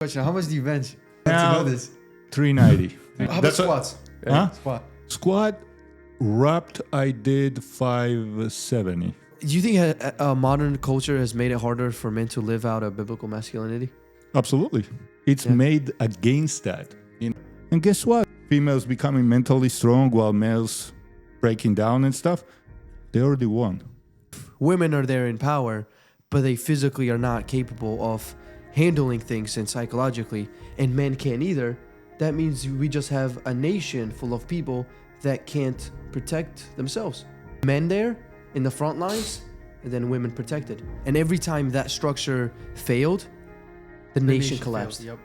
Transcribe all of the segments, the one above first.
Question: how much do you bench? Now, To know this. 390. How about squats? Huh? Squat. Squat, wrapped, I did 570. Do you think modern culture has made it harder for men to live out a biblical masculinity? Absolutely. It's made against that. And guess what? Females becoming mentally strong while males breaking down and stuff. They already won. Women are there in power, but they physically are not capable of handling things and psychologically, and men can't either. That means we just have a nation full of people that can't protect themselves. Men there in the front lines, and then women protected. And every time that structure failed, the nation collapsed. Failed,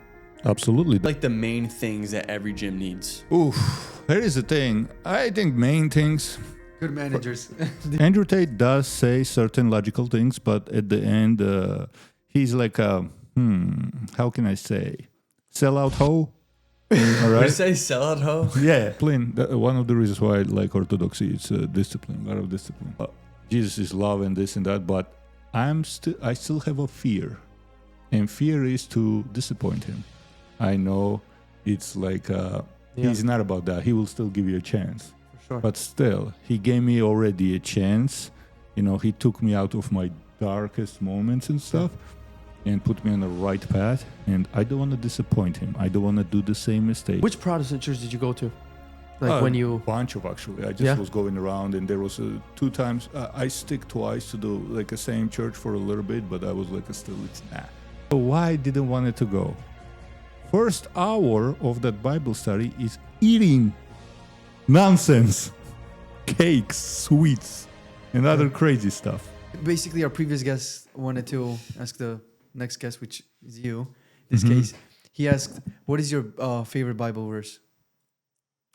Absolutely. Like the main things that every gym needs. Oof. Here is the thing. I think main things. Good managers. Andrew Tate does say certain logical things, but at the end, he's like a, how can I say? Sellout hoe. All What right. did you say? Sellout hoe? Yeah, plain. One of the reasons why I like Orthodoxy, it's discipline, a lot of discipline. Jesus is love and this and that, but I still have a fear, and fear is to disappoint him. I know it's like he's not about that. He will still give you a chance, For sure. but still, he gave me already a chance. You know, he took me out of my darkest moments and stuff. And put me on the right path, and I don't want to disappoint him. I don't want to do the same mistake. Which Protestant church did you go to? Like when you... Bunch of actually. I just was going around, and there was 2 times. I stick twice to do like the same church for a little bit, but I was like, still, it's nah. So why I didn't want it to go? First hour of that Bible study is eating nonsense, cakes, sweets, and other crazy stuff. Basically, our previous guest wanted to ask the next guest, which is you. In this case, he asked, "What is your favorite Bible verse?"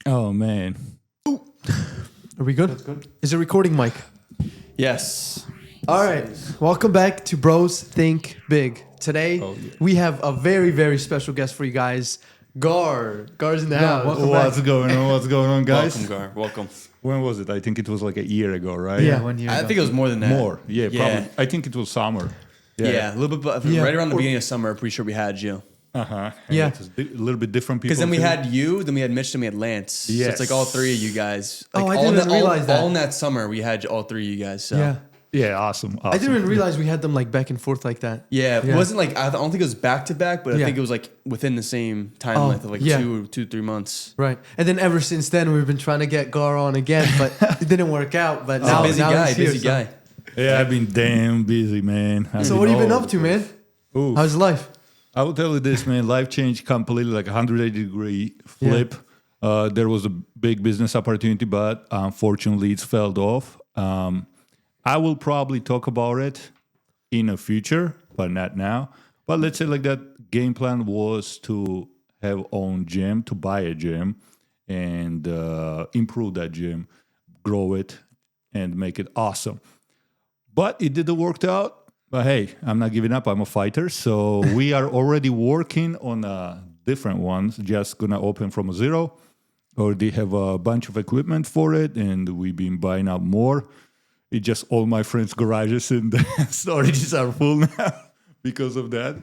Oh man. Are we good? That's good. Is it recording, Mike? Yes. All right. Welcome back to Bros Think Big. Today, we have a very, very special guest for you guys. Gar's in the house. welcome What's going on? What's going on, guys? Welcome, Gar. Welcome. When was it? I think it was like a year ago, right? Yeah. 1 year I ago. think it was more than that. More. Yeah, Yeah. probably. I think it was summer. Yeah, a little bit, right around the beginning of summer. I'm pretty sure we had you. Uh-huh. Yeah. It was a little bit different people. Because then we too. had you, then we had Mitch, then we had Lance. So Yes. it's like all 3 of you guys. Oh, Like I didn't realize that. All in that summer, we had all 3 of you guys. So. Yeah. Yeah, awesome. I didn't even realize we had them like back and forth like that. Yeah, it wasn't like, I don't think it was back to back, but I Yeah. think it was like within the same time Oh, length of like yeah. 2-3 months. Right. And then ever since then, we've been trying to get Gar on again, but it didn't work out. But now, Busy now guy, he's here, busy so- guy. Yeah, I've been damn busy, man. So what have you been up to, man? Ooh. How's life? I will tell you this, man. Life changed completely, like a 180-degree flip. There was a big business opportunity, but unfortunately, it's fell off. I will probably talk about it in the future, but not now. But let's say like that game plan was to have own gym, to buy a gym, and improve that gym, grow it, and make it awesome. But it didn't work out. But hey, I'm not giving up. I'm a fighter. So we are already working on different ones, just going to open from zero. Already have a bunch of equipment for it, and we've been buying up more. It's just all my friends' garages and storages are full now because of that.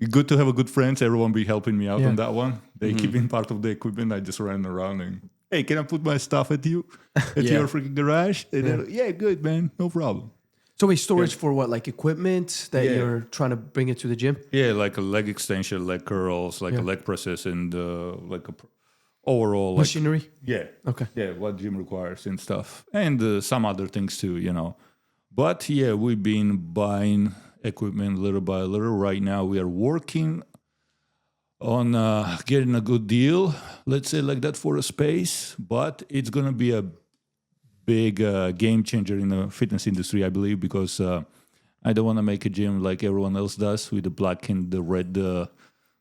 It's good to have a good friends. Everyone be helping me out on that one. They keeping part of the equipment. I just ran around and, hey, can I put my stuff at your freaking garage? And yeah, good, man. No problem. So wait, storage for what? Like equipment that you're trying to bring it to the gym? Yeah, like a leg extension, leg curls, like a leg presses, and like a overall like, Machinery? Yeah. Okay. Yeah, what gym requires and stuff. And some other things too, you know. But yeah, we've been buying equipment little by little. Right now we are working on getting a good deal, let's say like that, for a space. But it's going to be a big game changer in the fitness industry, I believe, because I don't want to make a gym like everyone else does with the black and the red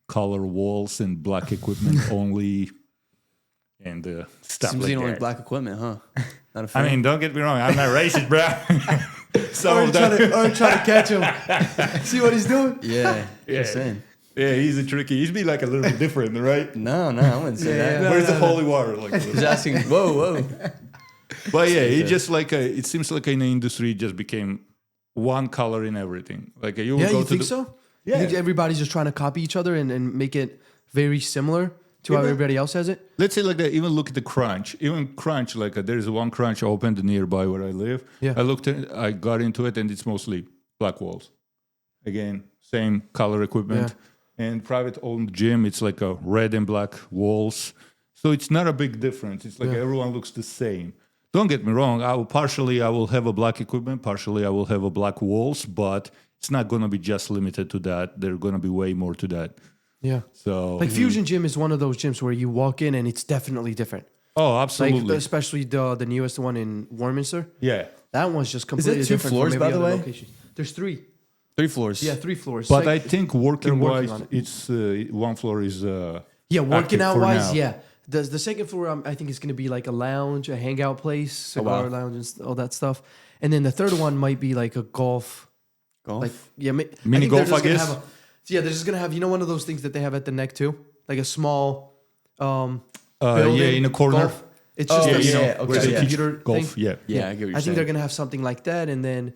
color walls and black equipment only. And stuff Seems like you don't that. like black equipment, huh? Not a fan. I mean, don't get me wrong. I'm not racist, bro. Or trying to catch him. See what he's doing? Yeah, just saying. Yeah, he's a tricky. He's be like a little bit different, right? No, I wouldn't say that. Where's the holy water? Like, He's asking, whoa. but yeah, it just like it seems like in the industry it just became one color in everything. Like you will Yeah, go you to think the, so? You think everybody's just trying to copy each other and make it very similar to how everybody else has it? Let's say like that. Even look at the Crunch. Even Crunch, like there is one Crunch opened nearby where I live. Yeah. I got into it, and it's mostly black walls. Again, same color equipment. And private-owned gym, it's like a red and black walls. So it's not a big difference. It's like everyone looks the same. Don't get me wrong. I will have a black equipment. Partially, I will have a black walls, but it's not going to be just limited to that. There's going to be way more to that. Yeah. So like Fusion Gym is one of those gyms where you walk in and it's definitely different. Oh, absolutely. Like especially the newest one in Warminster. Yeah. That one's just completely Is it 2 different floors, from by every the other way? location. There's 3. 3 floors. Yeah, 3 floors. But Like, I think they're working working-wise, on it. it's one floor is yeah, working active out for wise, now. yeah. The second floor, I think, is going to be like a lounge, a hangout place, cigar lounge, and all that stuff. And then the third one might be like a golf. Golf? Like Mini golf, I guess? They're just gonna have one of those things that they have at the neck too, like a small building, in a corner. golf. It's just yeah, a yeah, where okay, they yeah. computer Golf, thing. yeah. Yeah, I get what you're I saying. think they're gonna have something like that, and then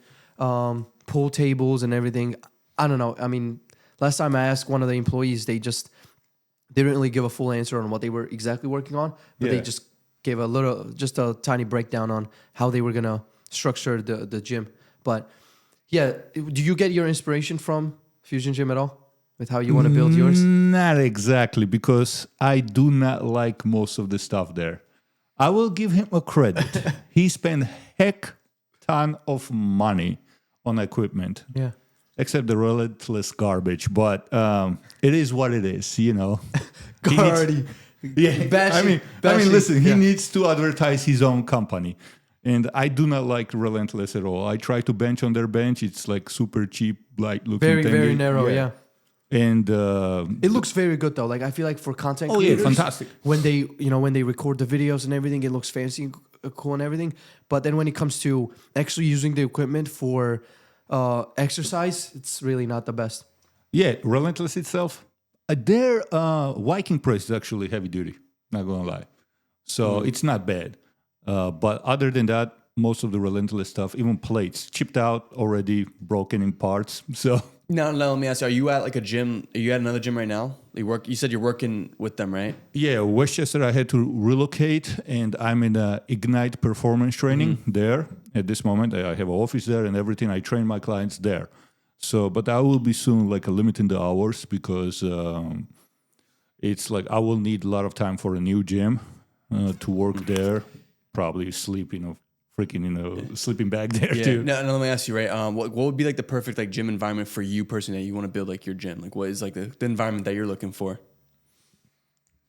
pool tables and everything. I don't know. I mean, last time I asked one of the employees, they didn't really give a full answer on what they were exactly working on, but they Yeah. just gave just a tiny breakdown on how they were gonna structure the gym. But yeah, do you get your inspiration from Fusion Gym at all with how you want to build yours? Not exactly, because I do not like most of the stuff there. I will give him a credit. He spent heck ton of money on equipment. Yeah. Except the relentless garbage, but it is what it is, you know. He needs- Already. Yeah, Bashing- listen, he yeah. needs to advertise his own company. And I do not like Relentless at all. I try to bench on their bench. It's like super cheap, light looking Very, thing. very narrow, yeah. And It looks very good though. Like I feel like for content oh yeah, creators, fantastic. when they record the videos and everything, it looks fancy and cool and everything. But then when it comes to actually using the equipment for exercise, it's really not the best. Yeah, Relentless itself, their Viking press is actually heavy duty, not gonna lie. So it's not bad. But other than that, most of the Relentless stuff, even plates, chipped out, already broken in parts. So No, let me ask you, are you at like a gym? Are you at another gym right now? You said you're working with them, right? yeah, Westchester, I had to relocate, and I'm in Ignite performance training there at this moment. I have an office there and everything. I train my clients there. So, but I will be soon like limiting the hours, because it's like I will need a lot of time for a new gym to work there. Probably sleep in a freaking sleeping bag there too. No, let me ask you, right? What would be like the perfect like gym environment for you personally that you want to build like your gym? Like, what is like the environment that you're looking for?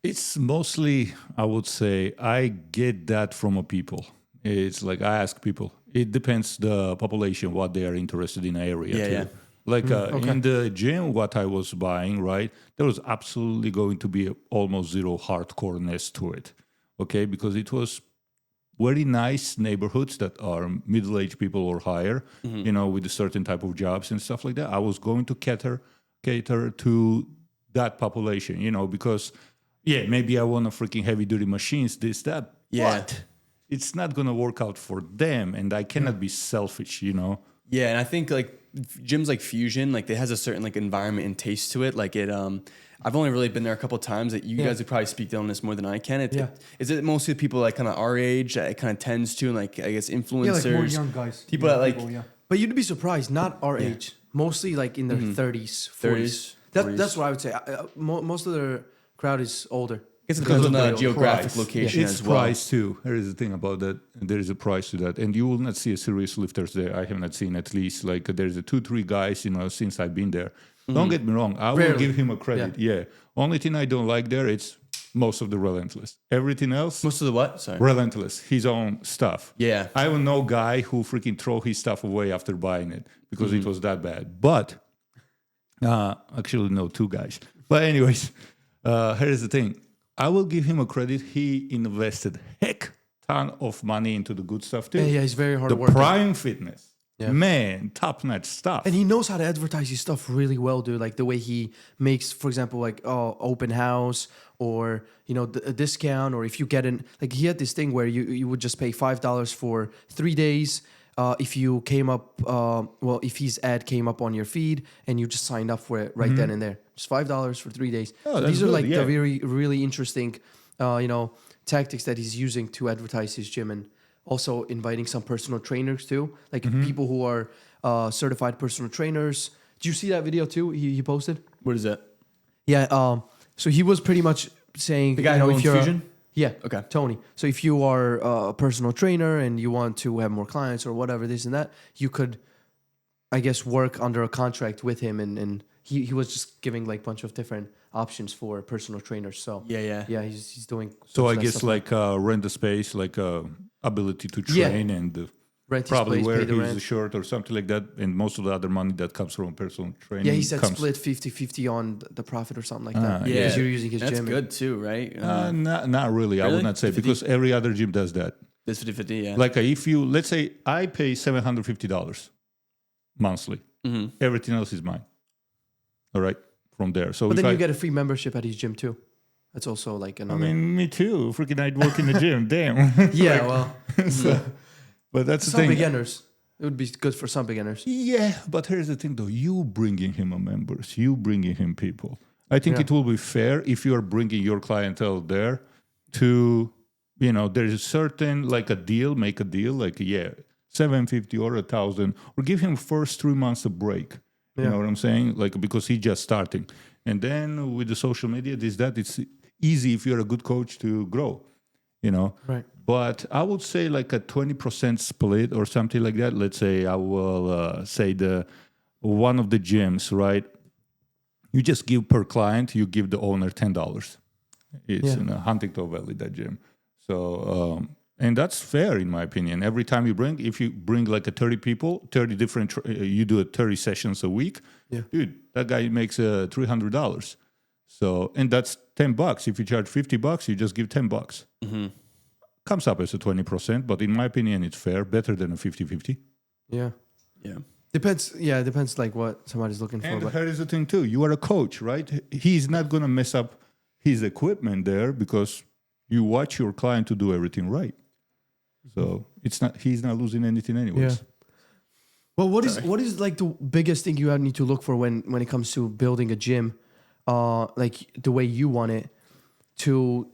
It's mostly, I would say, I get that from a people. It's like I ask people. It depends the population, what they are interested in the area. Yeah, too. yeah. Like in the gym, what I was buying, right, there was absolutely going to be almost zero hardcoreness to it. Okay, because it was very nice neighborhoods that are middle-aged people or higher, with a certain type of jobs and stuff like that. I was going to cater to that population, because, yeah, maybe I want a freaking heavy-duty machines, this, that, but it's not going to work out for them, and I cannot be selfish, Yeah, and I think like gyms like Fusion, like it has a certain like environment and taste to it. Like it, I've only really been there a couple of times. That you guys would probably speak on this more than I can. Is it mostly people like kind of our age that it kind of tends to, and like I guess influencers, Yeah, like more young guys. people that like But you'd be surprised, not our age. Mostly like in their 30s, 40s. 40s. That's what I would say. Most of their crowd is older. It depends on the Price. geographic location It's as well. price too. There is a thing about that. There is a price to that, and you will not see a serious lifters there. I have not seen at least like there's a 2-3 guys. Since I've been there. Don't get me wrong. I will Rarely. give him a credit. Yeah. Only thing I don't like there, it's most of the Relentless. Everything else, Most of the what? Sorry. Relentless. His own stuff. Yeah. I will know guy who freaking throw his stuff away after buying it because it was that bad. But actually, no, 2 guys. But anyways, here's the thing. I will give him a credit. He invested heck ton of money into the good stuff too. Yeah, he's very hard The working. Prime Fitness, man, top notch stuff. And he knows how to advertise his stuff really well, dude. Like the way he makes, for example, like open house or a discount, or if you get in, like he had this thing where you would just pay $5 for 3 days, if you came up, if his ad came up on your feed and you just signed up for it right then and there, just $5 for 3 days. Oh, So that's these are good, like yeah. the really interesting, tactics that he's using to advertise his gym, and also inviting some personal trainers too, like people who are certified personal trainers. Did you see that video too? He posted. What is that? Yeah. So he was pretty much saying, The guy who if owns you're Fusion? yeah, Okay. Tony. So if you are a personal trainer and you want to have more clients or whatever, this and that, you could, I guess, work under a contract with him, and he was just giving like a bunch of different options for personal trainers. So Yeah. he's doing. So I that guess stuff like rent a space, like ability to Yeah. train and rent his probably place, wear pay the his rent. shirt or something like that. And most of the other money that comes from personal training. Yeah, he said comes, split 50-50 on the profit or something like that. yeah. Because you're using his That's gym. good too, right? Not really. I would Really? not say 50? because every other gym does that. This 50-50, yeah. Like if you, let's say I pay $750 monthly. Mm-hmm. Everything else is mine. All right. From there. So But if then I, you get a free membership at his gym too. That's also like I another. mean, me too. Freaking I'd work in the gym. Damn. yeah, well, But that's the some thing. beginners. It would be good for some beginners. Yeah, but here's the thing though. You bringing him a members, you bringing him people. I think Yeah. it will be fair if you are bringing your clientele there to, there's a certain, like a deal, make a deal, like, yeah, 750 or 1,000, or give him first 3 months a break. You Yeah. know what I'm saying? Like, because he's just starting. And then with the social media, it's easy if you're a good coach to grow, Right. But I would say like a 20% split or something like that. Let's say I will say one of the gyms, right? You just give per client, you give the owner $10. It's in Huntington Valley, that gym. So, and that's fair in my opinion. Every time if you bring like a 30 people, 30 different, you do 30 sessions a week. Yeah. Dude, that guy makes $300. So, and that's $10. If you charge $50, you just give $10. Mm-hmm. Comes up as a 20%, but in my opinion, it's fair, better than a 50-50. Yeah. Yeah. Depends. Yeah, it depends like what somebody's looking for. And But here is the thing too: you are a coach, right? He's not gonna mess up his equipment there because you watch your client to do everything right. So he's not losing anything anyways. Yeah. Well, what is like the biggest thing you need to look for when it comes to building a gym, like the way you want it, to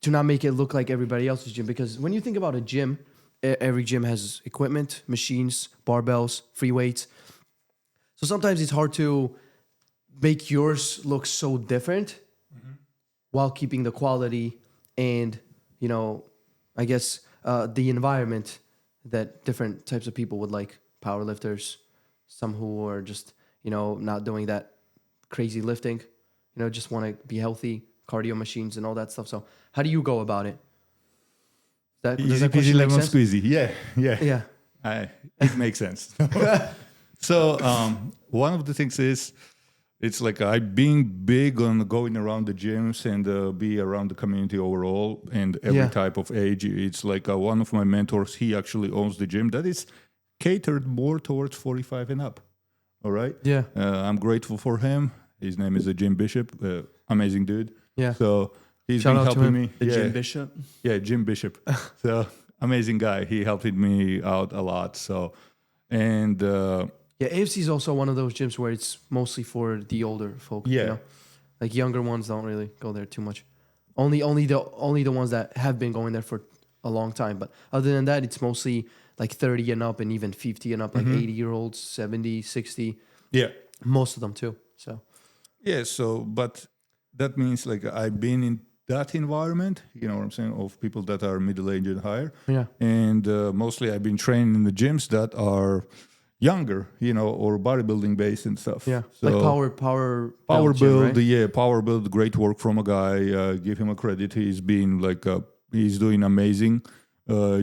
not make it look like everybody else's gym? Because when you think about a gym, every gym has equipment, machines, barbells, free weights. So sometimes it's hard to make yours look so different while keeping the quality and, I guess the environment that different types of people would like. Powerlifters, some who are just, not doing that crazy lifting, just want to be healthy, cardio machines and all that stuff. So how do you go about it? Does Easy that peasy question make lemon sense? squeezy. Yeah. Yeah. It makes sense. So one of the things is, it's like I being big on going around the gyms and be around the community overall and every type of age. It's like one of my mentors, he actually owns the gym that is catered more towards 45 and up. All right? Yeah. I'm grateful for him. His name is Jim Bishop. Amazing dude. Yeah. So he's Shout been out to helping him. me. The Jim Bishop. Yeah, Jim Bishop. So amazing guy. He helped me out a lot. So, and Yeah, AFC is also one of those gyms where it's mostly for the older folk. Yeah. Like younger ones don't really go there too much. Only the ones that have been going there for a long time. But other than that, it's mostly like 30 and up and even 50 and up, like 80-year-olds, 70, 60. yeah. Most of them too. So Yeah, so, but that means like I've been in that environment, you know what I'm saying, of people that are middle-aged and higher. yeah. And mostly I've been trained in the gyms that are younger, or bodybuilding based and stuff. Yeah. So Like power Power gym, build, right? yeah, power build, great work from a guy. Give him a credit. He's been like, he's doing amazing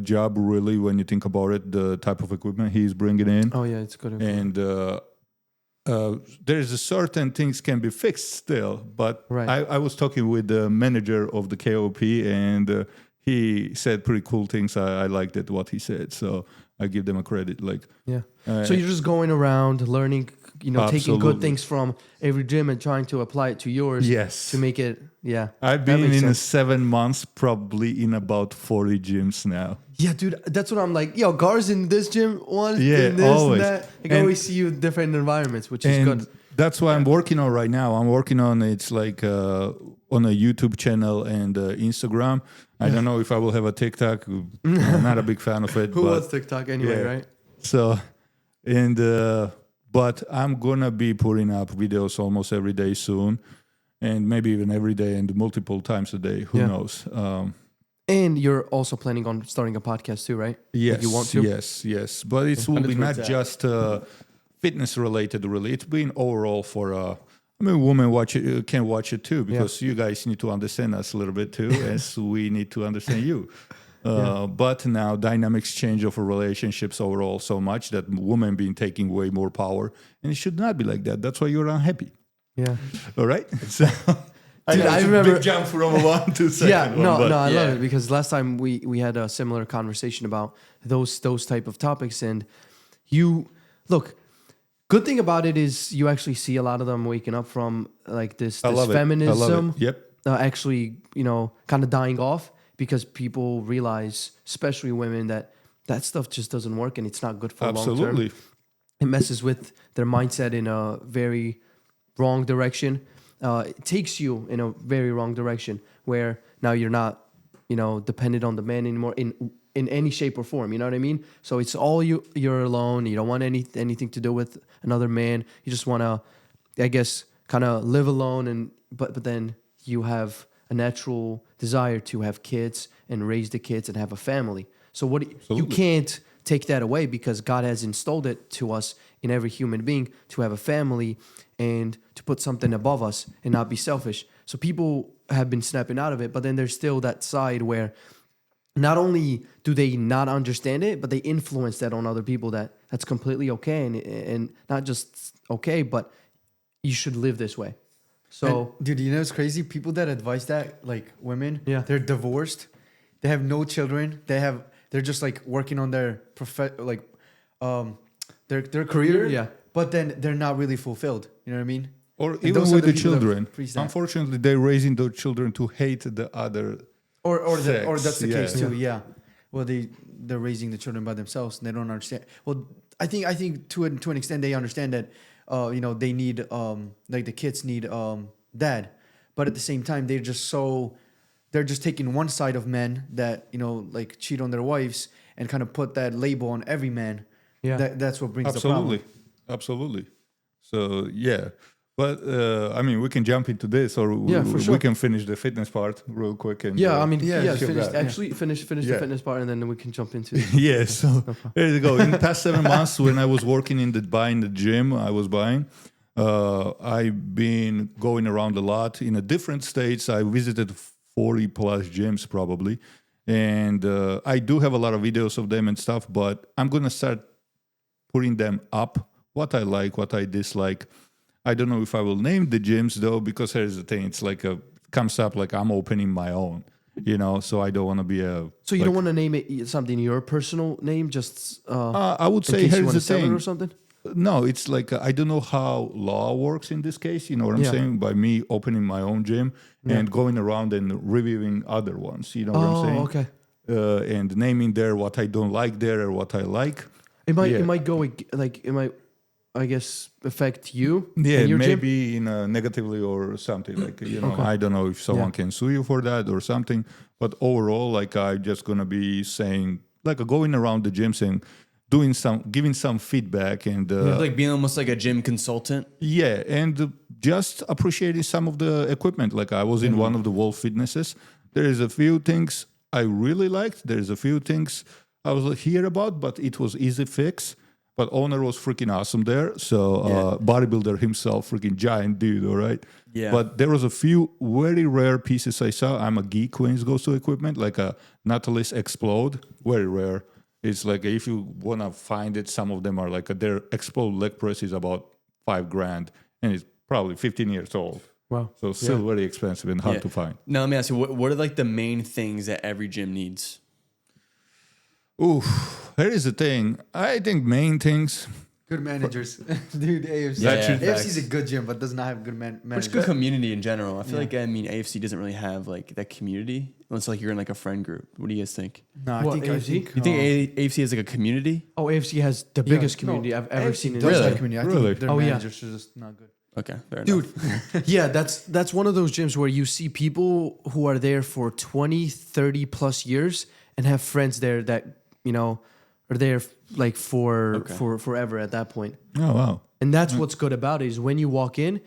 job, really, when you think about it, the type of equipment he's bringing in. Oh yeah, it's good. And there's a certain things can be fixed still, but Right. I was talking with the manager of the KOP, and he said pretty cool things. I liked it what he said, so I give them a credit. Like, Yeah. So you're just going around learning, taking good Absolutely. things from every gym and trying to apply it to yours. Yes. To make it, yeah. I've that been makes in sense. 7 months, probably in about 40 gyms now. Yeah, dude, that's what I'm like. Yo, Gar's in this gym once, Yeah, in this always. and that. Like, I And- always see you in different environments, which is And good. that's what I'm working on right now. I'm working on it's like on a YouTube channel and Instagram. I don't know if I will have a TikTok. I'm not a big fan of it. Who but wants TikTok anyway, yeah. right? So, and but I'm gonna be putting up videos almost every day soon, and maybe even every day and multiple times a day. Who Yeah. knows? And you're also planning on starting a podcast too, right? Yes, Like you want to? yes. But it will Kinda be not towards that. just fitness related. Really, it's been overall for. I mean, women watch it can watch it too because you guys need to understand us a little bit too, as we need to understand you. But now dynamics change of relationships overall so much that women been taking way more power, and it should not be like that. That's why you're unhappy. Yeah. All right. So, Dude, know I it's a remember- big jump from one to second. Yeah, one, no, but I yeah. love it because last time we had a similar conversation about those type of topics, and you look. Good thing about it is you actually see a lot of them waking up from like this I love it. I feminism, love it. Yep. actually kind of dying off because people realize, especially women, that stuff just doesn't work and it's not good for long term. Absolutely. It messes with their mindset in a very wrong direction. It takes you in a very wrong direction where now you're not, dependent on the man anymore in any shape or form. You know what I mean? So it's all you're alone. You don't want anything to do with another man. You just want to, I guess, kind of live alone. But then you have a natural desire to have kids and raise the kids and have a family. So you Absolutely. can't take that away because God has installed it to us in every human being to have a family and to put something above us and not be selfish. So people have been snapping out of it, but then there's still that side where not only do they not understand it, but they influence that on other people that's completely okay and not just okay, but you should live this way. So And, dude, it's crazy? People that advise that, like women, Yeah. they're divorced, they have no children, they're just like working on their their career, Yeah. but then they're not really fulfilled. You know what I mean? Or And even those are with the the people that children. preach that. Unfortunately, they're raising those children to hate the other. Or Sex, that's the case yeah. too. Yeah. Well, they're raising the children by themselves and they don't understand. Well, I think to an extent they understand that they need like the kids need dad, but at the same time they're just taking one side of men that like cheat on their wives and kind of put that label on every man. Yeah. That's what brings Absolutely. the problem. Absolutely. So, yeah. But, I mean, we can jump into this or Yeah, for sure. we can finish the fitness part real quick. And, yeah, I mean, yeah, sure, finish, that, actually finish the Yeah. fitness part and then we can jump into yeah, so there you go. In the past 7 months, when I was working buying the gym, I've been going around a lot in a different states. I visited 40 plus gyms probably, and I do have a lot of videos of them and stuff. But I'm gonna start putting them up. What I like, what I dislike. I don't know if I will name the gyms though, because here's the thing: it's like comes up like I'm opening my own. So I don't want to be a. So you don't want to name it something your personal name, just I would in say case you here's want the to sell it thing. or something? No, it's like I don't know how law works in this case. You know what I'm Yeah. saying? By me opening my own gym and going around and reviewing other ones. You know what I'm saying? Okay. And naming there what I don't like there or what I like. It might Yeah. it might go like it might, I guess, affect you. Yeah, and your gym. maybe in a negatively or something like I don't know if someone can sue you for that or something. But overall, like I'm just gonna be saying like going around the gyms and giving some feedback and Like being almost like a gym consultant. yeah, and just appreciating some of the equipment. Like I was in one of the Wolf Fitnesses. There is a few things I really liked. There's a few things I was here about, but it was easy fix. But owner was freaking awesome there. So bodybuilder himself, freaking giant dude, all right? Yeah. But there was a few very rare pieces I saw. I'm a geek when it goes to equipment, like a Nautilus Explode, very rare. It's like if you want to find it, some of them are like their Explode leg press is about $5,000 and it's probably 15 years old. Wow. So still very expensive and hard Yeah. to find. Now let me ask you, what are like the main things that every gym needs? Ooh, here is the thing. I think main things. Good managers, dude. AFC. Yeah, That should- AFC is facts. a good gym, but does not have good Which managers. good community in general. I feel Yeah. like AFC doesn't really have like that community unless like you're in like a friend group. What do you guys think? No, I What, think AFC? You think AFC has like a community? Oh, AFC has the Yeah, biggest no, community I've ever AFC seen in does my have Really? community. I Really? think their Oh, yeah. managers are just not good. Okay, fair Dude, enough. yeah, that's one of those gyms where you see people who are there for 20, 30 plus years and have friends there that, you know, are there like for forever at that point. Oh wow. And that's what's good about it is when you walk in,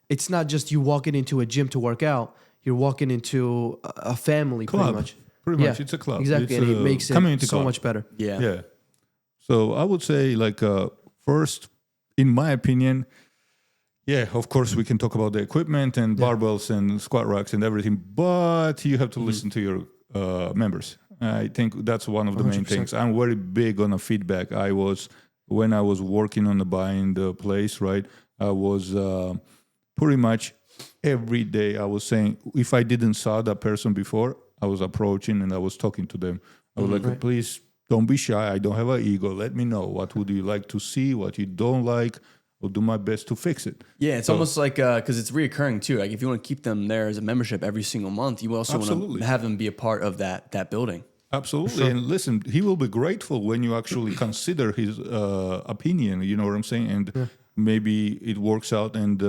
it's not just you walking into a gym to work out. You're walking into a family Club. pretty much. Pretty Yeah, much, it's a club. Exactly, It's and it a makes it community so club. much better. Yeah. Yeah. So I would say, like, first, in my opinion, yeah, of course, we can talk about the equipment and barbells and squat racks and everything, but you have to listen to your members. I think that's one of the main 100%. things. I'm very big on a feedback. When I was working on the buying the place, right, I was pretty much every day I was saying, if I didn't saw that person before, I was approaching and I was talking to them. I was like, please don't be shy. I don't have an ego. Let me know. What would you like to see? What you don't like? I'll do my best to fix it. Yeah, it's almost like because it's reoccurring too. Like if you want to keep them there as a membership every single month, you also want Absolutely. to have them be a part of that building. Absolutely. And listen, he will be grateful when you actually consider his opinion. You know what I'm saying? And maybe it works out and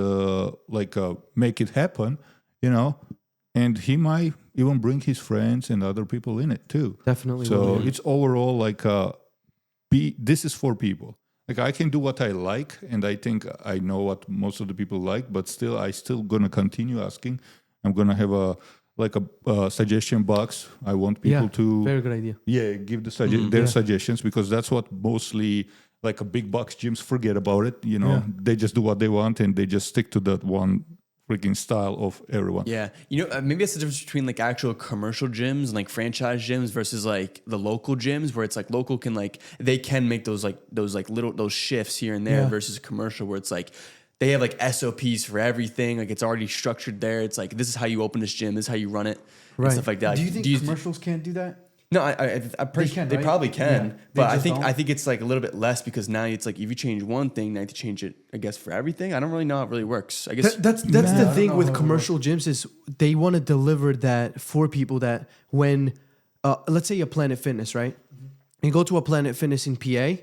make it happen, you know. And he might even bring his friends and other people in it too. Definitely. So it's overall like this is for people. Like I can do what I like, and I think I know what most of the people like, but I still gonna continue asking. I'm gonna have a suggestion box. I want people to very good idea. give their suggestions, because that's what mostly like a big box gyms forget about it. You know, they just do what they want and they just stick to that one freaking style of everyone. Yeah, you know, maybe that's the difference between like actual commercial gyms and like franchise gyms versus like the local gyms, where it's like local can they can make those little shifts here and there versus commercial where it's like they have like SOPs for everything. Like it's already structured there. It's like, this is how you open this gym. This is how you run it. Right. And stuff like that. Do you think commercials can't do that? No, they right? probably can, Yeah, but they just I think it's like a little bit less because now it's like if you change one thing, now you have to change it, I guess, for everything. I don't really know how it really works. I guess That's I the don't thing know with how it commercial gyms is they want to deliver that for people that when, let's say a Planet Fitness, right? You go to a Planet Fitness in PA,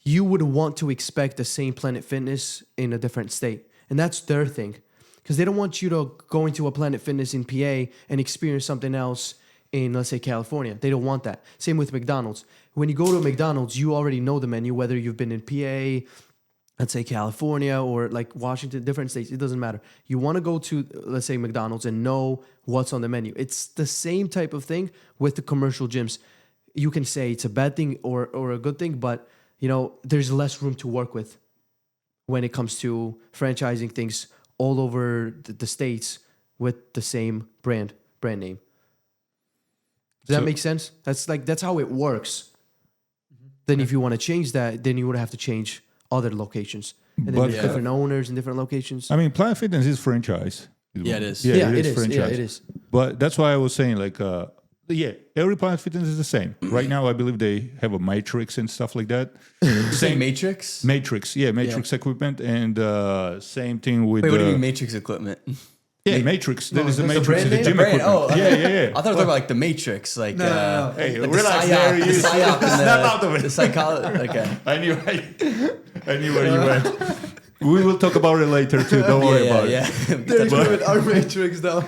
you would want to expect the same Planet Fitness in a different state. And that's their thing. Because they don't want you to go into a Planet Fitness in PA and experience something else in, let's say, California. They don't want that. Same with McDonald's. When you go to McDonald's, you already know the menu, whether you've been in PA, let's say California, or like Washington, different states. It doesn't matter. You want to go to, let's say, McDonald's and know what's on the menu. It's the same type of thing with the commercial gyms. You can say it's a bad thing or a good thing, but, you know, there's less room to work with when it comes to franchising things all over the states with the same brand name. Does that make sense? That's how it works. Then if you want to change that, then you would have to change other locations. And then But- there's different owners in different locations. I mean, Planet Fitness is franchise. Yeah, it is. Yeah, it is. franchise. Yeah, it is. But that's why I was saying, like, every Planet Fitness is the same. Right now, I believe they have a matrix and stuff like that. Same Matrix. Matrix equipment, and same thing with. Wait, what do you mean Matrix equipment? Matrix. That is the that's the Matrix. brand The name? gym Brand? equipment. Oh, Yeah. I thought we were talking about like the Matrix, like No. Hey, like relax the there. psyop, You the psyop, and snap out of it. the psychology. Okay. I knew where you went. We will talk about it later too. Don't worry about it. There's our matrix though.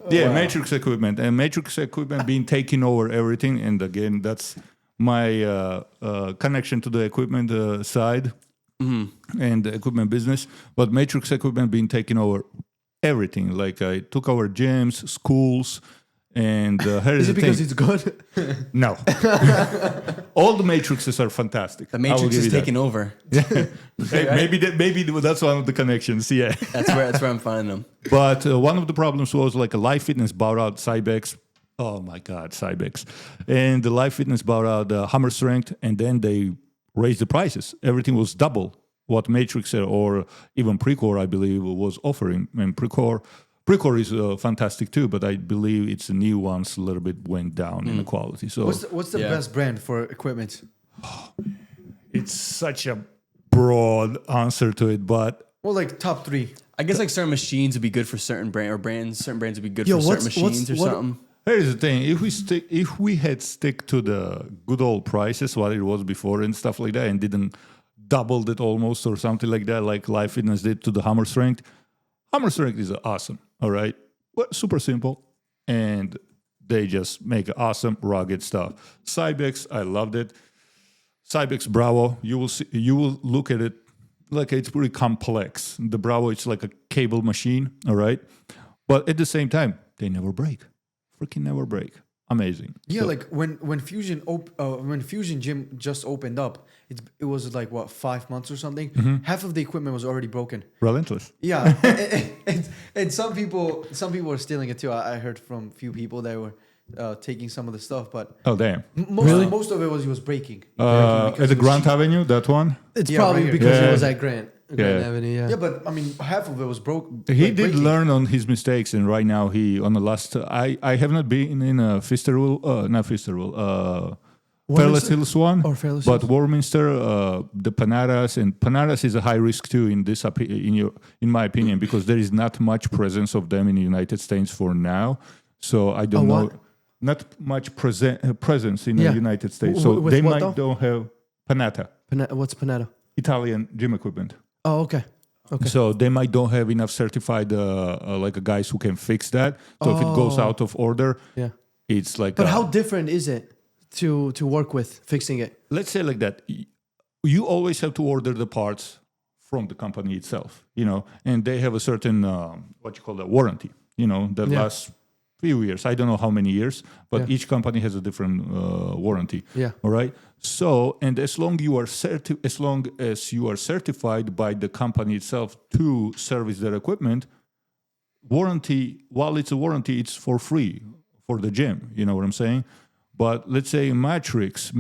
Yeah, Matrix equipment, and Matrix equipment being taking over everything. And again, that's my connection to the equipment side and the equipment business. But Matrix equipment being taking over everything. Like I took over gyms, schools, and here's Is it the because thing. it's good? No, all the Matrixes are fantastic. The I will Matrix give is you that. taking over. Hey, maybe that's one of the connections. Yeah. That's where I'm finding them. But one of the problems was like a Life Fitness bought out Cybex. Oh my God, Cybex. And the Life Fitness bought out Hammer Strength, and then they raised the prices. Everything was double what Matrix or even Precor, I believe, was offering. And Precor Precor is fantastic too, but I believe it's the new ones a little bit went down in the quality. So What's the best brand for equipment? it's such a broad answer to it, but Well, like top 3. I guess like certain machines would be good for certain brands. Certain brands would be good Yo, for certain what's- machines or what- something. here's the thing: if we had stick to the good old prices, what it was before and stuff like that, and didn't doubled it almost or something like that, like Life Fitness did to the Hammer Strength. Hammer Strength is awesome, all right, but super simple, and they just make awesome rugged stuff. Cybex, I loved it. Cybex Bravo, you will look at it like it's pretty complex. The Bravo, it's like a cable machine, all right, but at the same time, they never break. Freaking never break. Amazing. Yeah, So- like when Fusion Gym just opened up, it was like what 5 months or something. Half of the equipment was already broken. relentless. Yeah, and some people are stealing it too. I heard from few people that were taking some of the stuff, but Oh damn. most of it was breaking. At the Grant Avenue, that one. It's Yeah, probably right here. because Yeah. it was at Grant Avenue. Yeah. Yeah, but I mean, half of it was broke. He like, did breaking. learn on his mistakes, and right now he on the last. I have not been in a Fisterville, not Fisterville, Fairless Hills one, Or Fairless but Hills. Warminster, the Panaras, and Panaras is a high risk too in my opinion, because there is not much presence of them in the United States for now. So I don't know, what? not much presence in Yeah. the United States. W- So with they what might though? don't have Panata, What's Panetta? Italian gym equipment. Oh, okay. Okay. So they might don't have enough certified like guys who can fix that. So if it goes Oh. out of order, Yeah. it's like. But how different is it to work with fixing it? Let's say like that. You always have to order the parts from the company itself, and they have a certain what you call that warranty, that Yeah. lasts few years. I don't know how many years, but Yeah. each company has a different warranty. Yeah. All right. So, and as long as you are certified by the company itself to service their equipment, warranty. While it's a warranty, it's for free for the gym. You know what I'm saying? But let's say Matrix,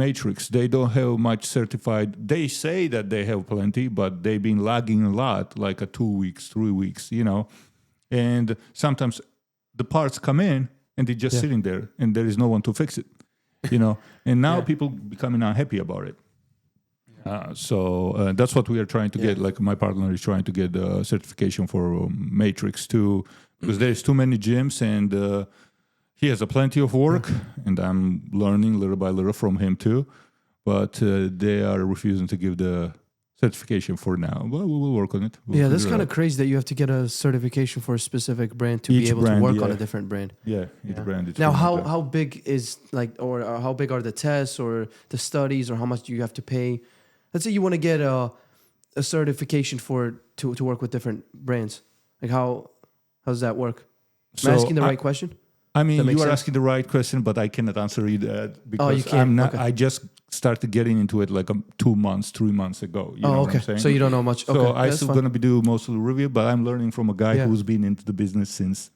they don't have much certified. They say that they have plenty, but they've been lagging a lot, like 2 weeks, 3 weeks, And sometimes the parts come in and they're just sitting there, and there is no one to fix it, And now people becoming unhappy about it. So that's what we are trying to get. Like my partner is trying to get the certification for Matrix too, because there's too many gyms, and he has a plenty of work, and I'm learning little by little from him too. But they are refusing to give the certification for now. Well, we will work on it. We'll That's figure kind it of crazy that you have to get a certification for a specific brand to Each be able brand, to work on yeah. a different brand. out. Yeah, each brand. It's Now, different. how big is or how big are the tests or the studies, or how much do you have to pay? Let's say you want to get a certification to work with different brands. Like how does that work? Am I asking the right question? I mean, That you makes are sense? asking the right question, but I cannot answer you that because you can't? I'm not. Okay. I just started getting into it like 2 months, 3 months ago. You know what I'm saying? So you don't know much. So Okay, I'm that's still fine. gonna be doing most of the review, but I'm learning from a guy Yeah. who's been into the business since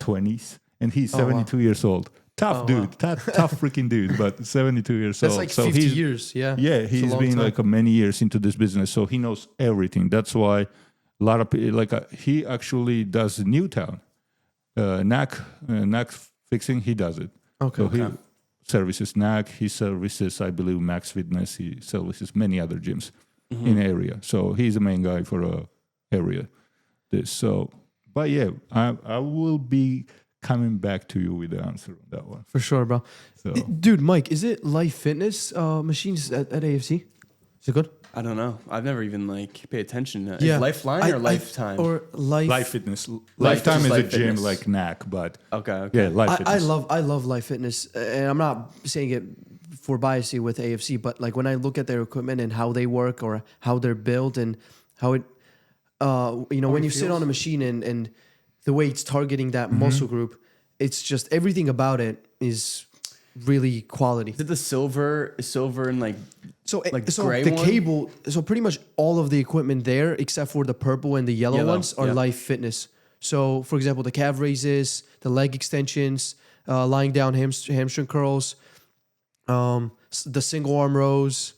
20s, and he's Oh, wow. 72 years old. Tough Oh, dude, tough freaking dude, but 72 years That's old. like so 50 he's, years. Yeah. Yeah, It's a he's long been time. like many years into this business, so he knows everything. That's why a lot of people he actually does Newtown, knack fixing. He does it. Okay. So he services knack. He services, I believe, Max Fitness. He services many other gyms in the area. So he's the main guy for a area. But yeah, I will be coming back to you with the answer on that one. For sure, bro. So Dude, Mike, is it Life Fitness machines at AFC? Is it good? I don't know. I've never even paid attention to Yeah. Is Lifeline or Lifetime? Or Life Fitness. Life- Lifetime is just a Life gym Fitness. like knack, but okay. yeah, Life Fitness. I love Life Fitness, and I'm not saying it for biasy with AFC, but like when I look at their equipment and how they work or how they're built and how it, when you sit on a machine and the way it's targeting that muscle group, it's just everything about it is really quality. Is it the silver and So, Like so gray the one? cable, so pretty much all of the equipment there, except for the purple and the yellow Yellow, ones, are yeah. Life Fitness. So, for example, the calf raises, the leg extensions, lying down hamstring curls, the single arm rows,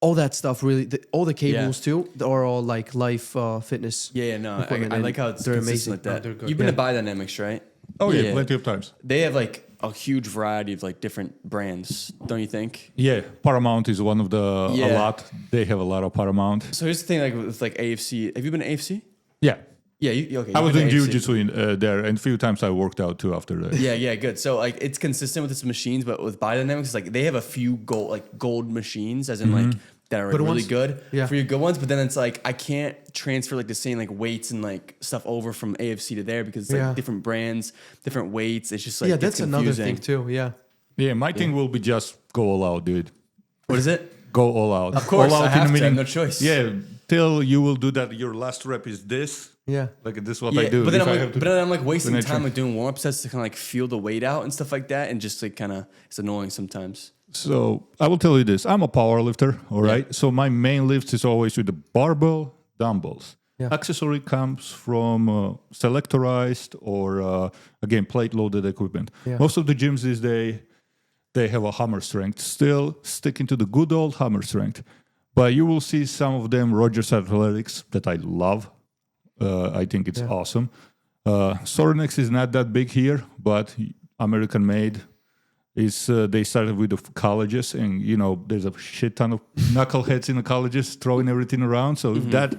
all that stuff really, all the cables too, are all like Life Fitness. Yeah, no, equipment, I and like how it's they're consistent amazing. like that. Oh, they're good. You've been Yeah. to Biodynamics, right? Oh yeah, plenty of times. They have like a huge variety of like different brands, don't you think? Yeah, Paramount is one of the a Yeah. lot. They have a lot of Paramount. So here's the thing, like with like AFC. Have you been to AFC? Yeah, Yeah, okay. I you've was been doing to AFC. jiu-jitsu there, and a few times I worked out too after that. Yeah, good. So like it's consistent with its machines, but with Biodynamics, it's like they have a few gold machines, as in like that are Good really ones? good Yeah. for your good ones. But then it's like I can't transfer like the same like weights and like stuff over from AFC to there because it's like Yeah. different brands, different weights. It's just like Yeah, it's that's another confusing. thing too. Yeah. Yeah, my thing will be just go all out, dude. What is it? Go all out. Of course, all I out have in to. the I have meaning. no choice. Yeah, till you will do that. Your last rep is this. Yeah. Like this is what Yeah, I do. but then If I have to- I'm like wasting when I time train- like doing warm up sets to kind of like feel the weight out and stuff like that, and just like kind of it's annoying sometimes. So I will tell you this: I'm a power lifter. All right. So my main lift is always with the barbell, dumbbells. Yeah. Accessory comes from selectorized or again plate loaded equipment. Yeah. Most of the gyms these days they have a hammer strength. Still sticking to the good old hammer strength. But you will see some of them Rogers Athletics that I love. I think it's awesome. Sorinex is not that big here, but American made. Is they started with the colleges, and you know there's a shit ton of knuckleheads in the colleges throwing everything around. So if that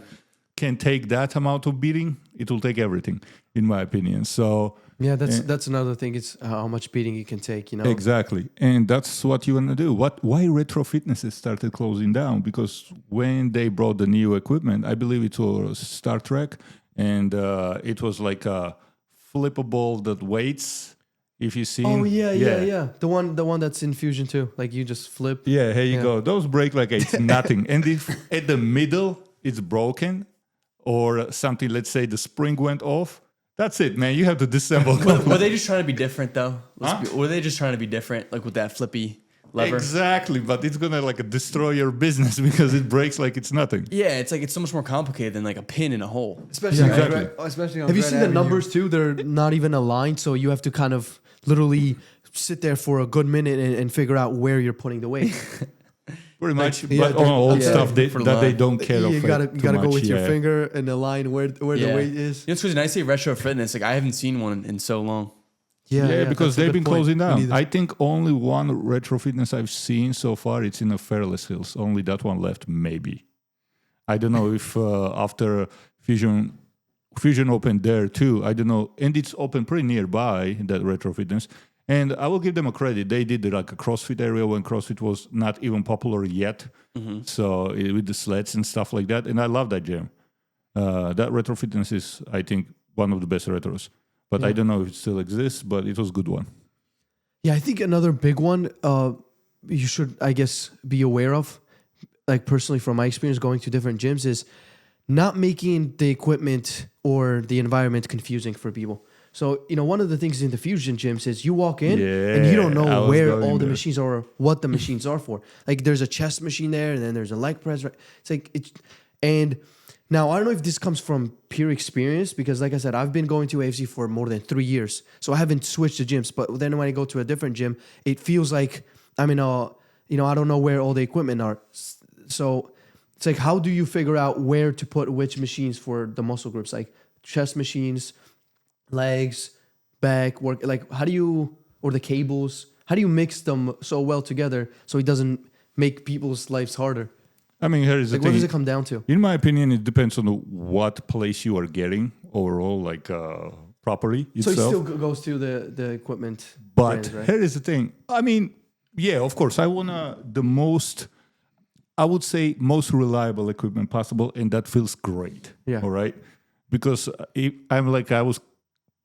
can take that amount of beating, it will take everything, in my opinion. So Yeah, that's another thing. It's how much beating you can take, you know. exactly, and that's what you want to do. Why retro fitnesses started closing down? Because when they brought the new equipment, I believe it was Star Trek, and it was like a flippable that weights. If you see, Oh yeah. The one that's in Fusion too. Like you just flip. Yeah, here you Yeah. go. Those break like it's nothing. And if at the middle it's broken or something, let's say the spring went off, that's it, man. You have to disassemble. Were they just trying to be different though? Were they just trying to be different, like with that flippy lever? Exactly, but it's gonna like destroy your business because it breaks like it's nothing. Yeah, it's like it's so much more complicated than like a pin in a hole. Especially, Yeah. on Exactly. especially on Have you Grand seen the Avenue. numbers too? They're not even aligned, so you have to kind of literally sit there for a good minute and figure out where you're putting the weight. Pretty much, yeah, but on old yeah. stuff For the that they line. don't care. you of gotta it you too gotta go much, with your yeah. finger and align where the weight is. You know, it's crazy. When I say retro fitness, like I haven't seen one in so long. Yeah, because that's a they've good been point. closing Me down. neither. I think only one retro fitness I've seen so far. It's in a Fairless Hills. Only that one left, maybe. I don't know if after Fusion opened there too. I don't know, and it's open pretty nearby that retro fitness. And I will give them a credit. They did like a CrossFit area when CrossFit was not even popular yet. So with the sleds and stuff like that, and I love that gym. That retro fitness is, I think, one of the best retros. But I don't know if it still exists, but it was a good one. Yeah, I think another big one you should, I guess, be aware of, like personally from my experience going to different gyms, is not making the equipment or the environment confusing for people. So, you know, one of the things in the Fusion gyms is you walk in and you don't Yeah, I know was where going all the there. machines are or what the machines are for. Like there's a chest machine there and then there's a leg press. Right? It's like, and now I don't know if this comes from pure experience because like I said, I've been going to AFC for more than 3 years. So I haven't switched to gyms, but then when I go to a different gym, it feels like I'm in a, you know, I don't know where all the equipment are. So it's like, how do you figure out where to put which machines for the muscle groups? Like chest machines, legs, back, work, like how do you, or the cables, how do you mix them so well together so it doesn't make people's lives harder? I mean, here is the Like what thing. does it come down to? In my opinion, it depends on what place you are getting overall, like properly So it itself. still goes to the equipment But brands, right? here is the thing. I mean, yeah, of course, I want the most, I would say, most reliable equipment possible, and that feels great. Yeah. All right. Because I was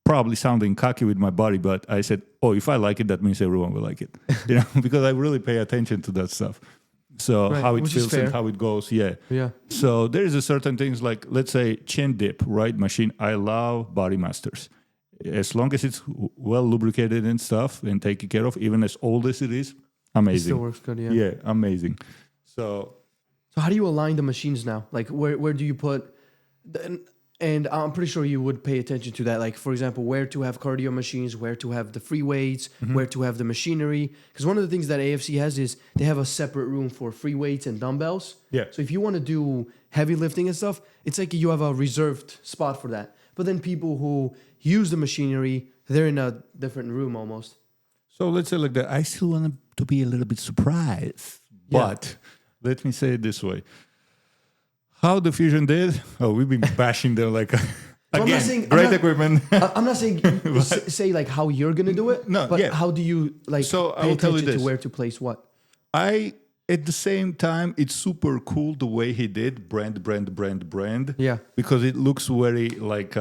probably sounding cocky with my body, but I said, oh, if I like it, that means everyone will like it. You know, because I really pay attention to that stuff. So Right, how it which is feels and fair. how it goes. Yeah. Yeah. So there is a certain things like, let's say, chin dip, right? Machine. I love Body Masters. As long as it's well lubricated and stuff and taken care of, even as old as it is, It amazing. still works good, yeah. Yeah, amazing. So So how do you align the machines now? Like where do you put And I'm pretty sure you would pay attention to that. Like, for example, where to have cardio machines, where to have the free weights, where to have the machinery. Because one of the things that AFC has is they have a separate room for free weights and dumbbells. Yeah. So if you want to do heavy lifting and stuff, it's like you have a reserved spot for that. But then people who use the machinery, they're in a different room almost. So let's say like that. I still want to be a little bit surprised, Yeah. but let me say it this way: how the Fusion did? Oh, we've been bashing them like Well, I'm again. not saying- Great I'm not- equipment. I'm not saying say like how you're gonna do it. No, but yeah. how do you like So I pay will tell you attention to this. where to place what? At the same time, it's super cool the way he did brand. Yeah. Because it looks very like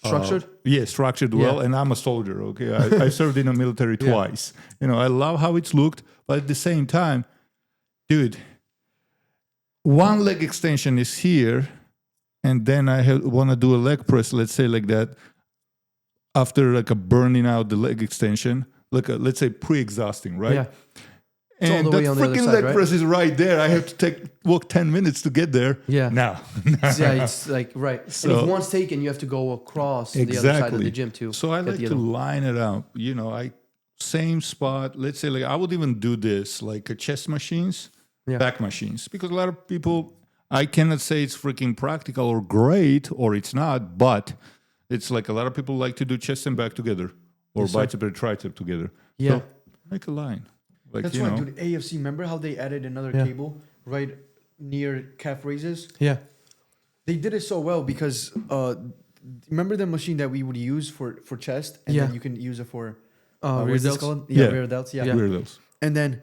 Structured? Yeah, structured well. Yeah. And I'm a soldier. Okay, I served in the military twice. You know, I love how it's looked, but at the same time, dude, one leg extension is here, and then I want to do a leg press. Let's say like that. After like a burning out the leg extension, like let's say pre-exhausting, right? Yeah. And all the that way on the other freaking side, leg right? press is right there. I have to walk 10 minutes to get there. Yeah. No. Yeah, it's like right. And So- if one's taken, you have to go across the other side of Exactly. the gym too. So I get like the to other one. line it up. You know, same spot. Let's say like I would even do this like chest machines, Yeah. back machines, because a lot of people. I cannot say it's freaking practical or great or it's not, but it's like a lot of people like to do chest and back together or Yes, sir. bicep and tricep together. Yeah. So make a line. Like That's you why, know. dude. AFC. Remember how they added another Yeah. cable right near calf raises? Yeah. They did it so well because remember the machine that we would use for chest, and Yeah. then you can use it for Rear what's this delts? called? Yeah. Rear delts. Yeah. Yeah. Weirdos. And then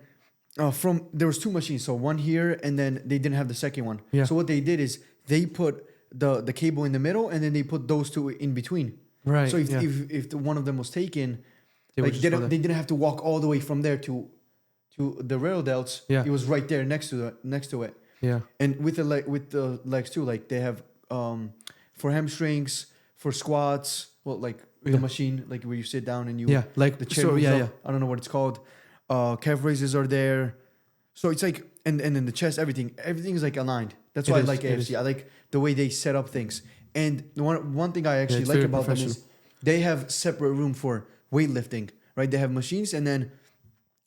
there was two machines, so one here, and then they didn't have the second one. Yeah. So what they did is they put the cable in the middle, and then they put those two in between. Right. So yeah. if one of them was taken, They would like just go they didn't have to walk all the way from there to the rail delts. Yeah. It was right there next to it. Yeah. And with the legs too, like they have for hamstrings, for squats, well, like Yeah. the machine, like where you sit down and you Yeah. Like the chair so. moves Yeah. up. Yeah. I don't know what it's called. Calf raises are there, so it's like and then the chest, everything is like aligned. That's It why is, I like it AFC. is. I like the way they set up things. And one thing I actually it's like very about them professional. is they have separate room for weightlifting. Right, they have machines and then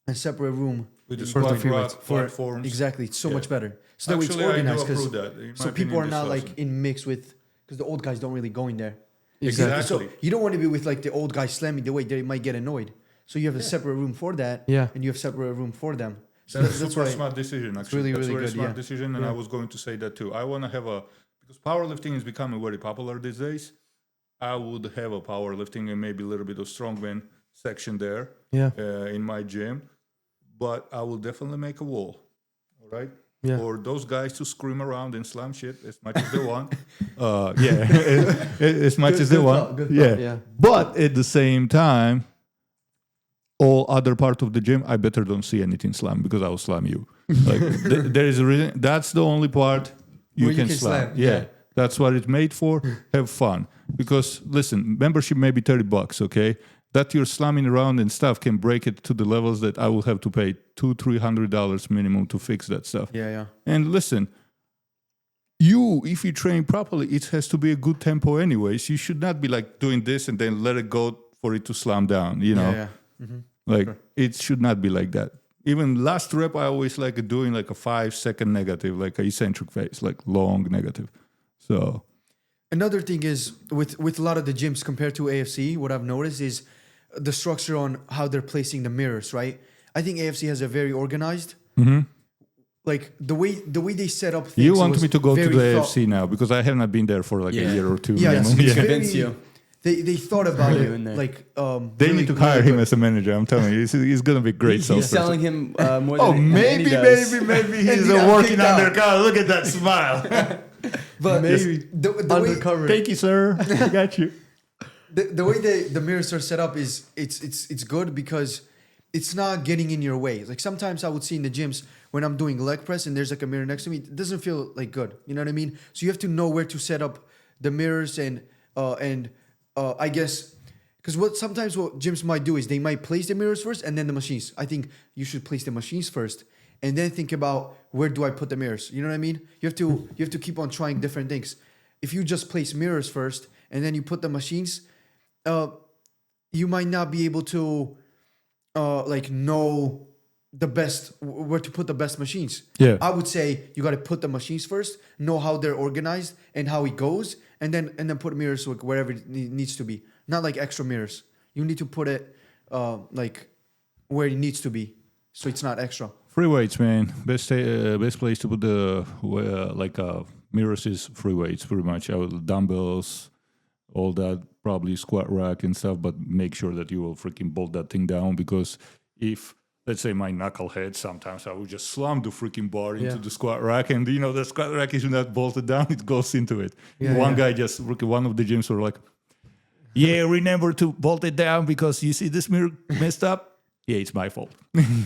a separate room With the For the squat free rod weights. for platforms. exactly. It's so Yeah. much better. So that way it's Actually, I do organized approve because that. In so my people opinion, are not this like doesn't. in mix with because the old guys don't really go in there. Exactly. So you don't want to be with like the old guys slamming the weight; they might get annoyed. So you have a separate room for that, Yeah. and you have separate room for them. So That's a that's super why smart decision. Actually, really, that's really a very good, smart yeah. decision, and Yeah. I was going to say that too. I want to have because powerlifting is becoming very popular these days. I would have a powerlifting and maybe a little bit of strongman section there Yeah. in my gym, but I will definitely make a wall. All right. Yeah. For those guys to scream around and slam shit as much as they want. As much as they good want. thought, good yeah. thought, yeah. But at the same time, all other part of the gym, I better don't see anything slam because I will slam you. Like there is a reason. That's the only part you Where you can can slam. slam, Yeah. yeah. That's what it's made for. Have fun. Because listen, membership may be $30, okay? That you're slamming around and stuff can break it to the levels that I will have to pay $200-$300 minimum to fix that stuff. yeah. And listen, if you train properly, it has to be a good tempo anyways. You should not be like doing this and then let it go for it to slam down, you know? Yeah. Mm-hmm. Like it should not be like that. Even last rep, I always like doing like a 5-second negative, like a eccentric phase, like long negative. So Another thing is with a lot of the gyms compared to AFC, what I've noticed is the structure on how they're placing the mirrors. Right, I think AFC has a very organized. Like the way they set up things. you want was me to go to very the thought- AFC now because I have not been there for like Yeah. a year or two. Yeah, minimum. it's Yeah. very- Convince you. They thought about Throw it you in there. like They really, need to hire really him good. as a manager. I'm telling you, he's gonna be a great He's salesperson. selling him more Oh, than maybe Andy does. he's And I'm working kicked out. undercover. Look at that smile. But Maybe. the way, Undercover. Thank you, sir. I got you. the way the mirrors are set up is it's good because it's not getting in your way. Like sometimes I would see in the gyms when I'm doing leg press and there's like a mirror next to me, it doesn't feel like good. You know what I mean? So you have to know where to set up the mirrors and I guess because sometimes what gyms might do is they might place the mirrors first and then the machines. I think you should place the machines first and then think about where do I put the mirrors. You know what I mean? You have to keep on trying different things. if you just place mirrors first and then you put the machines, you might not be able to like know the best where to put the best machines. Yeah. I would say you got to put the machines first, know how they're organized and how it goes, and then put mirrors wherever it needs to be. Not like extra mirrors. You need to put it like where it needs to be, so it's not extra. Free weights, man. Best place to put the mirrors is free weights, pretty much. Dumbbells, all that, probably squat rack and stuff. But make sure that you will freaking bolt that thing down, because if, let's say, my knucklehead, sometimes I would just slam the freaking bar into the squat rack, and the squat rack is not bolted down; it goes into it. One guy just, one of the gyms were like, "Yeah, remember to bolt it down because you see this mirror messed up." Yeah, it's my fault.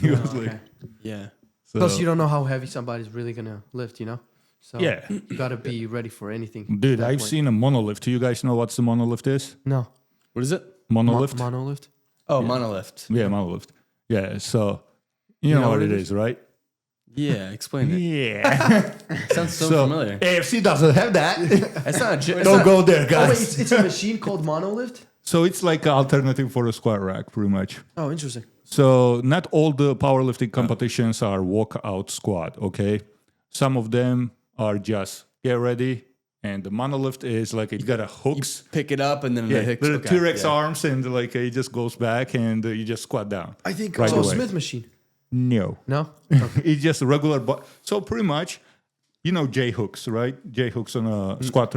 He was like, Yeah. so, Plus, you don't know how heavy somebody's really gonna lift, you know. So Yeah. you gotta be ready for anything. dude, at that I've point. seen a monolift. Do you guys know what the monolift is? No What is it? Monolift? monolift. Oh, monolift. Yeah, monolift. Yeah, so you know what it is, right? Yeah, explain it. Yeah. Sounds so familiar. AFC doesn't have that. It's not a gym. Don't go there, Oh wait, guys. it's a machine called monolift. So it's like an alternative for a squat rack, pretty much. Oh, interesting. So not all the powerlifting competitions are walkout squat, okay? Some of them are just get ready, and the monolift is like it got a hooks. Pick it up and then Yeah, the hooks. the okay, T-Rex yeah. arms, and like it just goes back, and you just squat down. I think Right So a away. Smith machine. No. No. It's just a regular. So pretty much, J hooks, right? J hooks on squat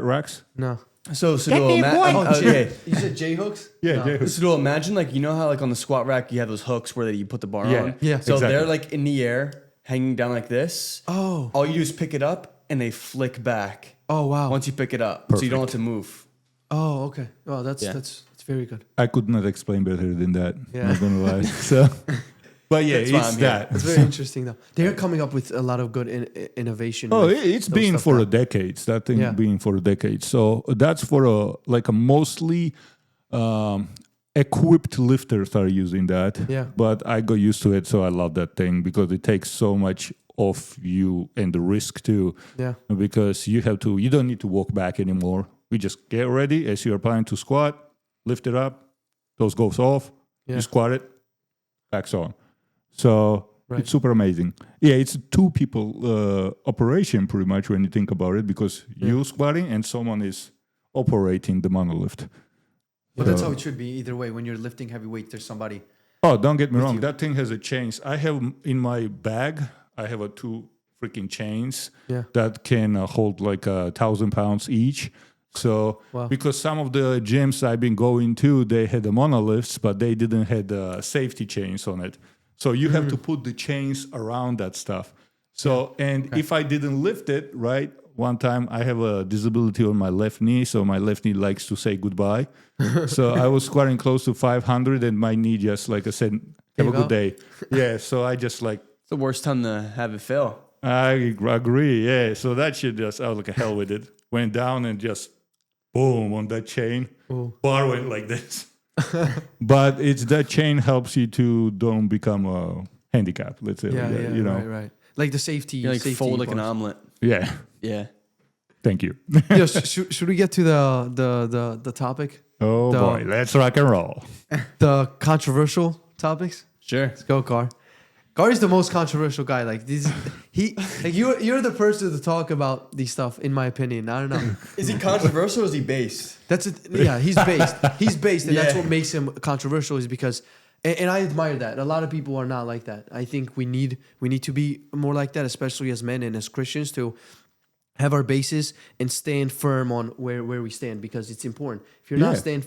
racks. No. So to Oh, imagine, You said J hooks. Yeah, No. J hooks. So to imagine, like, you know how like on the squat rack you have those hooks where you put the bar Yeah. on. Yeah. So Exactly. they're like in the air, hanging down like this. Oh. All you do is pick it up and they flick back Oh wow. once you pick it up, so you don't have to move. Oh okay. Oh that's Yeah. that's very good. I could not explain better than that. Yeah. Not gonna lie. So, but yeah, That's why it's I'm here. that. That's very interesting though. They're coming up with a lot of good innovation. Oh, with it's those been stuff for now. a decades. That thing Yeah. been for a decade. So that's for a mostly equipped lifters are using that. Yeah. But I got used to it, so I love that thing because it takes so much off you and the risk too. Yeah. Because you don't need to walk back anymore. We just get ready as you are planning to squat, lift it up, those goes off, Yeah. you squat it, back's on. So Right. it's super amazing. Yeah, it's a two people operation pretty much when you think about it, because you squatting and someone is operating the monolift. But that's So- how it should be either way. When you're lifting heavy weight, there's somebody. Oh, don't get me With wrong. you. That thing has a chains. I have in my bag, I have a two freaking chains Yeah. that can hold like 1,000 pounds each. So Wow. because some of the gyms I've been going to, they had the monolifts, but they didn't have the safety chains on it. So you have to put the chains around that stuff. So, and if I didn't lift it, right, one time I have a disability on my left knee, so my left knee likes to say goodbye. So I was squatting close to 500, and my knee just, like I said, have you a good go. day. Yeah, so I just like, It's the worst time to have it fail. I agree, yeah. So that shit just, I was like, hell with it. Went down and just, boom, on that chain. Ooh. Bar went like this. But it's that chain helps you to don't become a handicap, let's say. Yeah. like that, Yeah. you know? Right. Like the safety. You like safety fold like an bars. omelet. Yeah, Yeah. thank you. Yeah, should we get to the topic? Oh The- boy, let's rock and roll. The controversial topics? Sure. Let's go, Gar. Gar is the most controversial guy. Like you're the person to talk about these stuff, in my opinion. I don't know. Is he controversial or is he based? That's it. Yeah, he's based. He's based, and that's Yeah. what makes him controversial. Is because, and I admire that. A lot of people are not like that. I think we need to be more like that, especially as men and as Christians, to have our basis and stand firm on where we stand, because it's important. If you're not Yeah.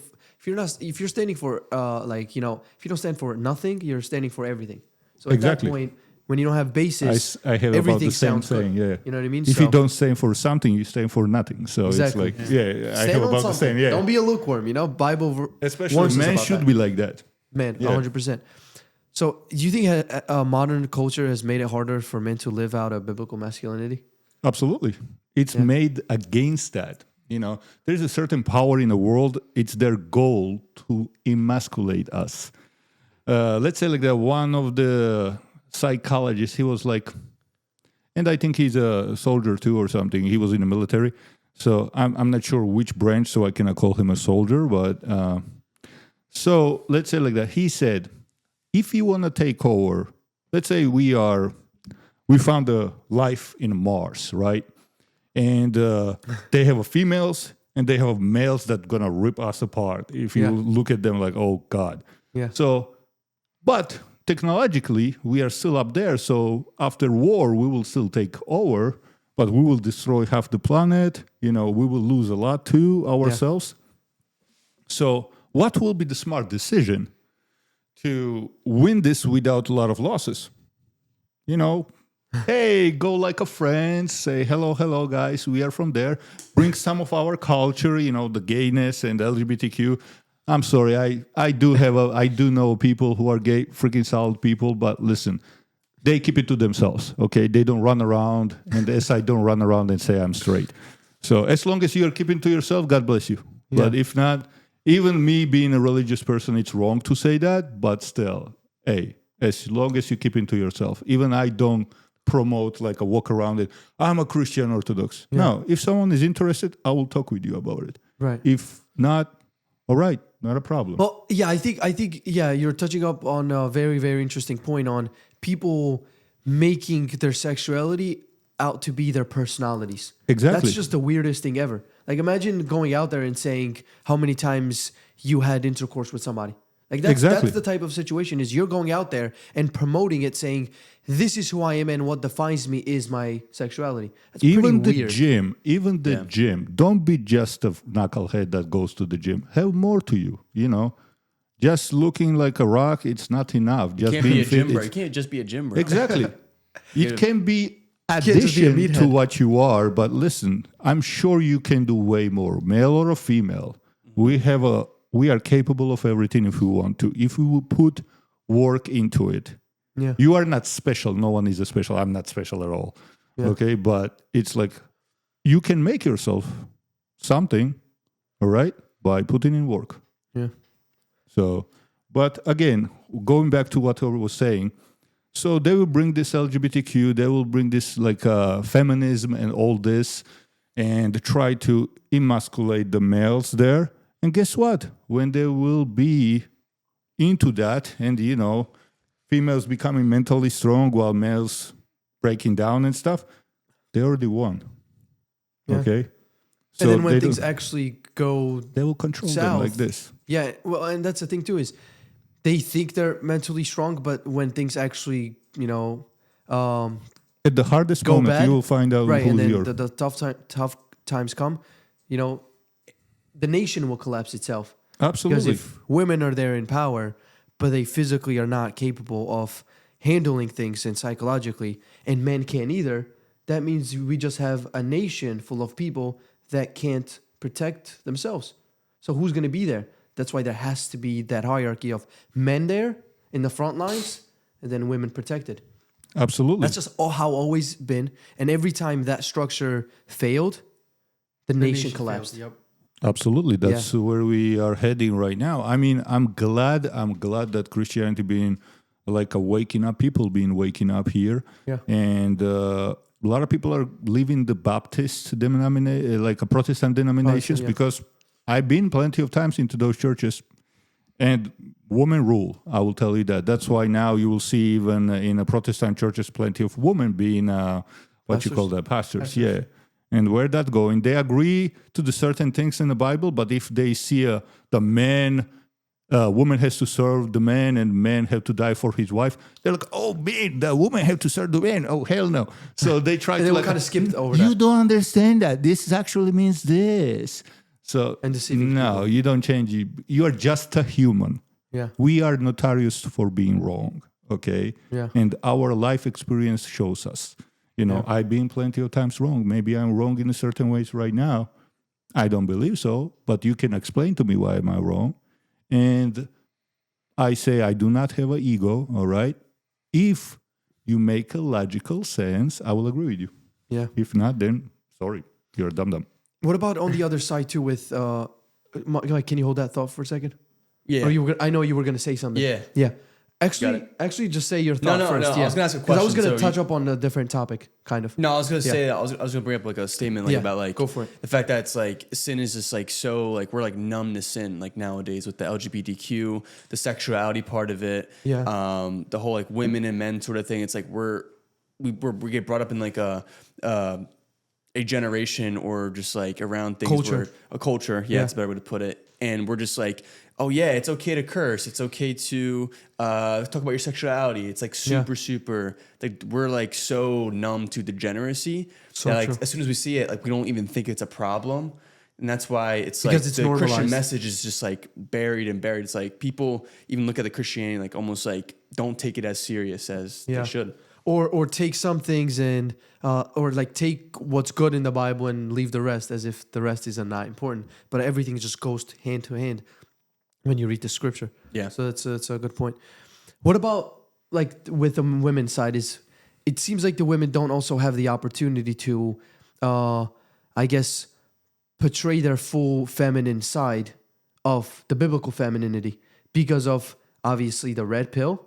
if you're standing for if you don't stand for nothing, you're standing for everything. So at Exactly. that point, when you don't have basis, I have about everything the same sounds good. saying. Yeah. You know what I mean? If So- you don't stand for something, you stand for nothing. So Exactly. it's like, I stand have on about the something. same. Yeah. Don't be a lukewarm. You know, Bible Especially warns us men about should that. be like that. Man, Yeah. 100%. So, do you think modern culture has made it harder for men to live out a biblical masculinity? Absolutely. It's Yeah. made against that. There's a certain power in the world. It's their goal to emasculate us. Let's say like that one of the psychologists, he was like, and I think he's a soldier too or something. He was in the military. So I'm not sure which branch, so I cannot call him a soldier. But so let's say like that. He said, if you want to take over, let's say we found a life in Mars, right? And they have females and they have males that gonna rip us apart. If you look at them like, oh God. Yeah. So, but technologically, we are still up there. So after war, we will still take over, but we will destroy half the planet. We will lose a lot too ourselves. So what will be the smart decision to win this without a lot of losses? Hey, go like a friend, say hello guys, we are from there. Bring some of our culture, the gayness and LGBTQ. I'm sorry, I do know people who are gay, freaking solid people, but listen, they keep it to themselves, okay? They don't run around, and as I don't run around and say I'm straight. So as long as you are keeping to yourself, God bless you. Yeah. But if not, even me being a religious person, it's wrong to say that, but still, hey, as long as you keep it to yourself. Even I don't promote like a walk around it. I'm a Christian Orthodox. Yeah. No, if someone is interested, I will talk with you about it. Right. If not, all right, not a problem. Well, yeah, I think, you're touching up on a very, very interesting point on people making their sexuality out to be their personalities. Exactly. That's just the weirdest thing ever. Like, imagine going out there and saying how many times you had intercourse with somebody. Like that's the type of situation is you're going out there and promoting it, saying this is who I am and what defines me is my sexuality. That's even pretty the weird. Even the gym. Don't be just a knucklehead that goes to the gym. Have more to you. Just looking like a rock, it's not enough. Just you can't being be a fit, gym bro. You can't just be a gym bro. Exactly. It can be addition to what you are, but listen, I'm sure you can do way more, male or a female. We are capable of everything if we want to. If we will put work into it. Yeah. You are not special. No one is special. I'm not special at all. Yeah. Okay? But it's like you can make yourself something, all right, by putting in work. Yeah. So, but again, going back to what I was saying, so they will bring this LGBTQ, they will bring this like feminism and all this and try to emasculate the males there. And guess what? When they will be into that and, females becoming mentally strong while males breaking down and stuff, they already won. Yeah. Okay? So and then when things actually go they will control south, them like this. Yeah, well, and that's the thing too is they think they're mentally strong, but when things actually, at the hardest moment, bad, you will find out right, who and then you're. the tough times come, the nation will collapse itself. Absolutely. Because if women are there in power, but they physically are not capable of handling things and psychologically, and men can't either, that means we just have a nation full of people that can't protect themselves. So who's going to be there? That's why there has to be that hierarchy of men there in the front lines and then women protected. Absolutely. That's just how always been. And every time that structure failed, the nation collapsed. Failed, yep. Absolutely. That's where we are heading right now. I mean, I'm glad that Christianity being like a waking up, people being waking up here. Yeah. And a lot of people are leaving the Baptist denomination, like a Protestant denominations, because I've been plenty of times into those churches and women rule. I will tell you that. That's why now you will see even in a Protestant churches, plenty of women being, pastors. Yeah. And where that going? They agree to the certain things in the Bible, but if they see the man, woman has to serve the man and man have to die for his wife, they're like, oh man, the woman have to serve the man. Oh hell no! So they try and to they kind of skipped over you that. don't understand that. This actually means this. So and deceiving no, people. You don't change. You are just a human. Yeah, we are notorious for being wrong. Okay. Yeah, and our life experience shows us. I've been plenty of times wrong. Maybe I'm wrong in a certain ways right now. I don't believe so, but you can explain to me why am I wrong. And I say I do not have an ego, all right? If you make a logical sense, I will agree with you. Yeah. If not, then sorry, you're a dum-dum. What about on the other side too with, can you hold that thought for a second? Yeah. Or I know you were going to say something. Yeah. Yeah. Actually, just say your thought no, first. no, Yeah. I was gonna ask a Because I was question, gonna so touch up on a different topic, kind of. No, I was gonna Yeah. say that I was gonna bring up like a statement like Yeah, about like go for it. the fact that it's like sin is just like so like we're like numb to sin like nowadays with the LGBTQ, the sexuality part of it, Yeah. the whole like women and men sort of thing. It's like we get brought up in like a generation or just like around things Culture. where a culture, yeah, it's a better way to put it. And we're just like, oh yeah, it's okay to curse. It's okay to talk about your sexuality. It's like super like we're like so numb to degeneracy that like true. as soon as we see it, like we don't even think it's a problem. And that's why it's Because like it's the Christian normalized. message is just like buried. It's like people even look at the Christianity like almost like don't take it as serious as they should. Or take some things and or like take what's good in the Bible and leave the rest as if the rest is not important. But everything just goes hand to hand when you read the scripture. Yeah. So that's a good point. What about like with the women's side? Is it seems like the women don't also have the opportunity to, I guess, portray their full feminine side of the biblical femininity because of obviously the red pill.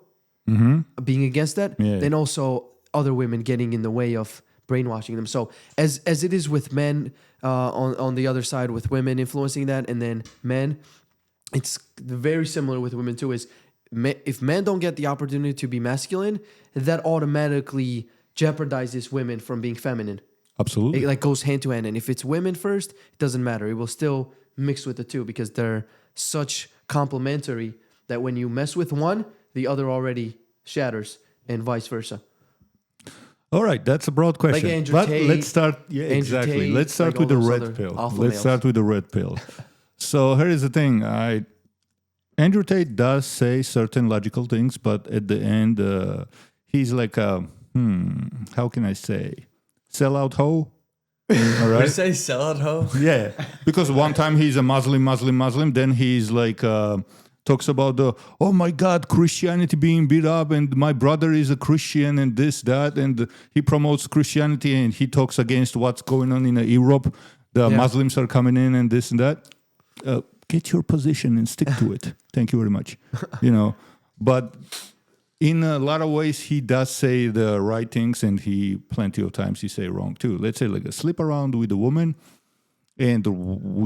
Being against that, then also other women getting in the way of brainwashing them. So as it is with men on the other side with women influencing that, and then men, it's very similar with women too. Is if men don't get the opportunity to be masculine, that automatically jeopardizes women from being feminine. Absolutely. It like goes hand to hand. And if it's women first, it doesn't matter. It will still mix with the two because they're such complementary that when you mess with one, the other already shatters, and vice versa. All right, that's a broad question. Andrew But Tate, let's start. Yeah, Andrew exactly. Tate, Let's start like with the all those red other pill. alpha Let's males. start with the red pill. So here is the thing. Andrew Tate does say certain logical things, but at the end, he's like a how can I say, sellout hoe. All What right. you say, sellout hoe? Yeah, because one time he's a Muslim, then he's like talks about the, oh my God, Christianity being beat up, and my brother is a Christian, and this, that, and he promotes Christianity, and he talks against what's going on in Europe. The Muslims are coming in, and this and that. Get your position and stick to it. Thank you very much. But in a lot of ways, he does say the right things, and he plenty of times he say wrong too. Let's say like a sleep around with a woman, and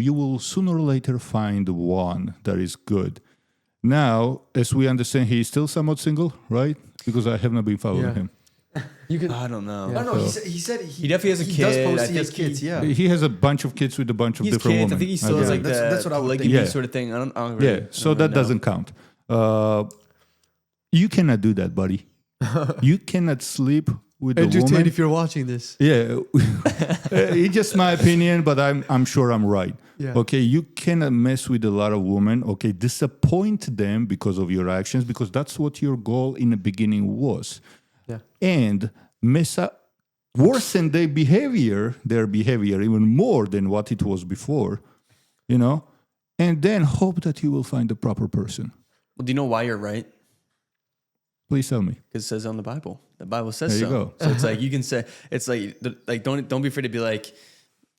you will sooner or later find one that is good. Now, as we understand, he is still somewhat single, right? Because I have not been following him. You can. I don't know. I don't know. He said He definitely has a he kid. does post I he has think kids. Yeah. He has a bunch of kids with a bunch of He has different kids. women. I think he still has Yeah. like That's what I would polygamy think. Yeah. sort of thing. I don't really, Yeah, so that doesn't count. You cannot do that, buddy. You cannot sleep with the Andrew woman. Tate, if you're watching this. Yeah, it's just my opinion, but I'm sure I'm right. Yeah. Okay, you cannot mess with a lot of women. Okay, disappoint them because of your actions, because that's what your goal in the beginning was. Yeah. And mess up, worsen their behavior even more than what it was before, and then hope that you will find the proper person. Well, do you know why you're right? Please tell me. Because it says on the Bible. The Bible says There you so. go. So it's like you can say it's like don't be afraid to be like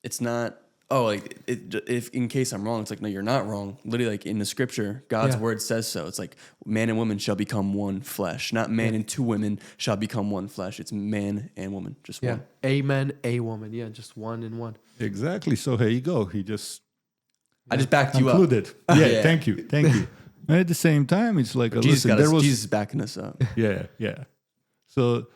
it's not. Oh, like if in case I'm wrong, it's like no, you're not wrong. Literally, like in the scripture, God's word says so. It's like man and woman shall become one flesh, not man and two women shall become one flesh. It's man and woman, just one. A man, a woman. Yeah, just one and one. Exactly. So here you go. He just I just backed you up. concluded. Yeah, thank you. And at the same time, it's like Jesus listen, Jesus is backing us up. Yeah. So,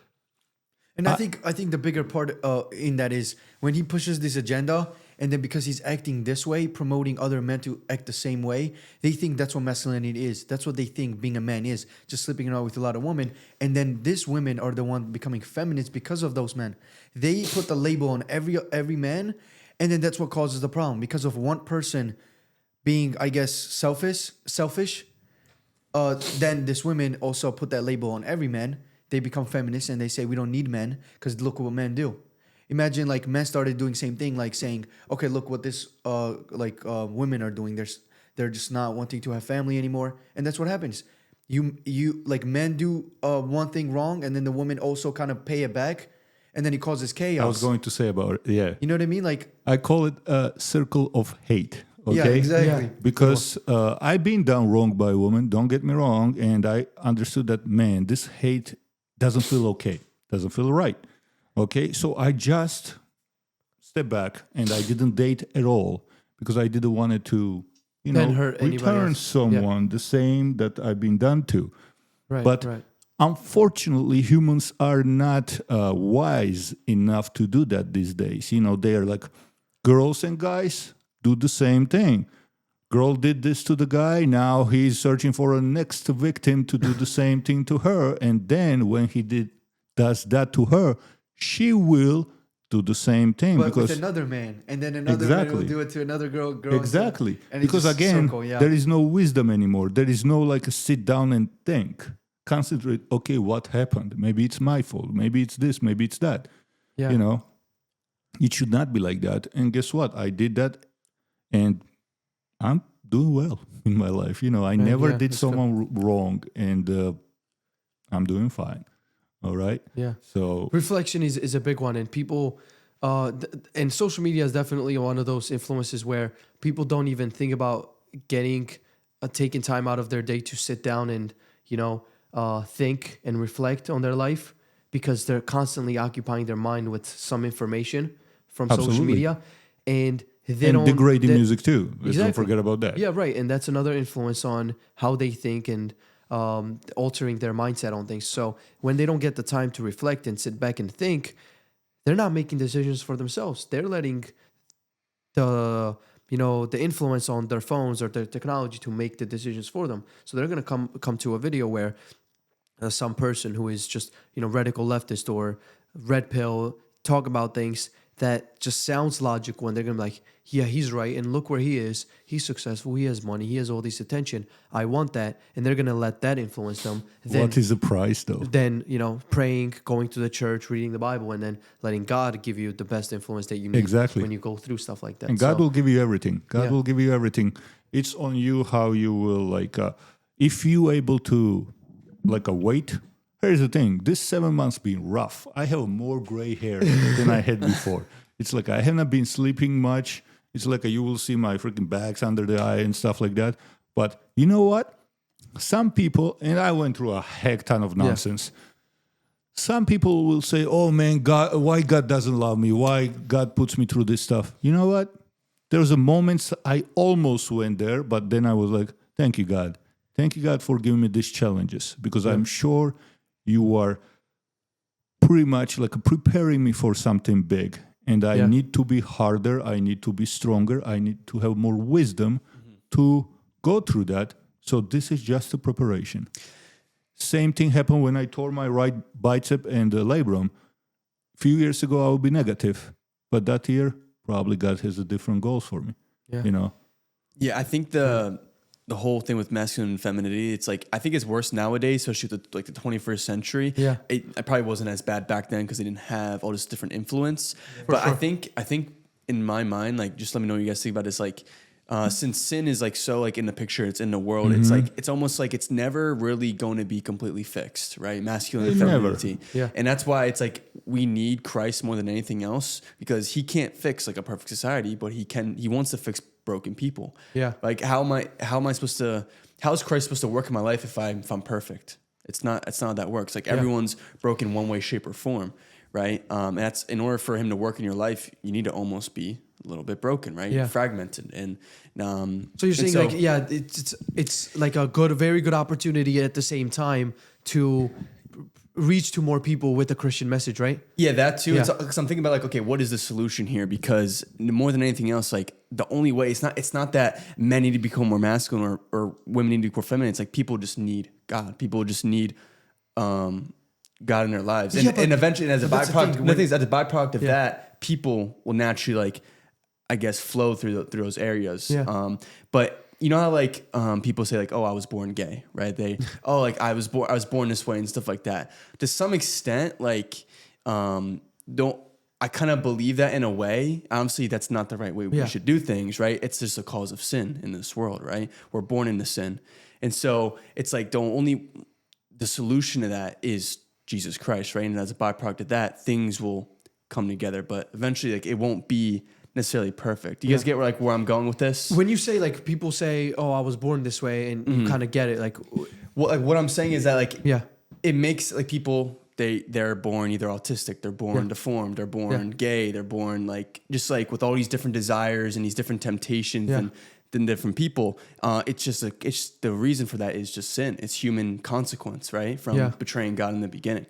And I think the bigger part in that is when he pushes this agenda, and then because he's acting this way, promoting other men to act the same way, they think that's what masculinity is. That's what they think being a man is, just sleeping around with a lot of women. And then these women are the one becoming feminists because of those men. They put the label on every man, and then that's what causes the problem. Because of one person being, I guess, selfish, then these women also put that label on every man. They become feminists and they say we don't need men because look what men do. Imagine like men started doing same thing, like saying, okay, look what this women are doing. They're just not wanting to have family anymore, and that's what happens. You like men do one thing wrong, and then the women also kind of pay it back, and then it causes chaos. I was going to say about it. Yeah, You know what I mean? Like I call it a circle of hate. Okay, Yeah, exactly. Yeah. because I've been done wrong by a woman. Don't get me wrong, and I understood that, man, this hate doesn't feel okay, doesn't feel right. Okay, so I just stepped back and I didn't date at all because I didn't want it to, Then hurt anybody return else. someone the same that I've been done to. Right. But right. unfortunately, humans are not wise enough to do that these days. They are like, girls and guys do the same thing. Girl did this to the guy. Now he's searching for a next victim to do the same thing to her. And then when he does that to her, she will do the same thing. But because with another man, and then another man will Exactly. do it to another girl. Exactly. And it's Because just again, circle, yeah. there is no wisdom anymore. There is no like sit down and think. Concentrate, okay, what happened? Maybe it's my fault. Maybe it's this. Maybe it's that. Yeah. It should not be like that. And guess what? I did that and I'm doing well in my life. I never yeah, did that's someone wrong and I'm doing fine. All right. Yeah. So Reflection is a big one, and people, and social media is definitely one of those influences where people don't even think about taking time out of their day to sit down and think and reflect on their life, because they're constantly occupying their mind with some information from social Absolutely. media, and they and don't degrading they- music too. Let's don't Exactly. forget about that. Yeah, right. And that's another influence on how they think and altering their mindset on things. So when they don't get the time to reflect and sit back and think, they're not making decisions for themselves. They're letting the influence on their phones or their technology to make the decisions for them. So they're gonna come to a video where some person who is just radical leftist or red pill talk about things that just sounds logical, and they're gonna be like, yeah, he's right, and look where he is. He's successful. He has money. He has all this attention. I want that, and they're gonna let that influence them. Then, What is the price though? then praying, going to the church, reading the Bible, and then letting God give you the best influence that you need Exactly. when you go through stuff like that. And God So, will give you everything. God Yeah. will give you everything. It's on you how you will if you able to wait. Here's the thing. This 7 months been rough. I have more gray hair than I had before. It's like I have not been sleeping much. It's like you will see my freaking bags under the eye and stuff like that. But you know what? Some people, and I went through a heck ton of nonsense. Some people will say, oh man, God, why God doesn't love me? Why God puts me through this stuff? You know what? There's a moment I almost went there, but then I was like, thank you, God. Thank you, God, for giving me these challenges, because I'm sure you are pretty much preparing me for something big. And I need to be harder. I need to be stronger. I need to have more wisdom to go through that. So this is just a preparation. Same thing happened when I tore my right bicep and labrum. A few years ago, I would be negative. But that year, probably God has a different goals for me. Yeah. Yeah, I think the whole thing with masculine and femininity, it's like, I think it's worse nowadays, especially the 21st century. Yeah. It probably wasn't as bad back then because they didn't have all this different influence. But sure. I think in my mind, just let me know what you guys think about this. Since sin is so in the picture, it's in the world. Mm-hmm. It's almost like it's never really going to be completely fixed, right? Masculine and femininity. Yeah. And that's why it's we need Christ more than anything else, because he can't fix a perfect society, but he wants to fix broken people. Yeah. How is Christ supposed to work in my life if I'm perfect? It's not how that works. Everyone's broken one way, shape, or form, right? And that's, in order for him to work in your life, you need to almost be a little bit broken, right? Yeah. Fragmented. And So you're saying it's like a very good opportunity at the same time to reach to more people with the Christian message, right? Yeah, that too. Yeah. Because I'm thinking about okay, what is the solution here? Because more than anything else, the only way, it's not that men need to become more masculine or women need to be more feminine. It's people just need God. People just need God in their lives, and eventually, as a byproduct of that, people will naturally I guess flow through those areas. Yeah. But you know how people say oh, I was born gay, right? They I was born this way and stuff like that. To some extent, I kind of believe that in a way. Obviously, that's not the right way we should do things, right? It's just a cause of sin in this world, right? We're born into sin, and so it's the solution to that is Jesus Christ, right? And as a byproduct of that, things will come together. But eventually, it won't be necessarily perfect. Do you guys get where I'm going with this? When you say like people say, "Oh, I was born this way," and you kind of get it, like, Well, like what I'm saying is that like yeah, it makes like people they're born either autistic, they're born deformed, they're born gay, they're born like just like with all these different desires and these different temptations and than different people. It's just the reason for that is just sin. It's human consequence, right? From betraying God in the beginning.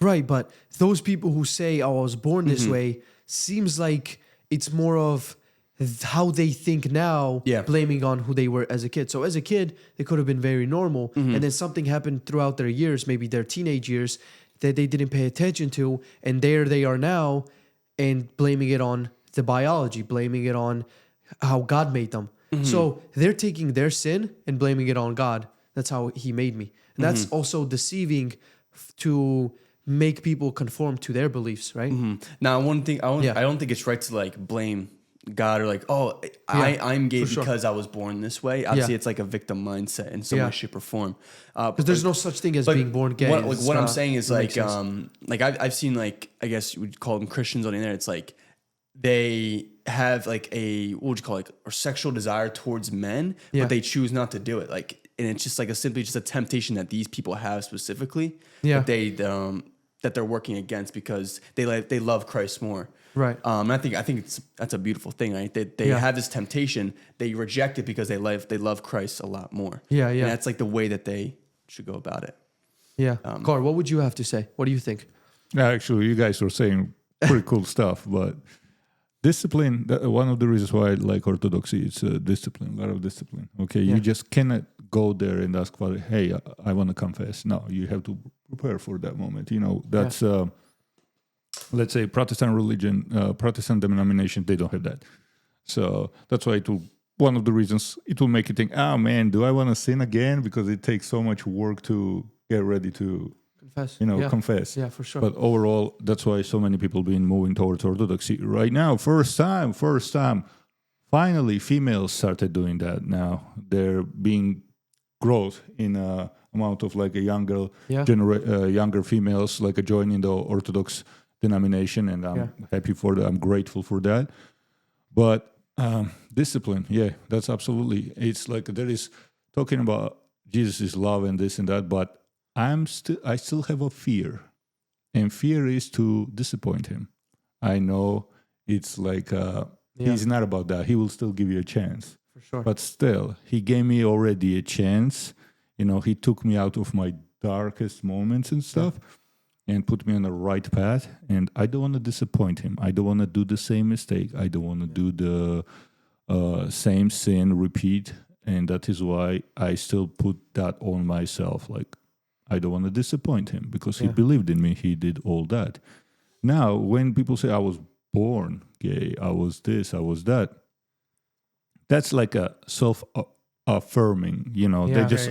right. But those people who say, "Oh, I was born this way," seems like it's more of how they think now, blaming on who they were as a kid. So as a kid, they could have been very normal, and then something happened throughout their years, maybe their teenage years, that they didn't pay attention to, and there they are now, and blaming it on the biology, blaming it on how God made them. So they're taking their sin and blaming it on God. That's how He made me, and that's also deceiving to make people conform to their beliefs, right? Now, one thing I don't think it's right to like blame God or like, oh, I'm gay because I was born this way. Obviously, it's like a victim mindset in some way, shape, or form. Because there's no such thing as being born gay. What I'm saying is like I've seen like, I guess you would call them Christians on the internet. It's like they have like what would you call it, or sexual desire towards men, but they choose not to do it. Like, and it's just like simply just a temptation that these people have specifically that they're working against because they love Christ more. Right. And I think that's a beautiful thing, right? They have this temptation, they reject it because they love Christ a lot more. Yeah, yeah. And that's like the way that they should go about it. Yeah. Gar, what would you have to say? What do you think? Actually, you guys are saying pretty cool stuff, but discipline, one of the reasons why I like Orthodoxy, it's discipline, a lot of discipline. Okay, you just cannot go there and ask for, hey, I want to confess. No, you have to prepare for that moment. You know, that's... let's say Protestant religion, Protestant denomination, they don't have that. So that's why one of the reasons it will make you think, oh man, do I want to sin again? Because it takes so much work to get ready to confess. Yeah, for sure. But overall, that's why so many people been moving towards Orthodoxy right now. First time, finally females started doing that now. They're being growth in amount of like a younger females like joining the Orthodox denomination, and I'm happy for that. I'm grateful for that. But discipline, that's absolutely. It's like there is talking about Jesus is love and this and that, but I still have a fear, and fear is to disappoint him. I know it's like he's not about that. He will still give you a chance, for sure. But still, he gave me already a chance. You know, he took me out of my darkest moments and stuff. And put me on the right path, and I don't want to disappoint him. I don't want to do the same mistake. I don't want to do the same sin repeat, and that is why I still put that on myself. Like, I don't want to disappoint him because he believed in me. He did all that. Now, when people say I was born gay, I was this, I was that, that's like a self-affirming, you know. They just,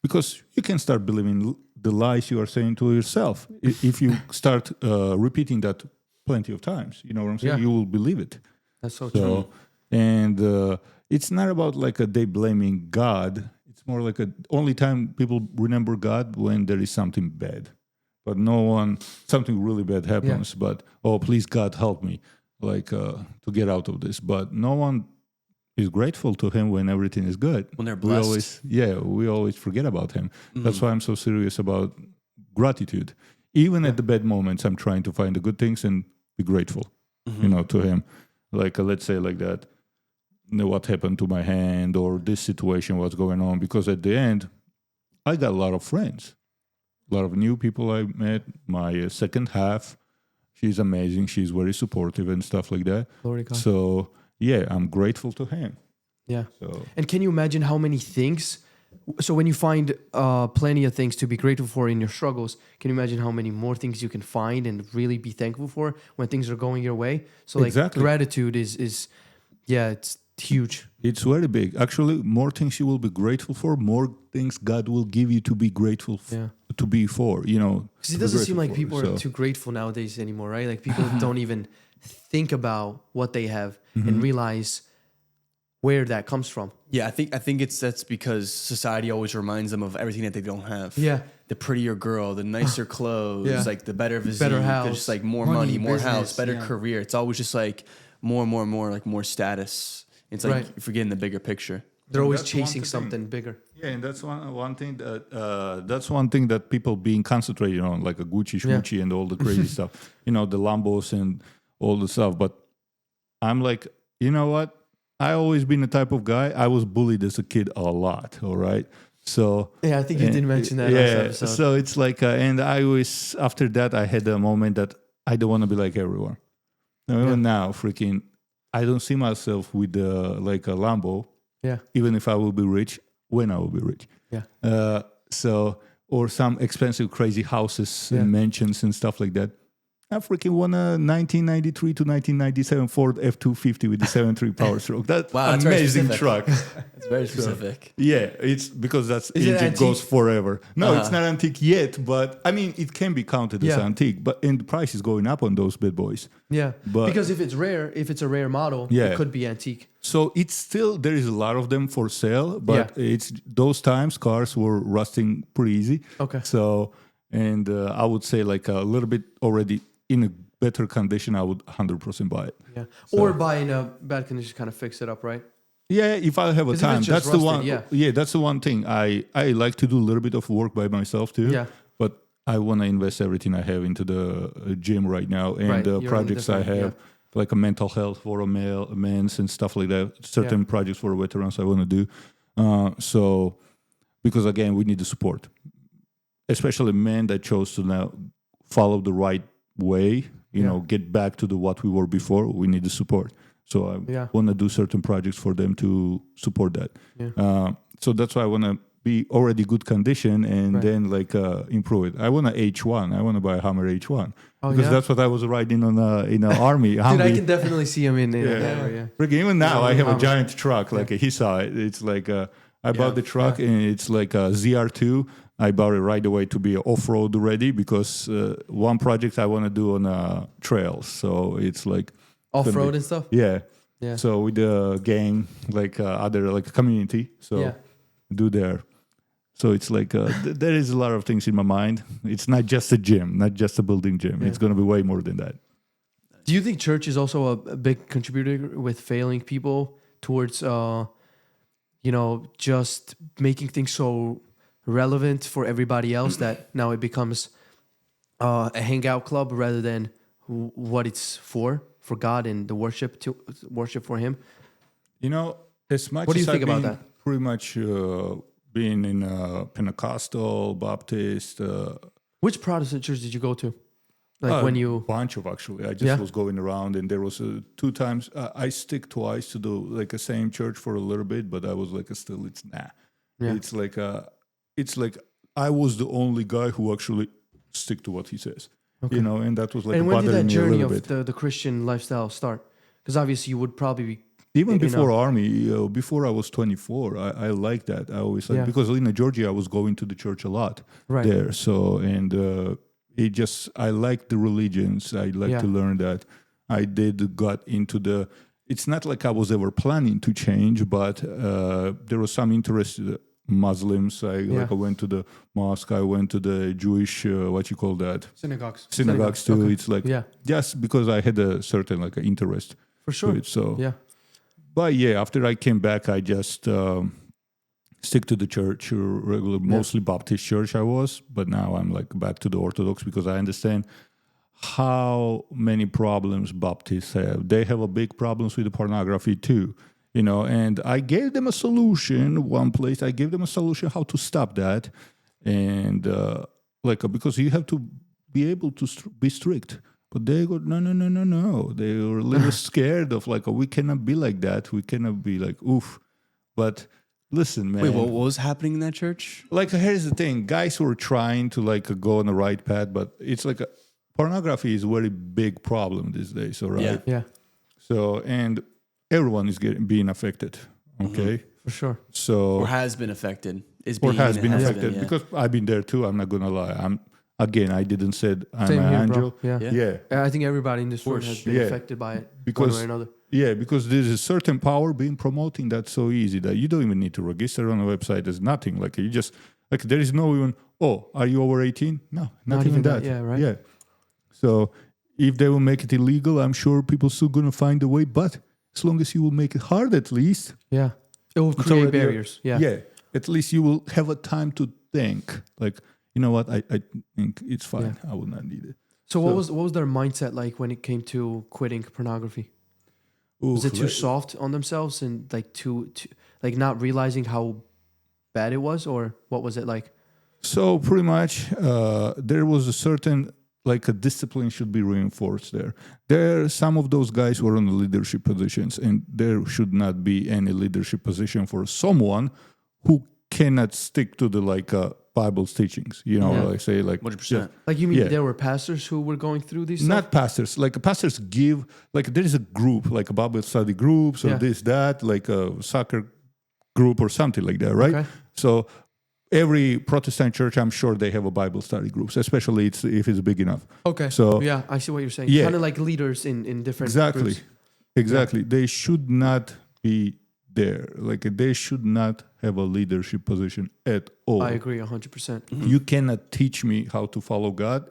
because you can start believing the lies you are saying to yourself. If you start repeating that plenty of times, you know what I'm saying? You will believe it. That's so true. And it's not about like a day blaming God. It's more like only time people remember God when there is something bad. But something really bad happens. But, oh, please, God, help me, like to get out of this. But no one is grateful to him when everything is good. When they're blessed. We always forget about him. That's why I'm so serious about gratitude. Even at the bad moments, I'm trying to find the good things and be grateful, you know, to him. Like, let's say like that, what happened to my hand or this situation, what's going on. Because at the end, I got a lot of friends, a lot of new people I met. My second half, she's amazing. She's very supportive and stuff like that. Glory to God. So, yeah, I'm grateful to him. Yeah. So. And can you imagine how many things? So when you find plenty of things to be grateful for in your struggles, can you imagine how many more things you can find and really be thankful for when things are going your way? So like gratitude is it's huge. It's very big. Actually, more things you will be grateful for, more things God will give you to be grateful to be for, you know. Because it doesn't seem like people are too grateful nowadays anymore, right? Like people don't even think about what they have and realize where that comes from. Yeah, I think that's because society always reminds them of everything that they don't have. Yeah. The prettier girl, the nicer clothes, like the better physique, better house, just like more money, more house, better career. It's always just like more like more status. It's like Right. forgetting the bigger picture. They're always That's one chasing thing. something bigger. Yeah, and that's one thing that people being concentrated on, like a Gucci, Schmucci, and all the crazy stuff. You know, the Lambos and all the stuff. But I'm like, you know what? I always been the type of guy. I was bullied as a kid a lot. All right, so Yeah, I think you did mention that last yeah. episode. So it's like, and I always after that I had a moment that I don't want to be like everyone. Even now, freaking, I don't see myself with like a Lambo. Yeah. Even if I will be rich, when I will be rich. Yeah. So, or some expensive, crazy houses and mansions and stuff like that. I freaking won a 1993 to 1997 Ford F-250 with the 7.3 Power Stroke. That's Wow, that's amazing very truck. It's very specific. Yeah, it's because that's Is it engine antique? goes forever. No, it's not antique yet, but I mean, it can be counted as Yeah. antique. But and the price is going up on those bad boys. Yeah. But- Because if it's a rare model, Yeah. it could be antique. So it's still there is a lot of them for sale, but it's those times cars were rusting pretty easy. Okay. So and I would say like a little bit already in a better condition, I would 100% buy it. Yeah. Or buy in a bad condition, kind of fix it up, right? Yeah, if I have a 'Cause if time, it's that's just the rusted, one. yeah. That's the one thing I like to do a little bit of work by myself too. Yeah. But I want to invest everything I have into the gym right now and Right, the you're in projects I different- have, like a mental health for a men's and stuff like that. Certain projects for veterans I want to do. So because again, we need the support, especially men that chose to now follow the right way. You know, get back to what we were before. We need the support. So I want to do certain projects for them to support that. Yeah. So that's why I want to be already good condition and then like improve it. I want a H1. I want to buy a Hummer H1 because that's what I was riding on in the army. Dude, I can definitely see him in that area. Freaking even now, I have a Hummer. giant truck. Like he saw it. It's like I bought the truck and it's like a ZR2. I bought it right away to be off-road ready because one project I want to do on trails. So it's like Off-road and stuff? yeah. Yeah. So with the gang, like other like community, so do there. So it's like there is a lot of things in my mind. It's not just a gym, not just a building gym. It's going to be way more than that. Do you think church is also a big contributor with failing people towards, just making things so relevant for everybody else that now it becomes a hangout club rather than what it's for God and the worship for Him? You know, as much What do you as think I've about been that? pretty much being in Pentecostal, Baptist, Which Protestant church did you go to? Like when you... bunch of actually. I just was going around and there was 2 times. I stick twice to do like the same church for a little bit, but I was like, still, it's nah. Yeah. It's like I was the only guy who actually stick to what he says. Okay. You know, and that was like And when did bothering that me a journey little of bit. the Christian lifestyle start? Because obviously you would probably be... Even before army, before I was 24, I like that. I always like because in Georgia I was going to the church a lot there. So and I like the religions. I like to learn that. I got into the. It's not like I was ever planning to change, but there was some interest. Muslims. I went to the mosque. I went to the Jewish synagogues too. Okay. It's like just because I had a certain like interest for sure. To it. So but after I came back, I just stick to the church, regular, mostly Baptist church I was, but now I'm like back to the Orthodox because I understand how many problems Baptists have. They have a big problems with the pornography too, you know, and I gave them a solution, one place, I gave them a solution how to stop that. And because you have to be able to be strict. But they go, no. They were a little scared of like, we cannot be like that. We cannot be like, oof. But listen, man. Wait, what was happening in that church? Like, here's the thing. Guys were trying to like go on the right path, but it's like pornography is a very big problem these days, all right? Yeah. So, and everyone is being affected, okay? For sure. So Or has been affected. Has been affected. Because I've been there too. I'm not going to lie. Again, I didn't say I'm Same an here, angel. bro. Yeah. I think everybody in this room has been Yeah. affected by it Because- one way or another. Yeah, because there's a certain power being promoting that's so easy that you don't even need to register on a website. There's nothing. Like you just like there is no even, are you over 18? No, not even that. Yeah, right. Yeah. So if they will make it illegal, I'm sure people still gonna find a way. But as long as you will make it hard, at least. Yeah. It will it's create already barriers. Yeah. Yeah. At least you will have a time to think. Like, you know what? I think it's fine. I will not need it. So what was their mindset like when it came to quitting pornography? Was it too soft on themselves and like too like not realizing how bad it was, or what was it like? So pretty much, there was a certain like a discipline should be reinforced there. There, some of those guys were in the leadership positions, and there should not be any leadership position for someone who cannot stick to the like Bible's teachings. You know, like say like 100%. Like you mean there were pastors who were going through these? Not pastors. Like pastors give like there is a group like a Bible study groups or this that like a soccer group or something like that, right? Okay. So every Protestant church, I'm sure they have a Bible study groups, especially if it's big enough. Okay. So yeah, I see what you're saying. Yeah. Kind of like leaders in different exactly, groups. exactly. They should not be there. Like they should not have a leadership position at all. I agree 100%. You cannot teach me how to follow God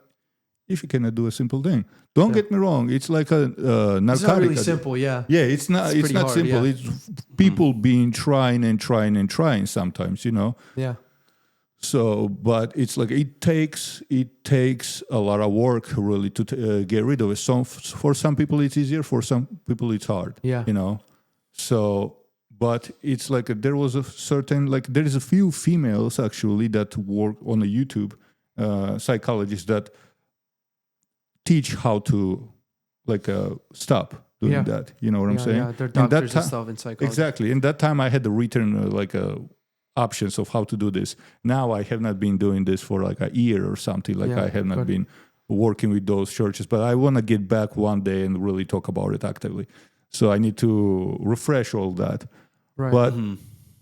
if you cannot do a simple thing. Don't get me wrong. It's like a narcotic. It's not really simple, yeah. Yeah, it's not. It's pretty not hard, simple. yeah. It's people being trying and trying and trying sometimes. You know. Yeah. So, but it's like it takes a lot of work really to get rid of it. So for some people it's easier, for some people it's hard. Yeah. You know. So, but it's like there was a certain like there is a few females actually that work on a YouTube, psychologists that teach how to like stop doing that. You know what I'm saying? Yeah, they're doctors and stuff in psychology. Exactly. In that time, I had the written options of how to do this. Now I have not been doing this for like a year or something. Like I have not been working with those churches, but I want to get back one day and really talk about it actively. So I need to refresh all that. Right. But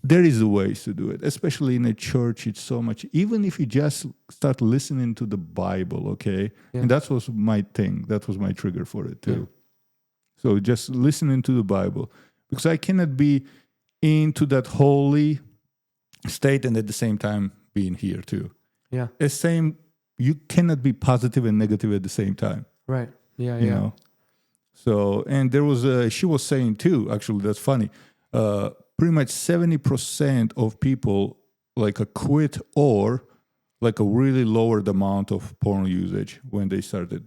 there is a ways to do it, especially in a church. It's so much, even if you just start listening to the Bible, okay? Yeah. And that was my thing. That was my trigger for it too. Yeah. So just listening to the Bible, because I cannot be into that holy state and at the same time being here too. Yeah. You cannot be positive and negative at the same time. Right. Yeah. You know? So, and there was she was saying too, actually, that's funny. Pretty much 70% of people like quit or like a really lowered amount of porn usage when they started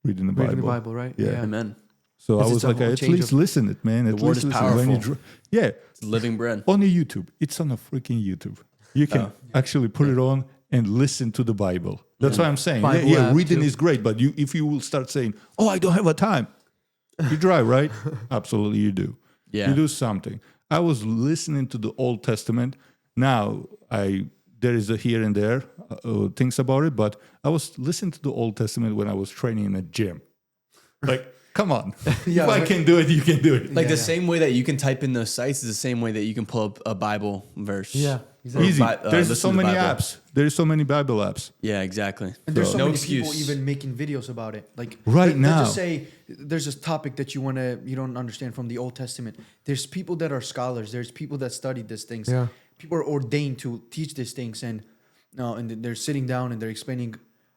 reading the Bible. Reading the Bible, right? Yeah. Amen. So I was like, at least listen it, man. The word is powerful. It's living bread. On the YouTube. It's on a freaking YouTube. You can actually put it on and listen to the Bible. That's what I'm saying. Bible reading too. is great, but if you will start saying, "Oh, I don't have a time," you try, right? Absolutely, you do. Yeah. You do something. I was listening to the Old Testament. Now there is a here and there things about it, but I was listening to the Old Testament when I was training in a gym. Like, come on. If I can do it, you can do it. Like the same way that you can type in those sites is the same way that you can pull up a Bible verse. Yeah, exactly. Easy. There's listen so to the many Bible. apps. There's so many Bible apps. Yeah, exactly. And there's so no many excuse. people even making videos about it. Like Right now. let's just say there's this topic that you don't understand from the Old Testament. There's people that are scholars. There's people that study these things. Yeah. People are ordained to teach these things, and they're sitting down and they're explaining,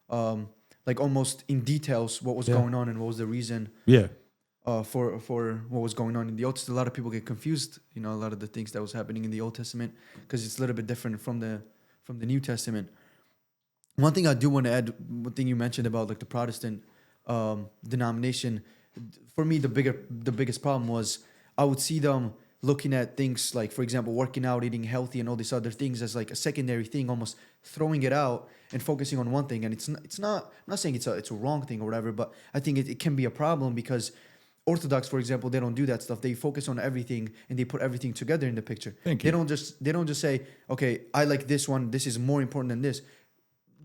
like almost in details what was going on and what was the reason. Yeah. For what was going on in the Old Testament. A lot of people get confused, a lot of the things that was happening in the Old Testament because it's a little bit different from the New Testament. One thing I do want to add, one thing you mentioned about like the Protestant denomination, for me the biggest problem was I would see them looking at things like, for example, working out, eating healthy, and all these other things as like a secondary thing, almost throwing it out and focusing on one thing. And it's not. I'm not saying it's a wrong thing or whatever, but I think it can be a problem because Orthodox, for example, they don't do that stuff. They focus on everything and they put everything together in the picture. Thank you. They don't just say, okay, I like this one. This is more important than this.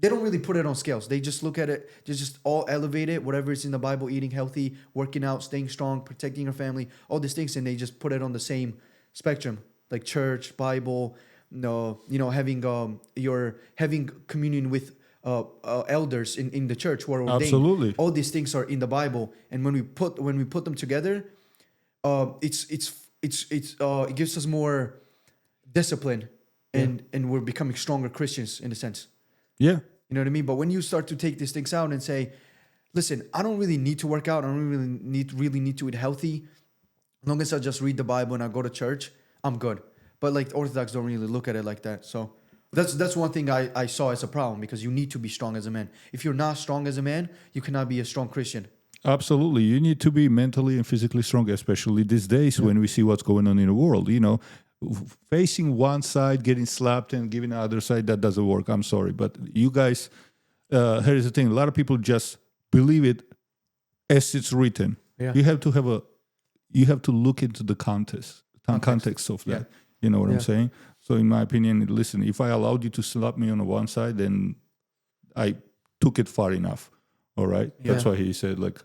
They don't really put it on scales. They just look at it, just all elevate it, whatever is in the Bible, eating healthy, working out, staying strong, protecting your family, all these things, and they just put it on the same spectrum, like church, Bible, having communion with elders in the church who are ordained. Absolutely. All these things are in the Bible, and when we put them together, it gives us more discipline, and we're becoming stronger Christians in a sense. Yeah. You know what I mean? But when you start to take these things out and say, listen, I don't really need to work out. I don't really need to eat healthy. As long as I just read the Bible and I go to church, I'm good. But like the Orthodox don't really look at it like that. So that's one thing I saw as a problem, because you need to be strong as a man. If you're not strong as a man, you cannot be a strong Christian. Absolutely. You need to be mentally and physically strong, especially these days when we see what's going on in the world. You know, facing one side, getting slapped, and giving the other side, that doesn't work. I'm sorry. But you guys, here's the thing. A lot of people just believe it as it's written. Yeah. You have to look into the context of that. Yeah. You know what Yeah. I'm saying? So in my opinion, listen, if I allowed you to slap me on one side, then I took it far enough. All right? That's Yeah. why he said, like,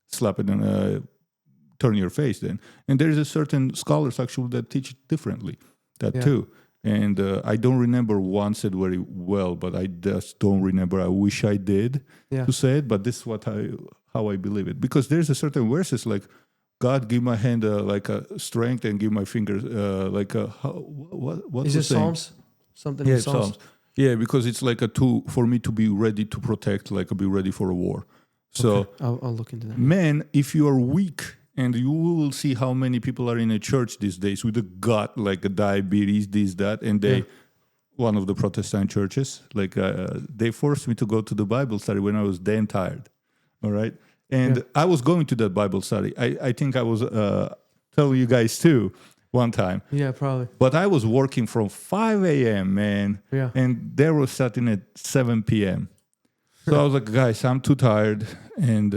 slap it and turn your face then. And there's a certain scholars actually that teach it differently, that too. And I don't remember one said very well, but I just don't remember. I wish I did to say it, but this is how I believe it. Because there's a certain verses like, God, give my hand like a strength and give my fingers like a what Is the it saying? Psalms? Something Yeah, in it's Psalms. Psalms. Yeah, because it's like a tool for me to be ready to protect, like be ready for a war. So, Okay. I'll look into that. man, if you are weak, and you will see how many people are in a church these days with a gut, like a diabetes, this, that, and they, one of the Protestant churches, like they forced me to go to the Bible study when I was damn tired. All right. And I was going to that Bible study. I think I was telling you guys too one time. Yeah, probably. But I was working from 5 a.m., man. Yeah. And they were starting at 7 p.m. So I was like, guys, I'm too tired. And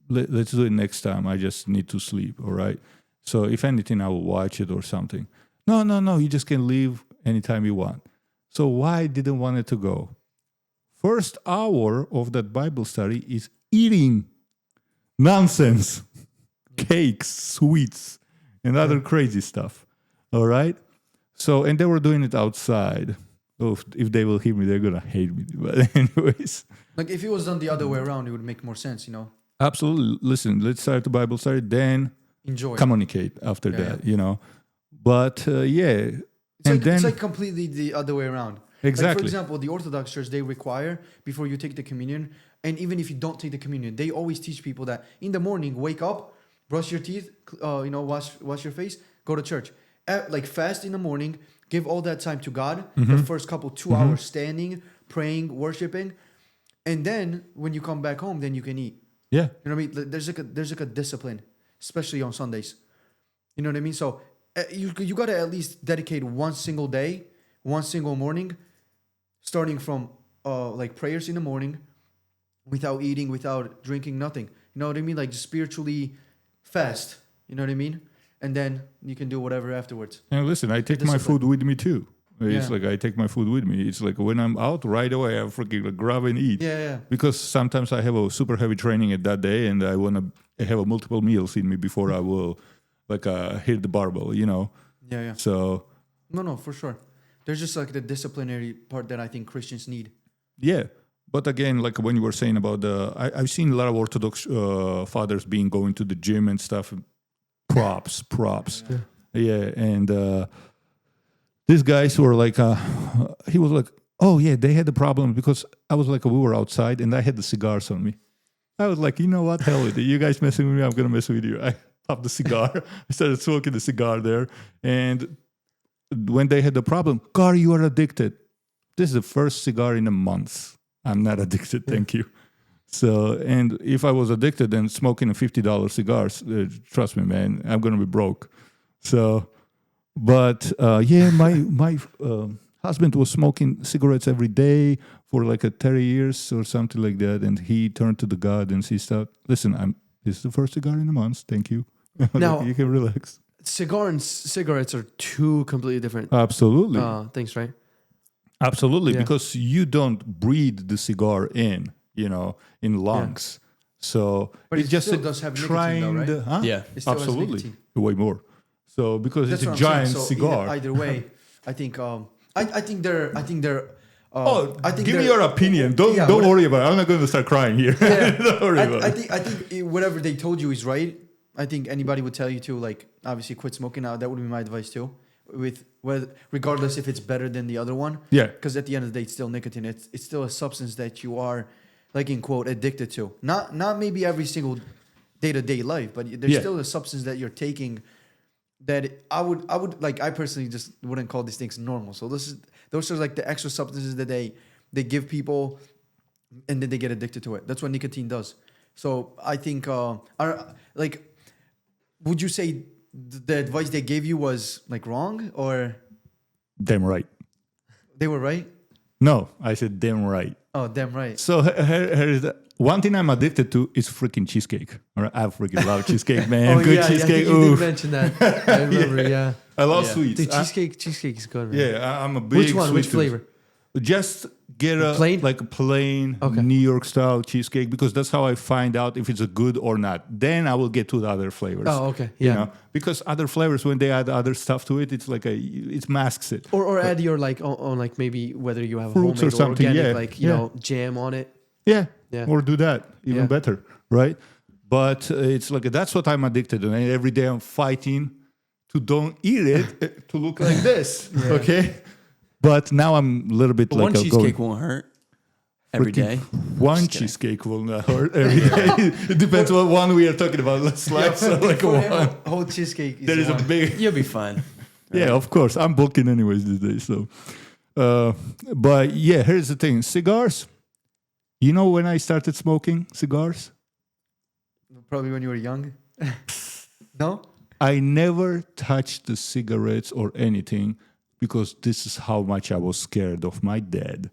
let's do it next time. I just need to sleep, all right? So if anything, I will watch it or something. No. You just can leave anytime you want. So why I didn't want it to go? First hour of that Bible study is eating nonsense, cakes, sweets, and other crazy stuff. All right? So, and they were doing it outside. Oh, if they will hear me, they're going to hate me. But anyways. Like if it was done the other way around, it would make more sense, you know? Absolutely. Listen, let's start the Bible study, then Enjoy. communicate after that, you know. But, It's like completely the other way around. Exactly. Like for example, the Orthodox Church, they require before you take the communion, and even if you don't take the communion, they always teach people that in the morning, wake up, brush your teeth, wash your face, go to church. Like fast in the morning, give all that time to God. The first couple 2 hours standing, praying, worshiping, and then when you come back home, then you can eat. Yeah. You know what I mean? There's like a discipline, especially on Sundays. You know what I mean? So you got to at least dedicate one single day, one single morning, starting from like prayers in the morning, without eating, without drinking, nothing. You know what I mean? Like just spiritually fast. You know what I mean? And then you can do whatever afterwards. And listen, I take my food with me too. It's like I take my food with me. It's like when I'm out right away, I freaking like grab and eat. Yeah. Because sometimes I have a super heavy training at that day, and I want to have multiple meals in me before I will like hit the barbell, you know. Yeah. So No, for sure. There's just like the disciplinary part that I think Christians need. yeah. But again, like when you were saying about I've seen a lot of Orthodox fathers going to the gym and stuff. Props. Yeah. And these guys were like, he was like, oh yeah, they had the problem because I was like, we were outside and I had the cigars on me. I was like, you know what, hell with it. You guys messing with me, I'm going to mess with you. I popped the cigar. I started smoking the cigar there. And when they had the problem, Gar, you are addicted. This is the first cigar in a month. I'm not addicted, thank you. So, and if I was addicted and smoking a $50 cigars, trust me, man, I'm going to be broke. So, but my husband was smoking cigarettes every day for like 30 years or something like that. And he turned to the God and he said, listen, this is the first cigar in a month. Thank you. Now, you can relax. Cigar and cigarettes are two completely different Absolutely. things, right? Absolutely. Yeah. Because you don't breathe the cigar in, you know, in lungs. So But it's it just still does have nicotine though, right? huh? Yeah. It still has Absolutely. nicotine. Way more. So because That's it's a what I'm saying. giant So cigar. Either way, I think I think they're Give me your opinion. Don't worry about it. I'm not going to start crying here. Don't worry about it. I think whatever they told you is right. I think anybody would tell you to like obviously quit smoking. That would be my advice too. Regardless if it's better than the other one. Yeah. Because at the end of the day, it's still nicotine. It's still a substance that you are like in quote addicted to. Not maybe every single day-to-day life, but there's still a substance that you're taking that I would like. I personally just wouldn't call these things normal. So those are like the extra substances that they give people, and then they get addicted to it. That's what nicotine does. So I think, would you say the advice they gave you was like wrong, or Damn right. they were right? No, I said damn right. Oh, damn right. So here is one thing I'm addicted to is freaking cheesecake. All right, I freaking love cheesecake, man. Good cheesecake. You did mention that. I remember, yeah. I love sweets. Dude, cheesecake is good, man. Yeah, I'm a big Which one? sweet Which tooth. flavor? Just get a plain Okay. New York style cheesecake, because that's how I find out if it's a good or not. Then I will get to the other flavors. Oh, okay. You Yeah. know? Because other flavors, when they add other stuff to it, it's like it masks it. Or add your like on like maybe whether you have Fruits homemade or something, organic, yeah. like you know, jam on it. Yeah. Yeah. Or do that. Even Yeah. better. Right? But it's like that's what I'm addicted to. And every day I'm fighting to don't eat it to look like this. Okay? But now I'm a little bit But like one a cheesecake going, won't hurt every day. One Just kidding. cheesecake will not hurt every day. It depends what one we are talking about. Let's slice like For him, one. a whole cheesecake. There is a one. big... You'll be fine. Yeah, of course. I'm bulking anyways these days. So, but yeah, here's the thing. Cigars. You know when I started smoking cigars? Probably when you were young. No? I never touched the cigarettes or anything because this is how much I was scared of my dad.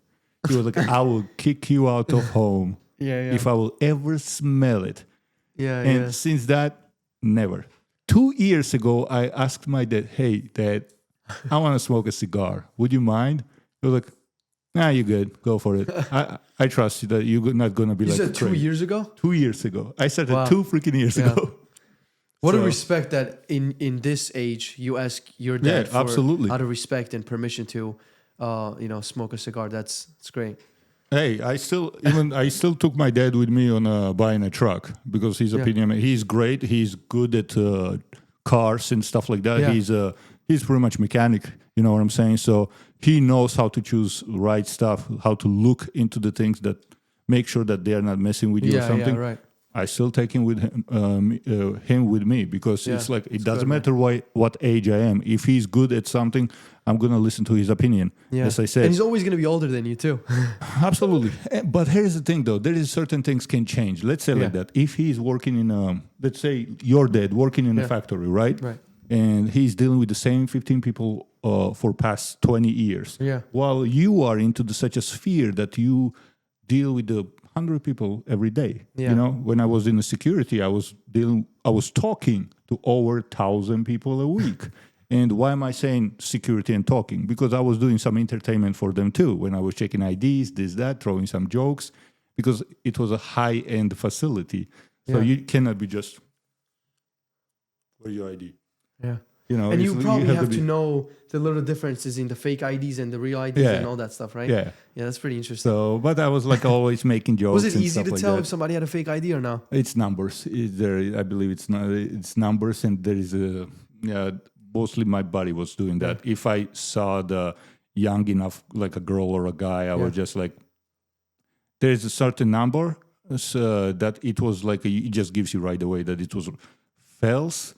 He was like, I will kick you out of home if I will ever smell it. Yeah, And since that, never. 2 years ago, I asked my dad, hey, Dad, I want to smoke a cigar. Would you mind? He was like, nah, you're good. Go for it. I trust you that you're not going to be You like said 2 crazy. years ago? 2 years ago. I started Wow. 2 freaking years Yeah. ago. What a So- respect that in this age you ask your dad Yeah, absolutely. out of respect and permission to smoke a cigar. That's great. Hey, I still took my dad with me on buying a truck because his opinion, he's great. He's good at cars and stuff like that. Yeah. He's pretty much mechanic. You know what I'm saying? So he knows how to choose right stuff, how to look into the things that make sure that they are not messing with you or something. Yeah, right. I still take him with me because it's like it doesn't matter what age I am. If he's good at something, I'm gonna listen to his opinion. Yeah. As I said, And he's always going to be older than you too. absolutely. But here's the thing, though: there is certain things can change. Let's say like that. If he's working in let's say your dad working in a factory, right? Right. And he's dealing with the same 15 people for past 20 years. Yeah. While you are into such a sphere that you deal with the 100 people every day. Yeah. You know, when I was in the security, I was talking to over 1,000 people a week. And why am I saying security and talking? Because I was doing some entertainment for them too. When I was checking IDs, this, that, throwing some jokes, because it was a high-end facility. So you cannot be just, where's your ID? Yeah. You know, And you probably have be- to know the little differences in the fake IDs and the real IDs and all that stuff, right? Yeah. Yeah, that's pretty interesting. So, but I was like always making jokes. Was it and easy stuff to like tell that. if somebody had a fake ID or no? It's numbers. I believe it's numbers, and there is mostly my body was doing that. If I saw the young enough, like a girl or a guy, I was just like, there is a certain number that it was like it just gives you right away that it was false.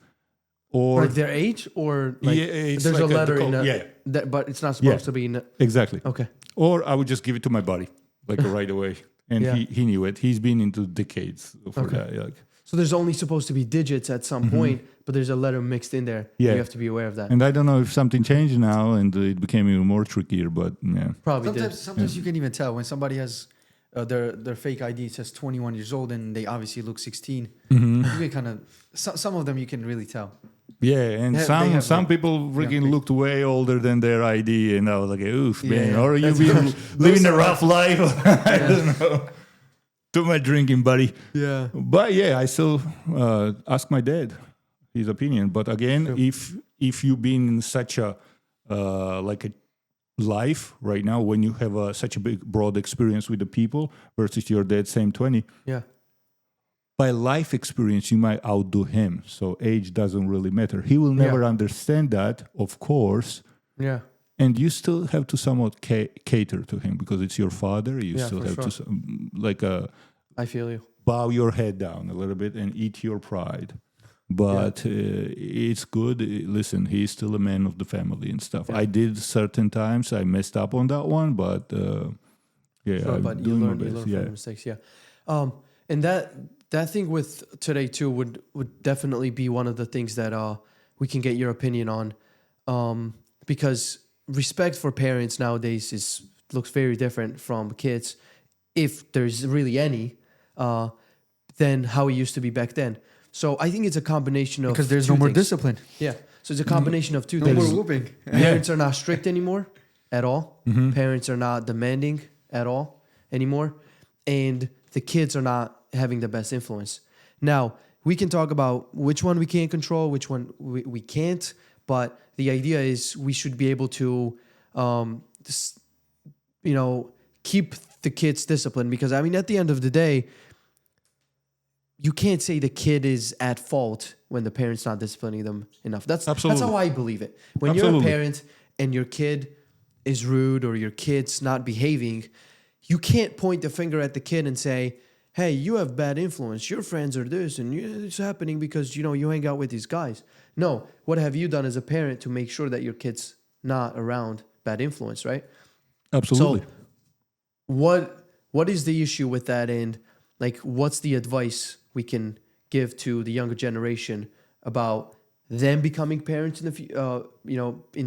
Or Like their age, or like it's there's like a letter the in a, that, but it's not supposed to be in. Exactly. Okay. Or I would just give it to my body, like right away, and he knew it. He's been into decades for that. Like. So there's only supposed to be digits at some point, but there's a letter mixed in there. Yeah. You have to be aware of that. And I don't know if something changed now and it became even more trickier, but yeah. Probably Sometimes you can even tell when somebody has their fake ID says 21 years old and they obviously look 16. You can kind of some of them you can really tell. Yeah, and some like, people freaking looked way older than their ID, and I was like, oof, man, Yeah, or you that's been living a rough life. I don't know. Too much drinking, buddy. Yeah. But yeah, I still ask my dad his opinion. But again, if you've been in such a like a life right now, when you have such a big broad experience with the people versus your dad, same 20. Yeah. By life experience, you might outdo him. So age doesn't really matter. He will never understand that, of course. Yeah. and you still have to somewhat cater to him because it's your father. You Yeah, still for have sure. to I feel you. bow your head down a little bit and eat your pride. But it's good. Listen, he's still a man of the family and stuff. Yeah. I did certain times. I messed up on that one, but Sure, I'm but you doing my learn best. from your mistakes. Yeah. And that thing with today too would definitely be one of the things that we can get your opinion on, because respect for parents nowadays looks very different from kids, if there's really any, than how it used to be back then. So I think it's a combination of Because there's two no more things. discipline. Yeah. So it's a combination of two No things. more whooping. Parents are not strict anymore at all. Parents are not demanding at all anymore. And the kids are not having the best influence. Now, we can talk about which one we can control, which one we can't. But the idea is we should be able to, keep the kids disciplined. Because, I mean, at the end of the day, you can't say the kid is at fault when the parent's not disciplining them enough. That's how I believe it. When you're a parent and your kid is rude or your kid's not behaving, you can't point the finger at the kid and say, hey, you have bad influence. Your friends are this and it's happening because, you hang out with these guys. No, what have you done as a parent to make sure that your kid's not around bad influence, right? Absolutely. So what is the issue with that? And like, what's the advice we can give to the younger generation about them becoming parents in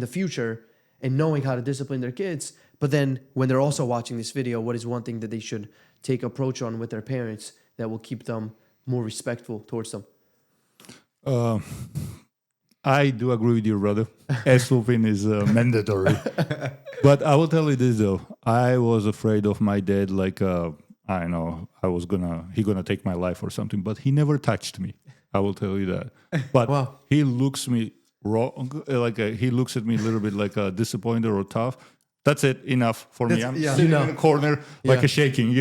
the future and knowing how to discipline their kids? But then when they're also watching this video, what is one thing that they should take approach on with their parents that will keep them more respectful towards them? I do agree with you, brother. S-whooping is mandatory. But I will tell you this, though. I was afraid of my dad, I don't know, he gonna take my life or something, but he never touched me. I will tell you that. But Wow. he looks me wrong, he looks at me a little bit like a disappointed or tough. That's it, enough for me. I'm sitting in the corner like a shaking,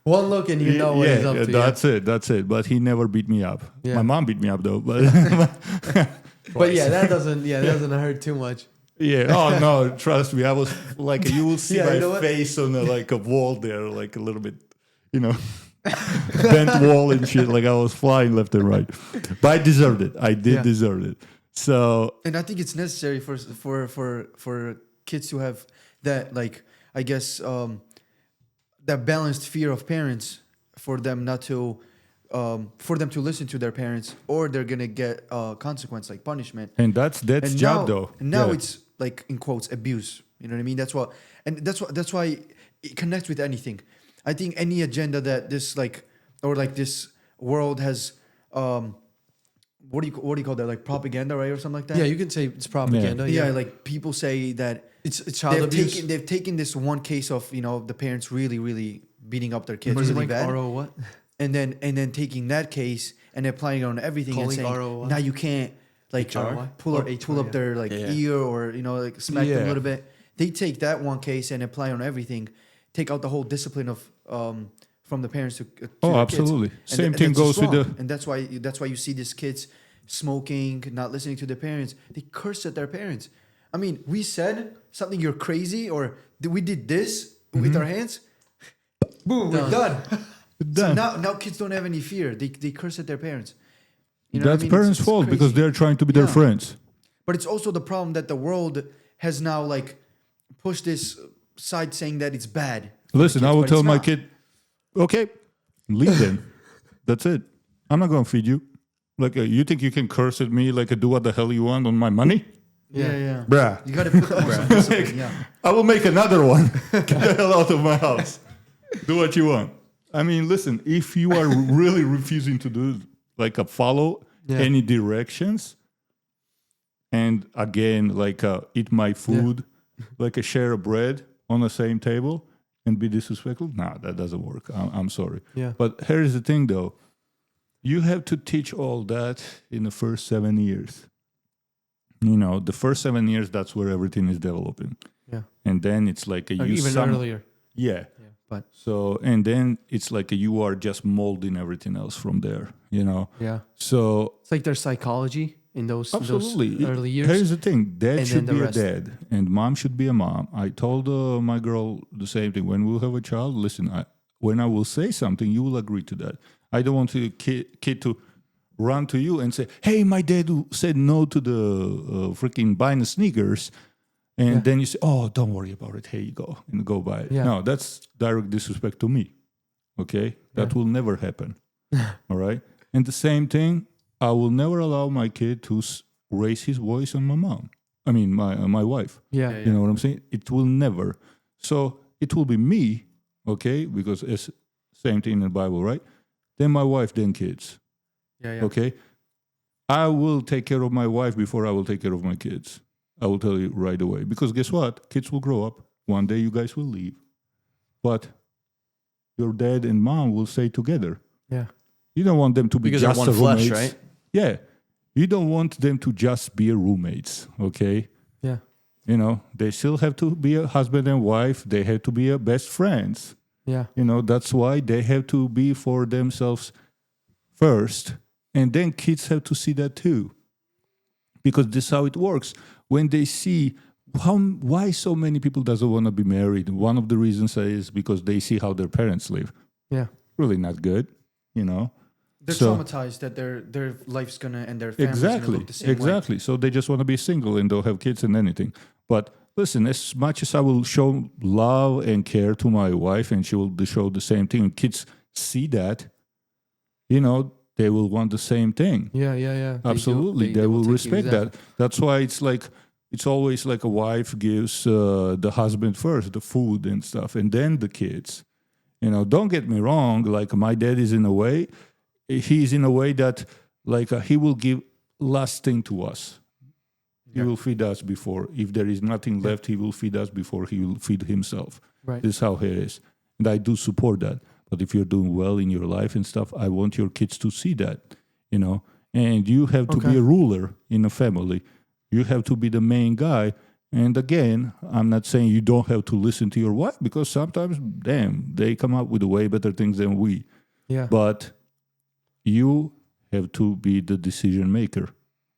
One look and you know what he's up to. That's it. But he never beat me up. Yeah. My mom beat me up though. But But that doesn't hurt too much. yeah. Oh no, trust me. I was like, you will see Yeah, my face on a wall there, like a little bit, bent wall and shit. Like I was flying left and right. But I deserved it. I did deserve it. So. And I think it's necessary for kids to have that, I guess, that balanced fear of parents, for them not to, for them to listen to their parents, or they're gonna get consequence like punishment. And that's job though. And now it's like, in quotes, abuse. You know what I mean? That's why it connects with anything. I think any agenda that this this world has, what do you call that? Like propaganda, right, or something like that? Yeah, you can say it's propaganda. Yeah, like people say that it's child abuse. They've taken this one case of the parents really, really beating up their kids really bad. RO what? And then taking that case and applying it on everything and saying RO now you can't pull up their ear or smack them a little bit. They take that one case and apply on everything, take out the whole discipline of from the parents to their absolutely. Kids. Same thing goes with and that's why you see these kids smoking, not listening to their parents. They curse at their parents. I mean, we said something, you're crazy, or we did this with our hands. Boom, we're done. So now kids don't have any fear. They curse at their parents. That's parents' fault because they're trying to be their friends. But it's also the problem that the world has now pushed this side, saying that it's bad. Listen, kids, I will tell my not. kid, okay, leave then. That's it. I'm not going to feed you. You think you can curse at me, do what the hell you want on my money? Yeah. Bruh. You got to put them on some discipline, yeah. I will make another one. Get the hell out of my house. Do what you want. I mean, listen, if you are really refusing to do follow any directions, and again, eat my food, a share of bread on the same table and be disrespectful, that doesn't work. I'm sorry. Yeah. But here's the thing, though. You have to teach all that in the first 7 years. The first 7 years, that's where everything is developing. Yeah. And then it's even earlier. Yeah. But so, and then it's you are just molding everything else from there, Yeah. So It's like their psychology in those Absolutely. early years. Here's the thing: dad And should then be the a rest. dad, and mom should be a mom. I told my girl the same thing. When we'll have a child, listen. When I will say something, you will agree to that. I don't want the kid to run to you and say, "Hey, my dad said no to the freaking buying the sneakers," and then you say, "Oh, don't worry about it. Here you go, and go buy it." Yeah. No, that's direct disrespect to me. Okay, that will never happen. All right, and the same thing. I will never allow my kid to raise his voice on my mom. I mean, my wife. Yeah. You know what I'm saying? It will never. So it will be me, okay? Because it's same thing in the Bible, right? Then my wife, then kids. Yeah. Okay? I will take care of my wife before I will take care of my kids. I will tell you right away. Because guess what? Kids will grow up. One day you guys will leave. But your dad and mom will stay together. Yeah. You don't want them to be Because they're just one a flesh, roommates. right? Yeah. You don't want them to just be roommates, okay? Yeah. You know, they still have to be a husband and wife. They have to be a best friends. Yeah. You know, that's why they have to be for themselves first. And then kids have to see that too. Because this is how it works. When they see why so many people doesn't want to be married, one of the reasons is because they see how their parents live. Yeah. Really not good, you know. They're So- traumatized that their life's gonna and their family's gonna look the same way. Exactly. So they just want to be single and don't have kids and anything. But listen, as much as I will show love and care to my wife, and she will show the same thing, and kids see that, you know, they will want the same thing. Yeah. Yeah. Absolutely, they will take you respect that. That's why it's always like a wife gives the husband first the food and stuff, and then the kids. You know, don't get me wrong. Like my dad is in a way. He's in a way that he will give last thing to us. He will feed us before. If there is nothing left, he will feed us before he will feed himself. Right. This is how he is. And I do support that. But if you're doing well in your life and stuff, I want your kids to see that, you know. And you have to be a ruler in a family. You have to be the main guy. And again, I'm not saying you don't have to listen to your wife, because sometimes, damn, they come up with way better things than we. Yeah. But you have to be the decision maker,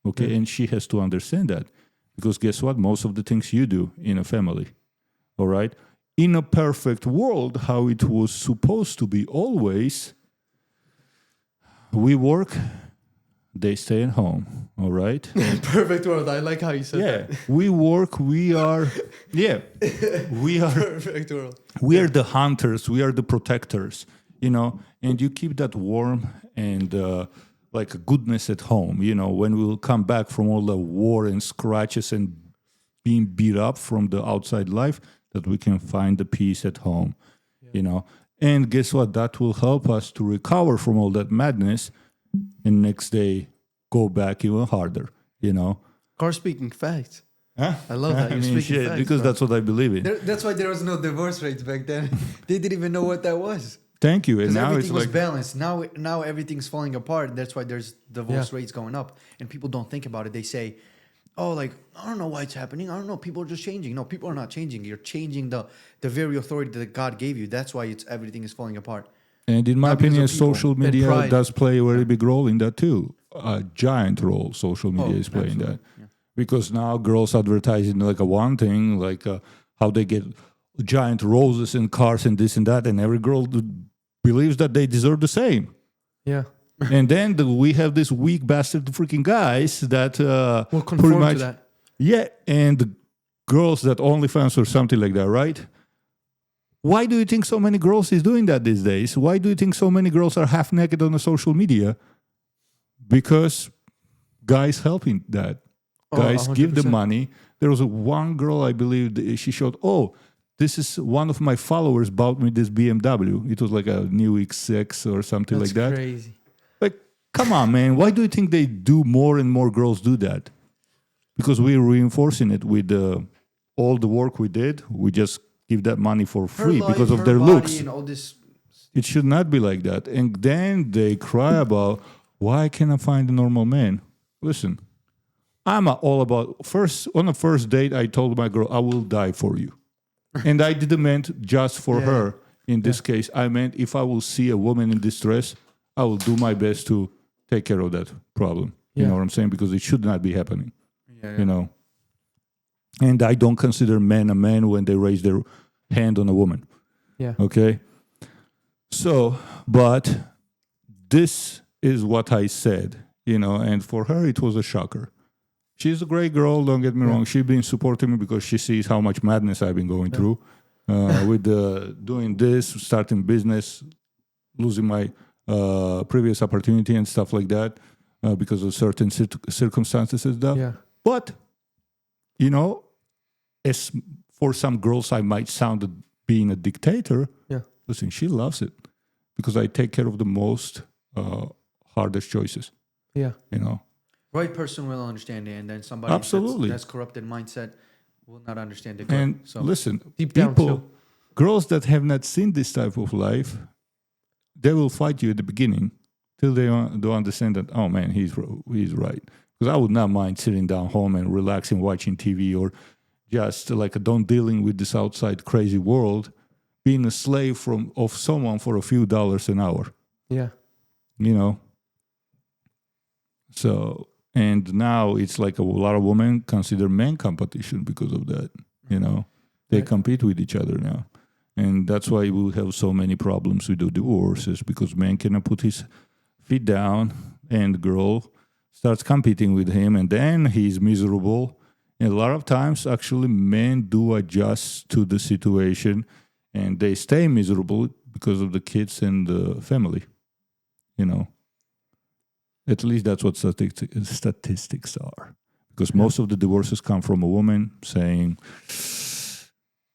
okay? And she has to understand that, because guess what? Most of the things you do in a family, all right? In a perfect world, how it was supposed to be always, we work, they stay at home, all right? Perfect world. I like how you said Yeah, we work, we are Perfect world. we are the hunters, we are the protectors, you know, and you keep that warm and like a goodness at home, you know, when we will come back from all the war and scratches and being beat up from the outside life, that we can find the peace at home, you know. And guess what? That will help us to recover from all that madness, and next day go back even harder, you know. Gar speaking facts. Huh? I love that. You're speaking shit, facts, because bro. that's what I believe in. That's why there was no divorce rates back then. They didn't even know what that was. Thank you. And Because now everything it's was like, balanced. Now everything's falling apart. That's why there's divorce rates going up. And people don't think about it. They say, oh, like, I don't know why it's happening. I don't know. People are just changing. No, people are not changing. You're changing the very authority that God gave you. That's why everything is falling apart. and in my Not because opinion, of people. social And media pride. does play a very big role in that too. A giant role social media is playing absolutely. that. Because now girls advertising like a one thing, like how they get giant roses in cars and this and that, and every girl believes that they deserve the same. Yeah. And then we have this weak bastard freaking guys that We'll pretty conform much, to that. yeah, and the girls that OnlyFans or something like that, right? Why do you think so many girls is doing that these days? Why do you think so many girls are half naked on the social media? Because guys helping that. Oh, Guys give the 100%. money. There was one girl, I believe, she showed, oh, this is one of my followers bought me this BMW. It was like a new X6 or something That's like that. crazy. Like, come on, man. Why do you think they do more and more girls do that? Because we're reinforcing it with all the work we did. We just give that money for free because of their looks. And all this. It should not be like that. And then they cry about, why can't I find a normal man? Listen, I'm all about, on the first date, I told my girl, I will die for you. And I didn't meant just for her. In this case, I meant if I will see a woman in distress, I will do my best to take care of that problem. You Yeah. know what I'm saying? Because it should not be happening. Yeah, You know. And I don't consider men a man when they raise their hand on a woman. Yeah. Okay. So, but this is what I said, you know, and for her it was a shocker. She's a great girl, don't get me wrong. She's been supporting me because she sees how much madness I've been going through with doing this, starting business, losing my previous opportunity and stuff like that because of certain circumstances and stuff. Yeah. But, you know, as for some girls, I might sound being a dictator. Yeah. Listen, she loves it because I take care of the most hardest choices, Yeah. you know. Right person will understand it, and then somebody Absolutely. that's corrupted mindset will not understand it. And So listen, Deep down, people, too. girls that have not seen this type of life, they will fight you at the beginning till they don't understand that, oh man, he's right. Because I would not mind sitting down home and relaxing, watching TV, or just like don't dealing with this outside crazy world, being a slave of someone for a few dollars an hour, Yeah. you know. So, and now it's like a lot of women consider men competition because of that, you know. They Right. compete with each other now. And that's why we have so many problems with the divorces, because man cannot put his feet down and girl starts competing with him, and then he's miserable. And a lot of times, actually, men do adjust to the situation and they stay miserable because of the kids and the family, you know. At least that's what statistics are. Because most of the divorces come from a woman saying,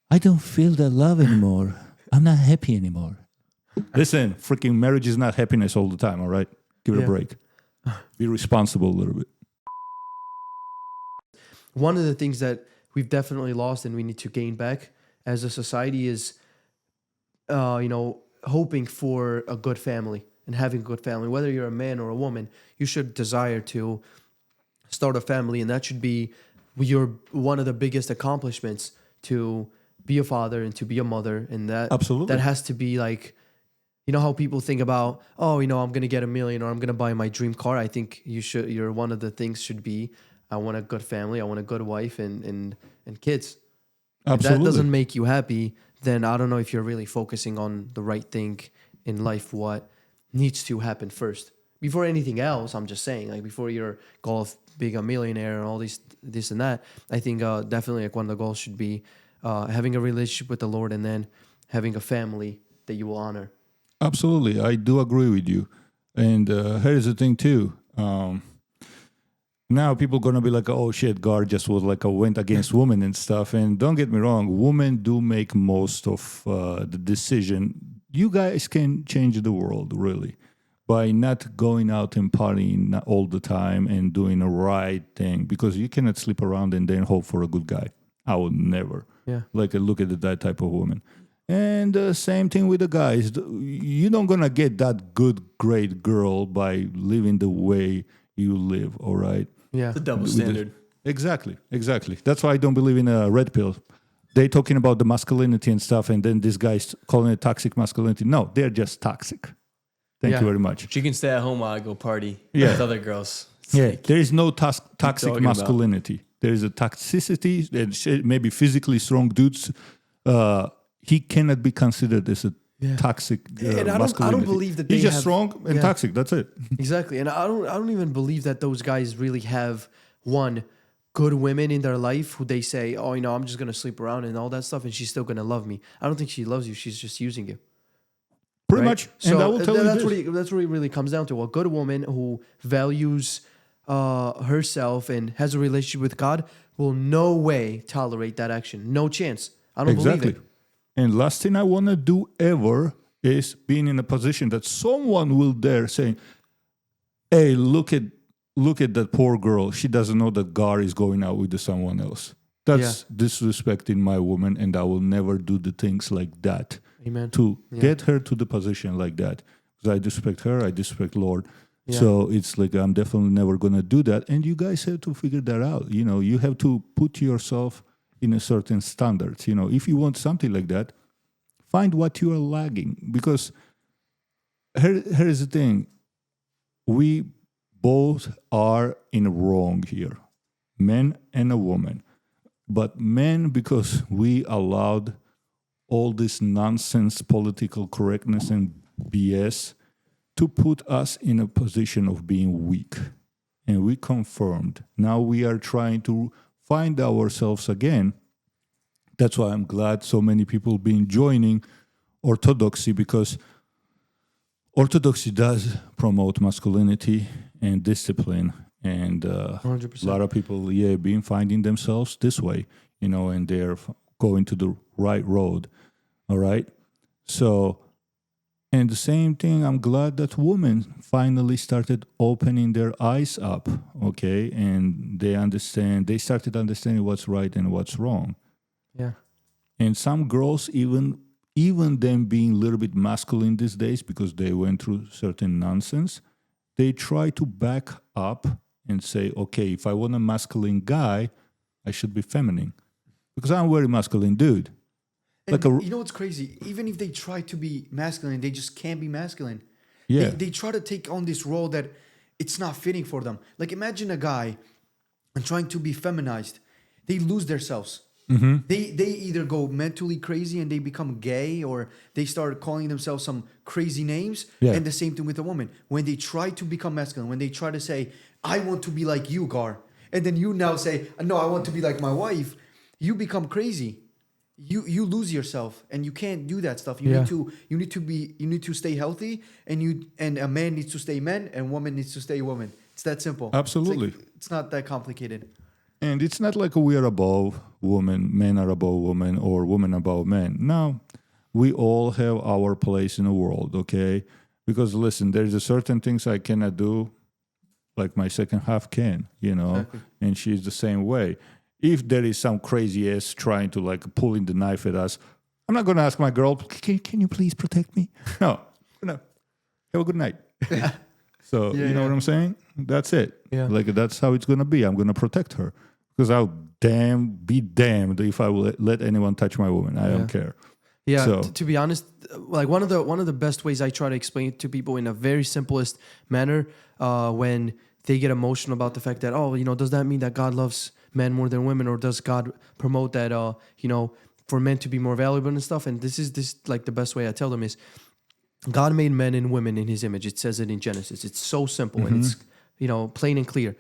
I don't feel that love anymore. I'm not happy anymore. Listen, freaking marriage is not happiness all the time, all right? Give it a break. Be responsible a little bit. One of the things that we've definitely lost and we need to gain back as a society is, hoping for a good family and having a good family. Whether you're a man or a woman, you should desire to start a family, and that should be one of the biggest accomplishments, to be a father and to be a mother, and that Absolutely. that has to be like, you know how people think about, I'm gonna get $1 million or I'm gonna buy my dream car. I think you're one of the things should be, I want a good family, I want a good wife and kids. If Absolutely. that doesn't make you happy, then I don't know if you're really focusing on the right thing in life, what needs to happen first. Before anything else, I'm just saying, like before your goal of being a millionaire and all this and that, I think definitely like one of the goals should be having a relationship with the Lord and then having a family that you will honor. Absolutely. I do agree with you. And here's the thing too. Now people going to be like, oh shit, Gar just was like went against women and stuff. And don't get me wrong, women do make most of the decision. You guys can change the world, really, by not going out and partying all the time and doing the right thing, because you cannot sleep around and then hope for a good guy. I would never. Yeah. Like look at that type of woman. And same thing with the guys. You're not going to get that good, great girl by living the way you live, all right? Yeah. It's a double standard. Exactly. That's why I don't believe in a red pill. They talking about the masculinity and stuff, and then this guy's calling it toxic masculinity. No, they're just toxic. Thank you very much. She can stay at home while I go party Yeah. with other girls. It's Yeah, like, there is no toxic talking about? masculinity. There is a toxicity, and maybe physically strong dudes. He cannot be considered as a toxic And I masculinity. don't believe that he's they just have- strong and Yeah. toxic. That's it. Exactly. And I don't even believe that those guys really have good women in their life who they say, I'm just gonna sleep around and all that stuff, and she's still gonna love me. I don't think she loves you. She's just using you. Pretty Right? much. So And I will tell you that's this. that's what it really comes down to. A good woman who values herself and has a relationship with God will no way tolerate that action. No chance. I don't believe it. And last thing I want to do ever is being in a position that someone will dare saying, hey, look at that poor girl. She doesn't know that Gar is going out with someone else. That's disrespecting my woman, and I will never do the things like that. Amen. To get her to the position like that. Because I disrespect her, I disrespect Lord. Yeah. So it's like I'm definitely never going to do that. And you guys have to figure that out. You know, you have to put yourself in a certain standards. You know, if you want something like that, find what you are lagging. Because here is the thing. We both are in wrong here, men and a woman. But men, because we allowed all this nonsense, political correctness and BS to put us in a position of being weak. And we confirmed. Now we are trying to find ourselves again. That's why I'm glad so many people been joining Orthodoxy, because Orthodoxy does promote masculinity and discipline. And a 100%. lot of people, been finding themselves this way, and they're going to the right road. All right. So, and the same thing, I'm glad that women finally started opening their eyes up, okay? And they started understanding what's right and what's wrong. Yeah. And some girls, even them being a little bit masculine these days because they went through certain nonsense, they try to back up and say, okay, if I want a masculine guy, I should be feminine. Because I'm a very masculine dude. And you know what's crazy? Even if they try to be masculine, they just can't be masculine. Yeah. They try to take on this role that it's not fitting for them. Like imagine a guy and trying to be feminized. They lose themselves. Mm-hmm. They either go mentally crazy and they become gay, or they start calling themselves some crazy names. Yeah. And the same thing with a woman. When they try to become masculine, when they try to say, I want to be like you, Gar, and then you now say, no, I want to be like my wife, you become crazy. You lose yourself, and you can't do that stuff. You need to stay healthy, and a man needs to stay man, and woman needs to stay woman. It's that simple. Absolutely. It's not that complicated. And it's not like we are above women, men are above women, or women above men. No, we all have our place in the world, okay? Because listen, there's a certain things I cannot do, like my second half can, Exactly. And she's the same way. If there is some crazy ass trying to like pulling the knife at us, I'm not going to ask my girl, can you please protect me? No. Have a good night. So, you know what I'm saying? That's it. Yeah. Like, that's how it's going to be. I'm going to protect her. Because I'll be damned if I will let anyone touch my woman. I don't care. Yeah, So- to be honest, like one of the best ways I try to explain it to people in a very simplest manner, when they get emotional about the fact that, does that mean that God loves men more than women, or does God promote that, for men to be more valuable and stuff? And this like the best way I tell them is, God made men and women in His image. It says it in Genesis. It's so simple and it's plain and clear.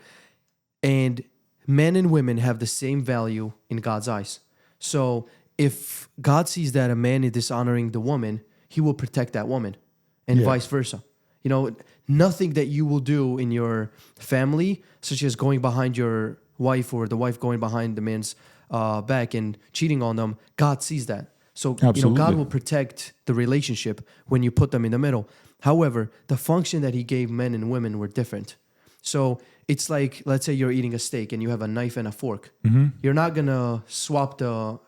And men and women have the same value in God's eyes. So if God sees that a man is dishonoring the woman, He will protect that woman, and vice versa. Nothing that you will do in your family, such as going behind your wife or the wife going behind the man's back and cheating on them, God sees that. So God will protect the relationship when you put them in the middle. However, the function that He gave men and women were different. So it's like, let's say you're eating a steak and you have a knife and a fork. Mm-hmm. You're not gonna swap the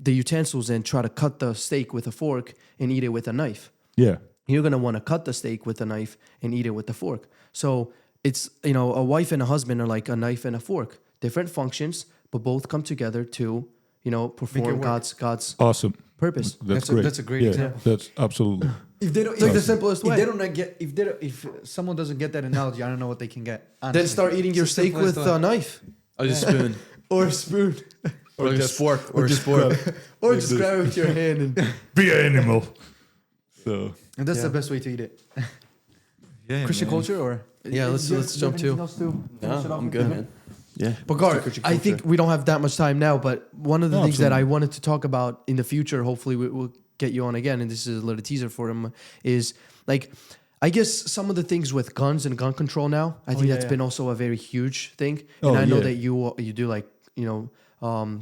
utensils and try to cut the steak with a fork and eat it with a knife. Yeah. You're gonna want to cut the steak with a knife and eat it with a fork. So it's, a wife and a husband are like a knife and a fork, different functions, but both come together to, perform work. God's Awesome. purpose. That's great. That's a great Yeah, example. That's absolutely. If they don't, It's like the simplest way. If someone doesn't get that analogy, I don't know what they can get. Then honestly. start eating your It's the steak with simplest a one. knife Or just a spoon. or a spoon, Or like a fork. Or a spork. or just grab it with your hand and. Be an animal. So. And that's Yeah. the best way to eat it. Yeah, Christian culture, or Yeah, let's jump to. No, I'm good, man. Yeah. But Gar, Christian I think culture. we don't have that much time now, but one of the No, things that I absolutely. wanted to talk about in the future, hopefully we'll get you on again, and this is a little teaser for him, is like, I guess some of the things with guns and gun control now, I think that's been also a very huge thing. And I know that you do like,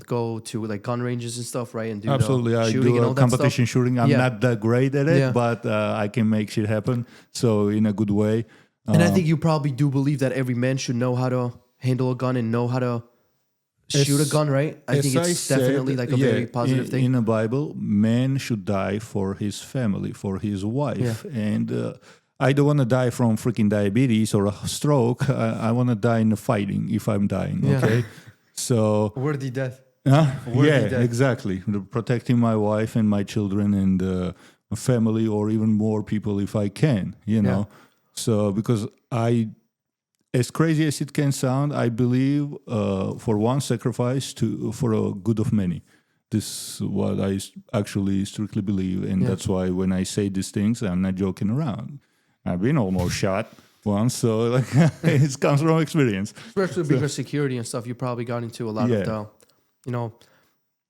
go to like gun ranges and stuff, right? And do Absolutely, the I shooting and do all a that competition stuff. shooting. I'm Yeah. not that great at it, Yeah. but I can make shit happen. So in a good way. And I think you probably do believe that every man should know how to handle a gun and know how to shoot a gun, right? I think it's definitely like a very positive thing. In the Bible, man should die for his family, for his wife, and I don't want to die from freaking diabetes or a stroke. I want to die in the fighting if I'm dying. Yeah. Okay, so worthy death. yeah, death. exactly. Protecting my wife and my children and family, or even more people if I can. So because as crazy as it can sound, I believe for one sacrifice for a good of many. This is what I actually strictly believe, and that's why when I say these things, I'm not joking around. I've been almost shot once, so like it comes from experience. Especially because security and stuff, you probably got into a lot of the,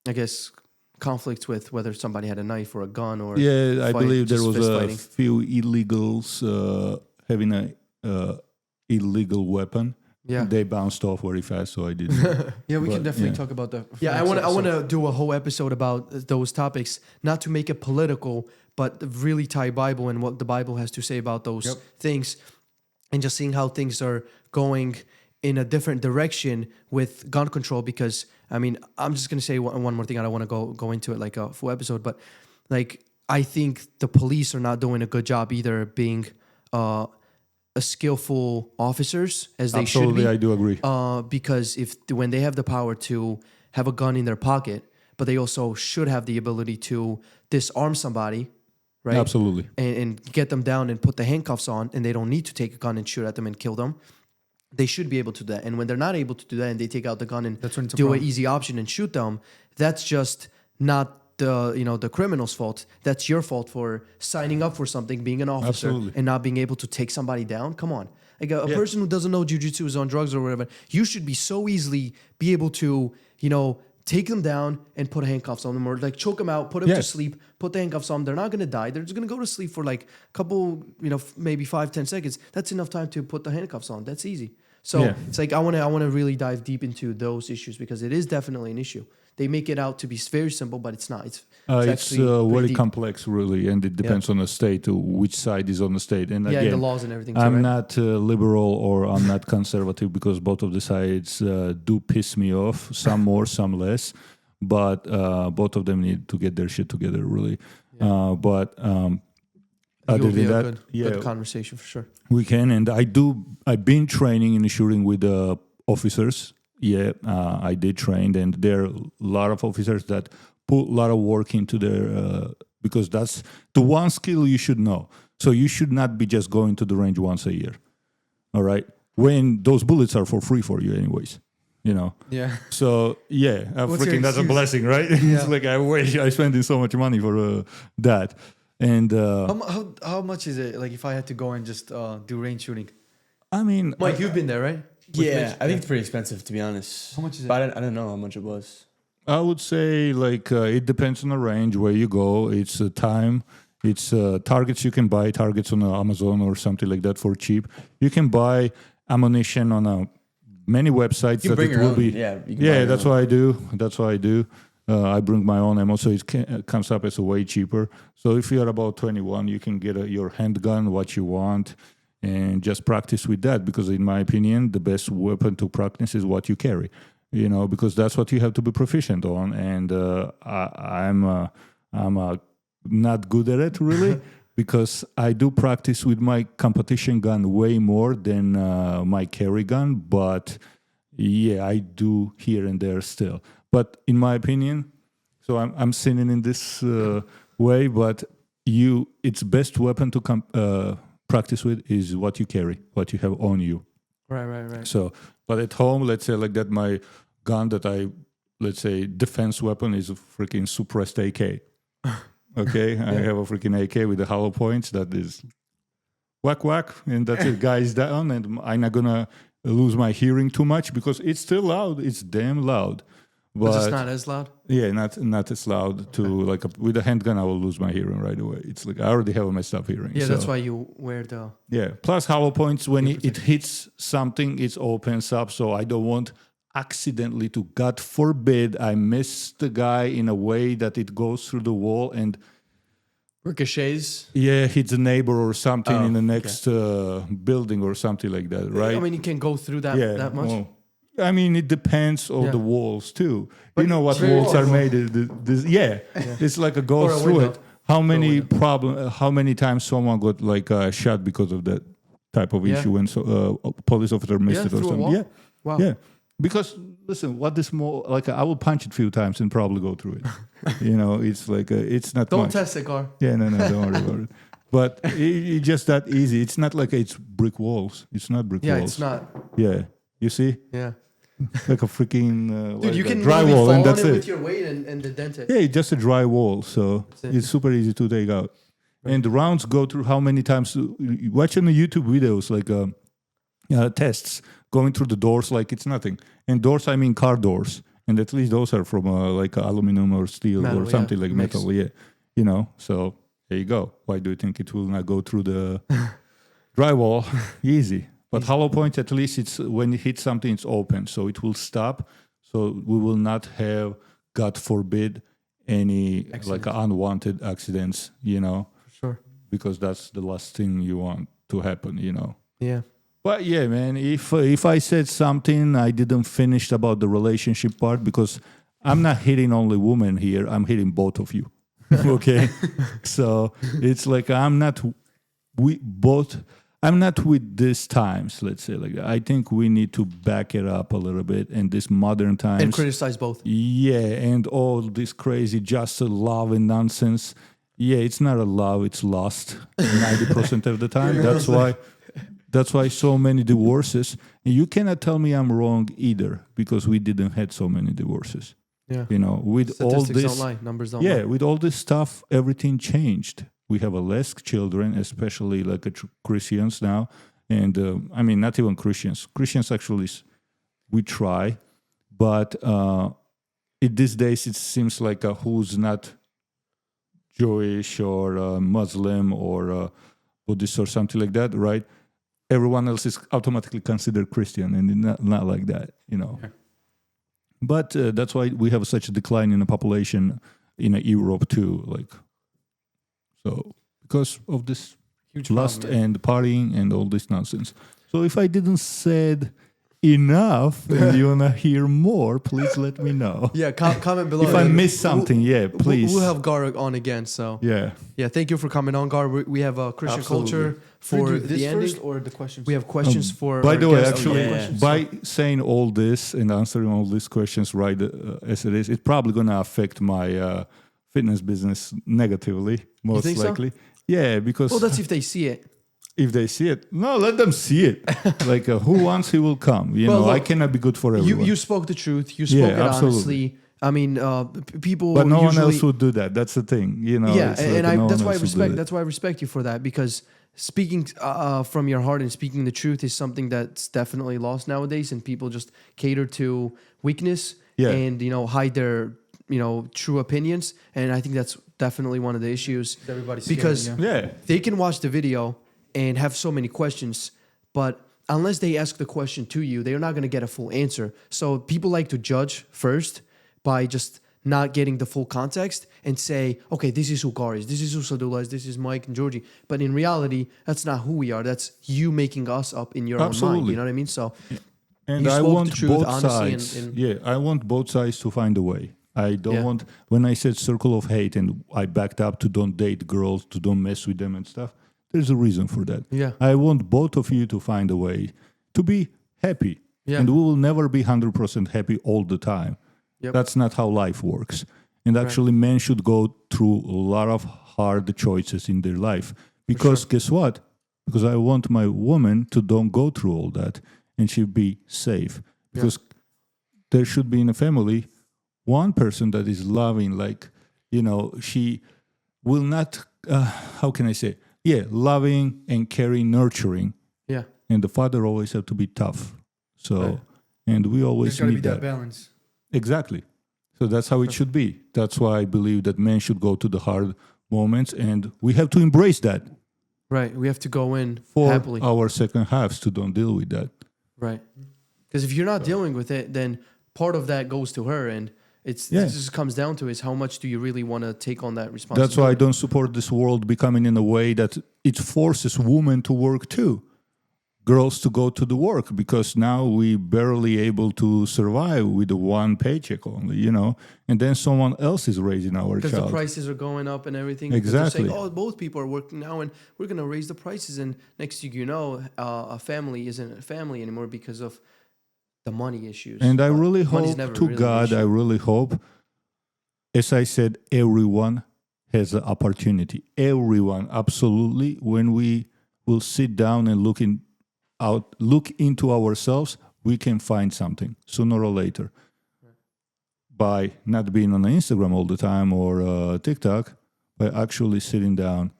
I guess, conflicts with whether somebody had a knife or a gun or I believe there was a few illegals having a illegal weapon. Yeah, they bounced off very fast, so I didn't. We can definitely talk about that. Yeah, I want to do a whole episode about those topics, not to make it political, but really tie Bible and what the Bible has to say about those things, and just seeing how things are going in a different direction with gun control. Because I mean, I'm just gonna say one more thing. I don't want to go into it like a full episode, but like I think the police are not doing a good job either, being skillful officers as they should be. Absolutely, I do agree. Because when they have the power to have a gun in their pocket, but they also should have the ability to disarm somebody, right? Absolutely. And get them down and put the handcuffs on, and they don't need to take a gun and shoot at them and kill them. They should be able to do that. And when they're not able to do that and they take out the gun and do an easy option and shoot them, that's just not the criminal's fault. That's your fault for signing up for something, being an officer, and not being able to take somebody down. Come on. Like a person who doesn't know jiu-jitsu is on drugs or whatever, you should be so easily be able to, take them down and put handcuffs on them, or like choke them out, put them to sleep, put the handcuffs on them. They're not going to die. They're just going to go to sleep for like a couple, maybe 5-10 seconds. That's enough time to put the handcuffs on. That's easy. So it's like I want to really dive deep into those issues, because it is definitely an issue. They make it out to be very simple, but it's not. It's very deep. Complex, really, and it depends on the state, which side is on the state. And again, and the laws and everything. I'm not liberal or I'm not conservative, because both of the sides do piss me off. Some more, some less, but both of them need to get their shit together, really. Other than that, good conversation for sure. We can, and I've been training in shooting with officers. I did train, and there are a lot of officers that put a lot of work into their, because that's the one skill you should know. So you should not be just going to the range once a year, all right? When those bullets are for free for you anyways, Yeah. So, that's a blessing, right? It's like, I wish I spent so much money for that. And how much is it, like, if I had to go and just do range shooting? I mean... Mike, you've been there, right? I think it's pretty expensive, to be honest. How much is it? But I don't know how much it was. I would say, like, it depends on the range where you go. It's time. It's targets you can buy, targets on Amazon or something like that for cheap. You can buy ammunition on many websites. You can bring your own. That's what I do. I bring my own ammo, so it comes up as way cheaper. So if you're about 21, you can get your handgun, what you want, and just practice with that, because in my opinion, the best weapon to practice is what you carry, because that's what you have to be proficient on. And I'm not good at it, really, because I do practice with my competition gun way more than my carry gun. But I do here and there still. But in my opinion, so I'm sinning in this way, but it's best weapon to practice with is what you carry, what you have on you. Right. So, but at home, let's say like that, my gun that let's say defense weapon is a freaking suppressed AK. Okay, I have a freaking AK with the hollow points that is whack, and that's it, guys down, and I'm not gonna lose my hearing too much because it's still loud. It's damn loud. But it's not as loud? Yeah, not as loud. With a handgun, I will lose my hearing right away. It's like I already have messed up hearing. Yeah, that's why you wear the... Yeah, plus hollow points, when it hits something, it opens up, so I don't want accidentally to, God forbid, I miss the guy in a way that it goes through the wall and... Ricochets? Yeah, hits a neighbor or something in the next building or something like that, right? I mean, you can go through that much? Well, I mean, it depends on the walls too. But you know what walls are made? It's like a go through it. How many times someone got shot because of that type of issue when a police officer missed it or something? Yeah, wow. Yeah. Because listen, what is more like? I will punch it a few times and probably go through it. It's like it's not. Don't much. test it, Gar. Yeah, no, don't worry about it. But it's just that easy. It's not like it's brick walls. It's not brick Yeah, walls. it's not. Yeah, you see, Yeah. like a freaking Dude, you can drywall, fall and on that's it it. with your weight and the dent it. Yeah, it's just a dry wall, so it. it's super easy to take out. And the rounds go through how many times? You watch on the YouTube videos like tests going through the doors like it's nothing. And doors, I mean car doors, and at least those are from like aluminum or steel Metal, or something yeah. like Mix. metal. Yeah, you know. So there you go. Why do you think it will not go through the drywall? Easy. But hollow point, at least it's when it hits something, it's open, so it will stop. So we will not have, God forbid, any like unwanted accidents, you know, Sure. because that's the last thing you want to happen, you know. Yeah. But yeah, man, if I said something I didn't finish about the relationship part, because I'm not hitting only women here, I'm hitting both of you. Okay, so it's like I'm not with these times, let's say like that. I think we need to back it up a little bit in this modern times. And criticize both. Yeah, and all this crazy just love and nonsense. Yeah, it's not a love, it's lust 90% of the time. That's why so many divorces. And you cannot tell me I'm wrong either, because we didn't had so many divorces. Yeah. You know, with all Statistics this, don't lie. Numbers don't lie. yeah, with all this stuff, everything changed. We have a less children, especially like Christians now, and I mean not even Christians. Christians actually we try, but these days it seems like who's not Jewish or Muslim or Buddhist or something like that, right? Everyone else is automatically considered Christian, and not like that, you know. Yeah. But that's why we have such a decline in the population in Europe too, like. So, because of this huge lust problem, and partying and all this nonsense. So, if I didn't said enough and you want to hear more, please let me know. Yeah, comment below. If I missed something, please. We'll have Gar on again, so. Yeah. Yeah, thank you for coming on, Gar. We have a Christian culture for the ending. Or the questions? We have questions for by our the way, guests. actually, by saying all this and answering all these questions right as it is, it's probably going to affect my fitness business negatively, most likely. So? Yeah, because... Well, that's if they see it. If they see it. No, let them see it. Like, who wants, he will come. You know, look, I cannot be good for everyone. You spoke the truth. You spoke it honestly. I mean, people but no one else would do that. That's the thing, you know. Yeah, and that's why I respect. That's why I respect you for that, because speaking from your heart and speaking the truth is something that's definitely lost nowadays, and people just cater to weakness and hide their true opinions, and I think that's definitely one of the issues. Everybody's because scared, they can watch the video and have so many questions, but unless they ask the question to you, they're not going to get a full answer. So people like to judge first by just not getting the full context and say, okay, this is who Gar is, this is who Sadullah is, this is Mike and Georgie. But in reality, that's not who we are. That's you making us up in your own mind. You know what I mean? So, and I want both sides. I want both sides to find a way. I don't want, when I said circle of hate and I backed up to don't date girls, to don't mess with them and stuff, there's a reason for that. Yeah. I want both of you to find a way to be happy. Yeah. And we will never be 100% happy all the time. Yep. That's not how life works. And actually, men should go through a lot of hard choices in their life. Because guess what? Because I want my woman to don't go through all that and she'll be safe. Because there should be in a family one person that is loving, like, she will not, how can I say? Yeah, loving and caring, nurturing. Yeah. And the father always have to be tough. So, and we always There's need that balance. Exactly. So that's how it should be. That's why I believe that men should go to the hard moments, and we have to embrace that. Right. We have to go in for happily. Our second halves to don't deal with that. Right. Because if you're not dealing with it, then part of that goes to her, and it just comes down to is how much do you really want to take on that responsibility. That's why I don't support this world becoming in a way that it forces women to work too. Girls to go to the work, because now we barely able to survive with the one paycheck only, and then someone else is raising our child. Because the prices are going up and everything. Exactly. They're saying, both people are working now and we're going to raise the prices. And next thing you know, a family isn't a family anymore because of the money issues. And I really hope to God, I really hope, as I said, everyone has an opportunity. Everyone, absolutely. When we will sit down and look into ourselves, we can find something sooner or later. By not being on Instagram all the time or TikTok, by actually sitting down,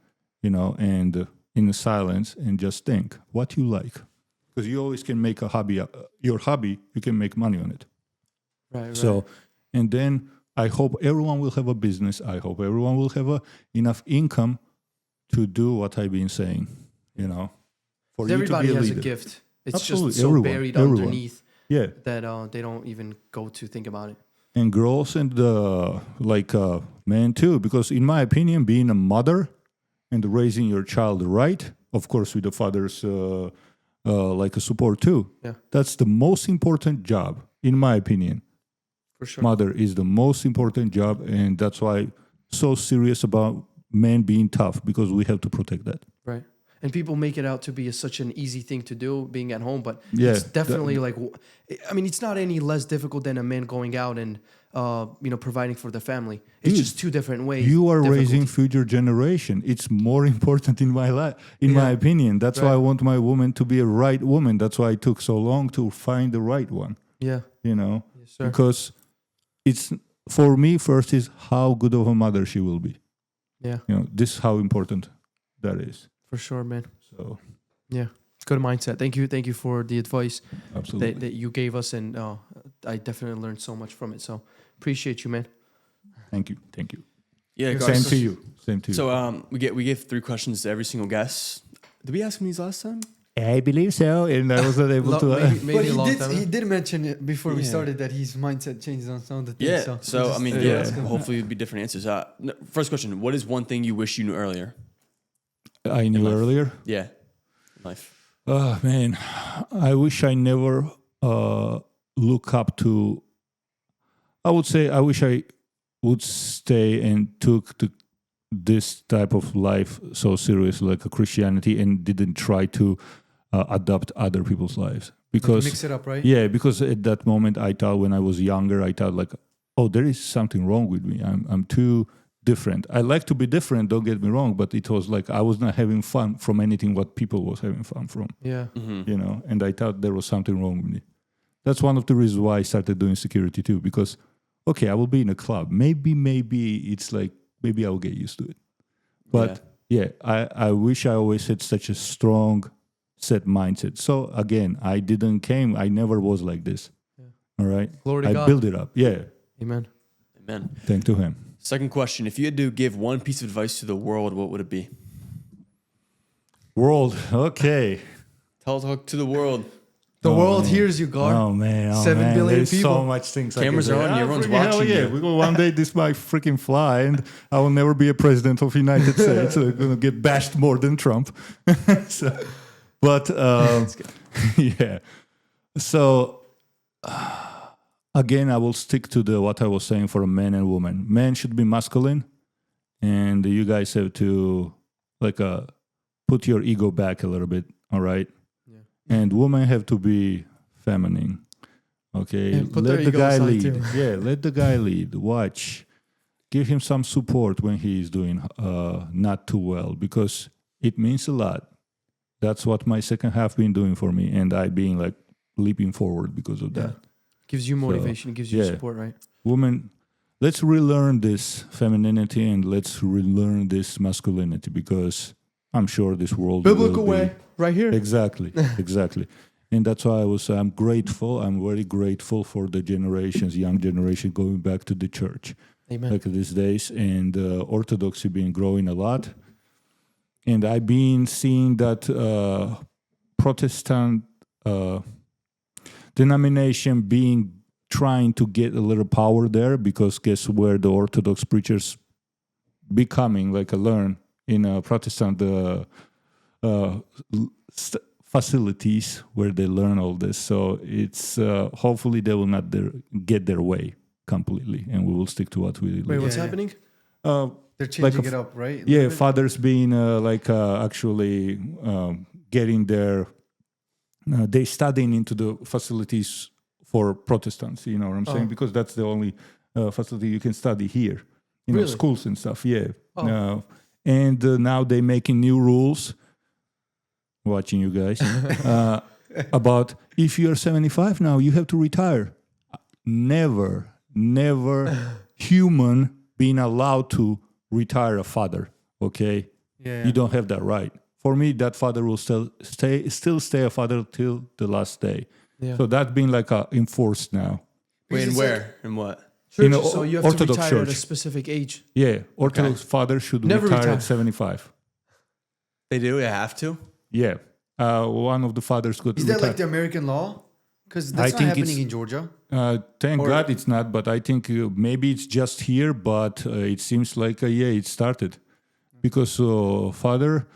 and in the silence and just think what you like. Because you always can make a hobby, your hobby, you can make money on it. Right. So, and then I hope everyone will have a business. I hope everyone will have enough income to do what I've been saying, for you everybody to be a has leader. a gift. It's Absolutely. just so Everyone, buried everyone. underneath Yeah. that they don't even go to think about it. And girls and men too, because in my opinion, being a mother and raising your child right, of course, with the father's like a support too. Yeah. That's the most important job, in my opinion. For sure. Mother is the most important job, and that's why I'm so serious about men being tough, because we have to protect that. Right. And people make it out to be such an easy thing to do, being at home, but Yeah, it's definitely it's not any less difficult than a man going out and providing for the family. It's Dude, just two different ways. You are difficulty. raising future generation. It's more important in my life, in my opinion. That's why I want my woman to be a right woman. That's why it took so long to find the right one. Yeah. Yes, sir. Because it's, for me, first is how good of a mother she will be. Yeah. This is how important that is. For sure, man. So Yeah. Good mindset. Thank you for the advice absolutely. that you gave us, and I definitely learned so much from it. So appreciate you, man. Thank you. Yeah, Same to you. So we give 3 questions to every single guest. Did we ask him these last time? I believe so, and I wasn't able to. Maybe But a long time. he did mention it before we Yeah. started that his mindset changed on some of the things. Yeah. So just- I mean, that's good. hopefully it'd be different answers. First question: what is one thing you wish you knew earlier? I knew life. earlier. Yeah, life. Oh man, I wish I never look up to. I would say I wish I would stay and took this type of life so serious, like a Christianity, and didn't try to adopt other people's lives. Because mix it up, right? yeah, because at that moment I thought, when I was younger, I thought like, oh, there is something wrong with me. I'm too different. I like to be different, don't get me wrong, but it was like I was not having fun from anything what people was having fun from. Yeah. Mm-hmm. And I thought there was something wrong with me. That's one of the reasons why I started doing security too, because okay, I will be in a club. Maybe it's like, maybe I'll get used to it. But yeah, I wish I always had such a strong set mindset. So again, I never was like this. Yeah. All right. Glory to I God. built it up. Yeah. Amen. Thank to him. Second question: if you had to give one piece of advice to the world, what would it be? World. Okay. Talk to the world. The Oh, world man. hears you, Gar. Oh man. 7 billion There's people. so much things. Cameras I can are say. on you, everyone's Freaking hell watching yeah. you. We go one day. This might freaking fly, and I will never be a president of the United States. I'm gonna get bashed more than Trump. But yeah. So again, I will stick to what I was saying for a man and woman. Men should be masculine, and you guys have to put your ego back a little bit. All right. And women have to be feminine. Okay, And put let their the ego guy aside lead. too. Yeah, let the guy lead. Watch, give him some support when he is doing not too well, because it means a lot. That's what my second half been doing for me, and I being like leaping forward because of that. Gives you motivation. Gives you support, right? Women, let's relearn this femininity and let's relearn this masculinity, because I'm sure this world Biblical will be, way, right here. Exactly. And that's why I'm grateful. I'm very grateful for the young generation going back to the church. Amen. Like these days, and Orthodoxy been growing a lot. And I've been seeing that Protestant denomination trying to get a little power there, because guess where the Orthodox preachers becoming like a learn in a Protestant facilities where they learn all this. So it's hopefully they will not get their way completely, and we will stick to what we. Wait, what's Yeah. happening? They're changing it up, right? Yeah, fathers being actually getting their they studying into the facilities for Protestants. You know what I'm saying? Because that's the only facility you can study here. Really? schools and stuff. Yeah. Oh. And now they're making new rules. Watching you guys about if you're 75 now, you have to retire. Never human being allowed to retire a father. Okay, you don't have that right. For me, that father will still stay a father till the last day. Yeah. So that's been like enforced now. Wait, and where and what? In a So you have Orthodox to retire at a church. specific age. Yeah, Orthodox father should Never retire retire. at 75. They do. They have to. Yeah, one of the fathers could. Is that like the American law? Because that's I not think happening it's- in Georgia. Thank God it's not, but I think maybe it's just here, but it seems like, it started. Because father,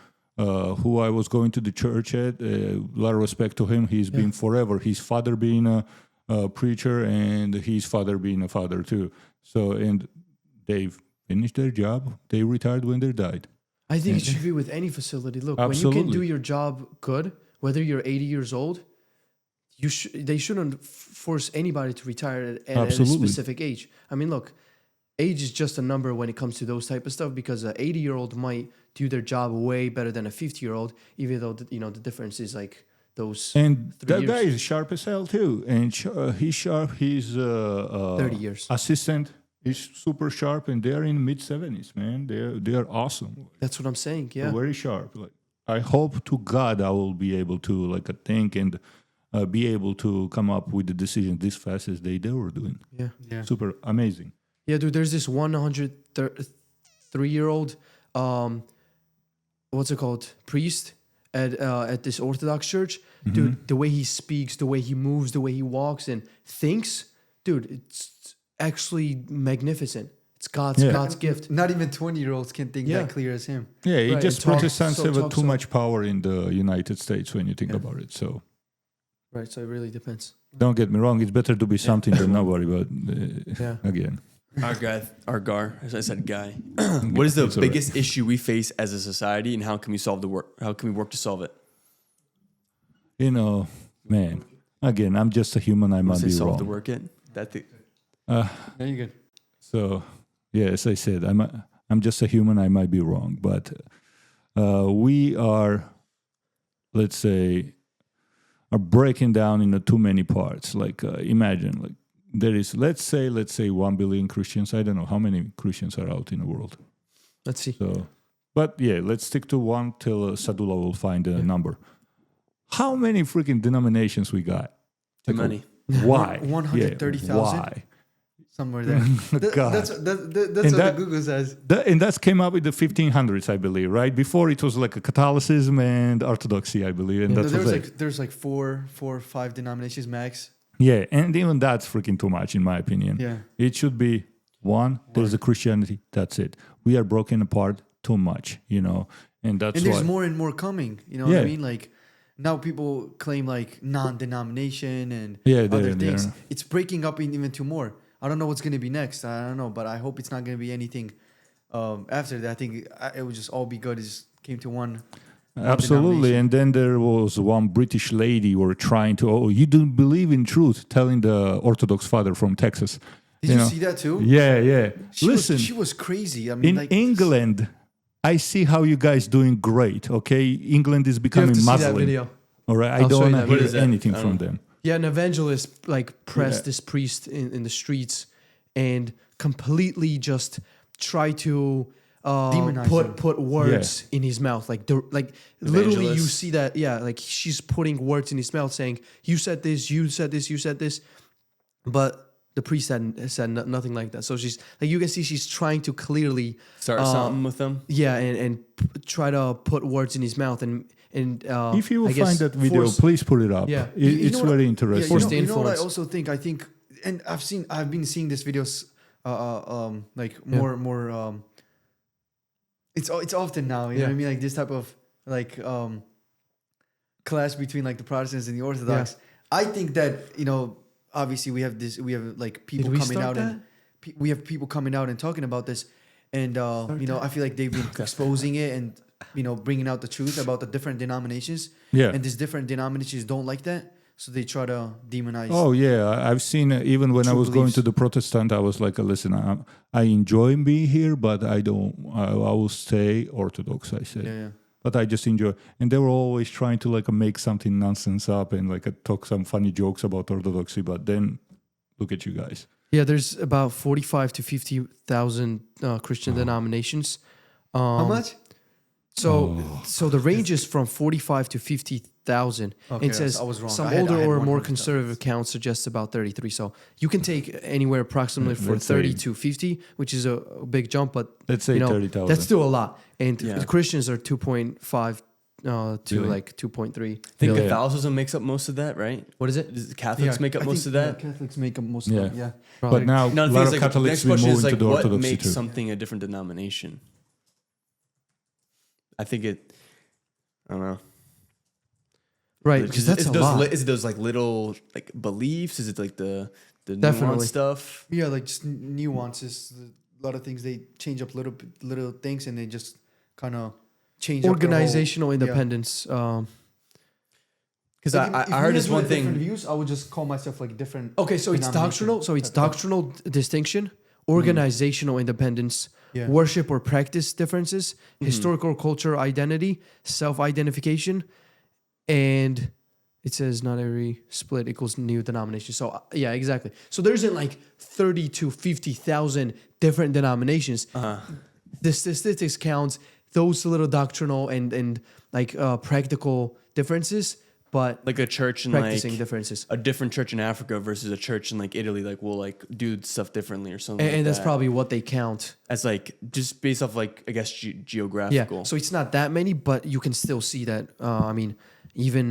who I was going to the church at, a lot of respect to him, he's been forever. His father being a preacher and his father being a father too. So, and they've finished their job. They retired when they died. I think it should be with any facility. Look, when you Absolutely. can do your job good, whether you're 80 years old, they shouldn't force anybody to retire at a Absolutely. specific age. I mean, look, age is just a number when it comes to those type of stuff because an 80-year-old might do their job way better than a 50-year-old, even though the difference is like those And 3 that years. guy is sharp as hell too. And he's sharp. His 30 years. assistant is super sharp, and they're in mid-70s, man. They're awesome. That's what I'm saying. Yeah. Very sharp. Like, I hope to God I will be able to think and be able to come up with the decision this fast as they were doing. Yeah. Yeah. Super amazing. Yeah, dude, there's this 103-year-old, what's it called, priest at this Orthodox church. Dude, the way he speaks, the way he moves, the way he walks and thinks, dude, it's actually magnificent. It's God's gift. Not even 20-year-olds can think Yeah. that clear as him. Yeah, it Right, just and talk- Protestants so have talk too so- much power in the United States when you think about it. So Right, so it really depends. don't get me wrong, it's better to be something than nobody. But Yeah. again, Our Gar, as I said, guy. What is the It's all right. biggest issue we face as a society, and how can we work to solve it? Man, again, I'm just a human. I might Say be solve to wrong. work it. Yeah, you're good. So, yeah, as I said, I'm just a human. I might be wrong, but we are, let's say, are breaking down into too many parts. Like imagine, like there is, let's say 1 billion Christians. I don't know how many Christians are out in the world. Let's see. So, but yeah, let's stick to one till Sadula will find a number. How many freaking denominations we got? Too many. Why? 130,000? Why? Somewhere there. God. That's what that- the Google says. And that came up with the 1500s, I believe, right? Before it was like a Catholicism and Orthodoxy, I believe, and that was it. There's like four or five denominations max. Yeah, and even that's freaking too much, in my opinion. Yeah. It should be one. There's a Christianity. That's it. We are broken apart too much, and that's And there's why. more and more coming. You know what Yeah. I mean? Like now people claim like non-denomination and Yeah, other they're- things. It's breaking up even two more. I don't know what's going to be next. I don't know, but I hope it's not going to be anything after that. I think it would just all be good. It just came to one. Absolutely. denomination. And then there was one British lady who were trying to, you don't believe in truth, telling the Orthodox father from Texas. Did you see that too? Yeah. Listen, she was crazy. I mean, in England, I see how you guys doing great, okay? England is You have becoming to see Muslim. that video. All right, I I'll show don't you want that to video. hear anything from them. Yeah, an evangelist pressed this priest in the streets and completely just try to Demonize him. put words in his mouth. Like literally, you Evangelist. see that. Yeah, like she's putting words in his mouth, saying, "You said this, you said this, you said this," but the priest said nothing like that. So she's like, you can see she's trying to clearly Start something with them. yeah, and try to put words in his mouth and If you will I guess find that video, force- please put it up. Yeah. It's very Yeah, interesting. Forced you know what I influence. also think? I think, and I've been seeing this videos, like more. It's often now. You know what I mean? Like this type of like clash between like the Protestants and the Orthodox. I think that obviously we have like people we coming start out and we have people coming out and talking about this, and I feel like they've been exposing it and bringing out the truth about the different denominations. Yeah. And these different denominations don't like that. so they try to demonize. Oh yeah, I've seen even when I True was going beliefs. to the Protestant, I was like, listen, I enjoy being here, but I don't. I will stay Orthodox. I said, Yeah. but I just enjoy. And they were always trying to like make something nonsense up and like talk some funny jokes about Orthodoxy. But then, look at you guys. Yeah, there's about 45 to 50,000 Christian denominations. How much? So the range is from 45 to 50,000. Okay, It says I was wrong. some I had older or more 100,000. conservative count suggests about 33. So you can take anywhere approximately from Let's say- 30 to 50, which is a big jump, but Let's say 30,000. that's still a lot. And Yeah. the Christians are 2.5 to Really? like 2.3. I think Yeah. Catholicism makes up most of that, right? What is it? Does the Catholics make up I most think, of that? Yeah, Catholics make up most Yeah. of it. Yeah. But now No, a the thing lot is, of like, Catholics next will question move is into like, the what Orthodoxy makes too. something a different denomination? I think it. I don't know. Right, Like, because is that's it a lot. Is it those like little like beliefs? Is it like the Definitely. nuanced stuff? Yeah, like just nuances. A lot of things they change up little things, and they just kind of change Organizational up their whole, independence. Because Like, if I we heard had this one different thing. views, I would just call myself like different. Okay, so it's denomination doctrinal. So it's type of- doctrinal distinction, organizational independence, Yeah. worship or practice differences, historical culture identity, self-identification, and it says not every split equals new denomination. So yeah, exactly. So there isn't like 30 to 50,000 different denominations. The statistics counts those little doctrinal and like practical differences, but Like a church in practicing like differences. a different church in Africa versus a church in like Italy, like will like do stuff differently or something. And like that's that. probably what they count. as like just based off like I guess Yeah. geographical. So it's not that many, but you can still see that. I mean, even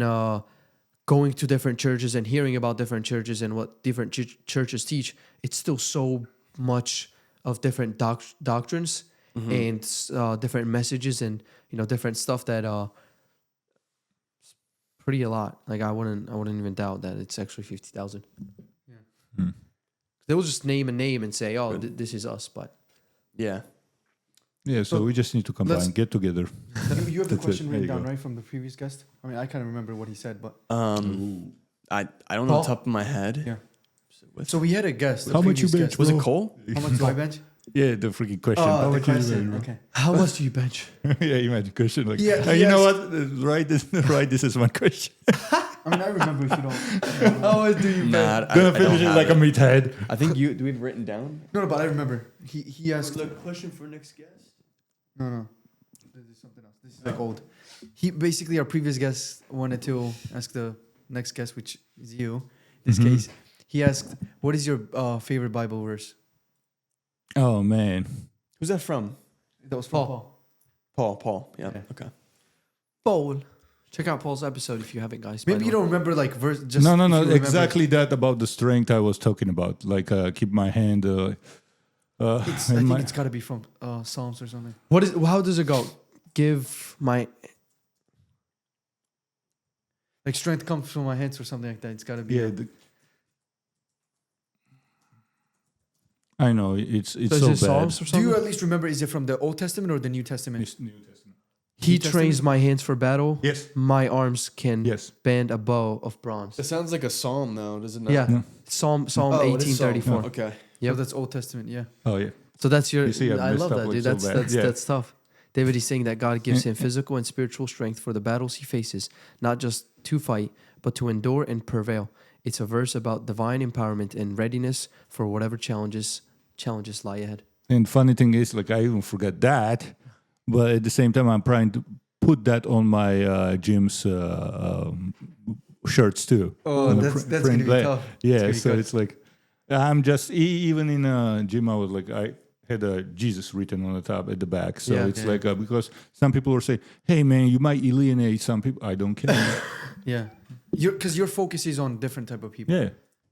going to different churches and hearing about different churches and what different churches teach, it's still so much of different doctrines and different messages and different stuff that it's pretty a lot. Like I wouldn't even doubt that it's actually 50,000. Hmm. They will just name a name and say, "Oh, this is us," but yeah. Yeah, so we just need to combine, let's- get together. You have the That's it. question There written you down go. right from the previous guest. I mean, I can't remember what he said, but I don't know Paul? off the top of my head. yeah. So we had a guest. How much you bench? Was it bro? Cole? How much do I bench? Yeah, the freaking question. Oh, How the much you question. bench, Okay. how much do you bench? bro? Yeah, imagine question like, Yeah, you know yes. what? Right, this is my question. I mean, I remember if you don't. How much do you Nah, Gonna I finish don't it have like a meathead. I think you do we have it written down? No, but I remember. He asked. question for next guest. No. This is something else. This is like old. He basically, our previous guest wanted to ask the next guest, which is you. In this case, he asked, "What is your favorite Bible verse?" Oh man, Who's that from? That was from Paul. Paul. Yeah. Yeah. Okay. Paul. Check out Paul's episode if you haven't, guys. by Maybe the you way. don't remember like verse. Just no, if you remember- exactly that about the strength I was talking about. Like keep my hand. It's, I in think my- it's got to be from Psalms or something. What is? How does it go? Give my. Like strength comes from my hands or something like that. It's got to be. yeah. I know it's So so is it bad. Psalms or Do something? you at least remember? Is it from the Old Testament or the New Testament? It's New Testament. He New Testament? trains my hands for battle. Yes. My arms can Yes. bend a bow of bronze. It sounds like a psalm though, does it not? Yeah. Yeah. Psalm Oh, it is 1834. Psalm. Okay. Yeah, that's Old Testament. Yeah. Oh yeah. So that's your. You see, I I messed love up that, like dude. so That's bad. that's Yeah. that's tough. David is saying that God gives him physical and spiritual strength for the battles he faces, not just to fight, but to endure and prevail. It's a verse about divine empowerment and readiness for whatever challenges lie ahead. And funny thing is, like I even forgot that, but at the same time, I'm trying to put that on my gym's shirts too. Oh, On the that's print gonna be black. tough. Yeah, gonna be so good. it's like I'm just even in a gym. I was like I had a Jesus written on the top at the back. So Yeah. it's like because some people will say, "Hey, man, you might alienate some people." I don't care. Yeah. Because your focus is on different type of people. Yeah,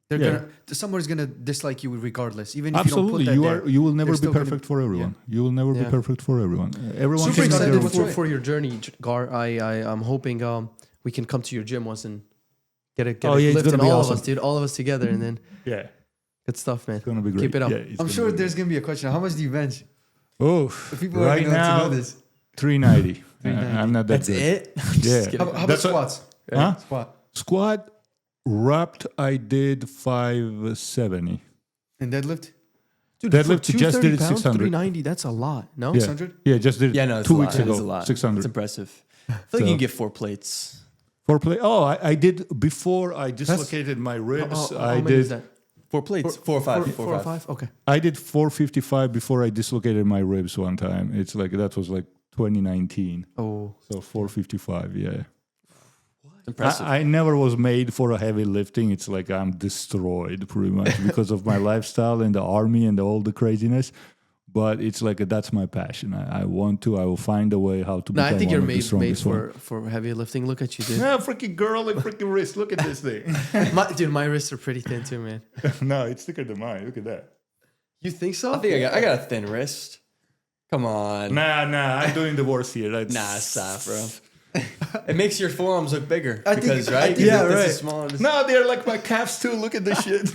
They're Yeah. gonna someone's gonna dislike you regardless, even if absolutely. you don't put that there. You will never they're be still gonna perfect be- for everyone. You will never Yeah. be perfect for everyone. Everyone Super can have excited their- That's right. for your journey, Gar. I'm hoping we can come to your gym once and get a Oh, yeah, it's lift gonna in be all awesome. of us, dude. All of us together, and then Yeah, good stuff, man. it's gonna be great. Keep it up. Yeah, it's I'm gonna sure be there's gonna be a question. How much do you bench? Oh, The people are right gonna now, want to know this. 390. 390. I'm not that That's good. it? Yeah. How about That's what- squats? Huh? Squat. Squat. Wrapped, I did 570. And deadlift? Dude, Deadlift, for just did it 230 pounds, 600. 390, that's a lot. No? Yeah. 600? Yeah, just did it Yeah, no, it's 2 a lot. weeks It ago. is a lot. 600. It's impressive. I feel like you can get 4 plates. 4 play. Oh, I did before I dislocated my ribs. How I many is did. that? 4 plates. 4 or 5. 4 or 5? Okay. I did 455 before I dislocated my ribs one time. It's like that was like 2019. Oh. So 455, yeah. Impressive. I never was made for a heavy lifting. It's like I'm destroyed pretty much because of my lifestyle and the army and all the craziness. But it's like that's my passion. I want to. I will find a way how to. No, become I think one you're of the made strongest one. for heavy lifting. Look at you, dude. Yeah, freaking girl and freaking wrist. Look at this thing. Dude, my wrists are pretty thin too, man. No, it's thicker than mine. Look at that. You think so? I think I got a thin wrist. Come on. Nah. I'm doing the worst here. That's, Nah, stop, bro. It makes your forearms look bigger. I think- because, I right? think- yeah, This is right. small. No, they're like my calves too. Look at this shit.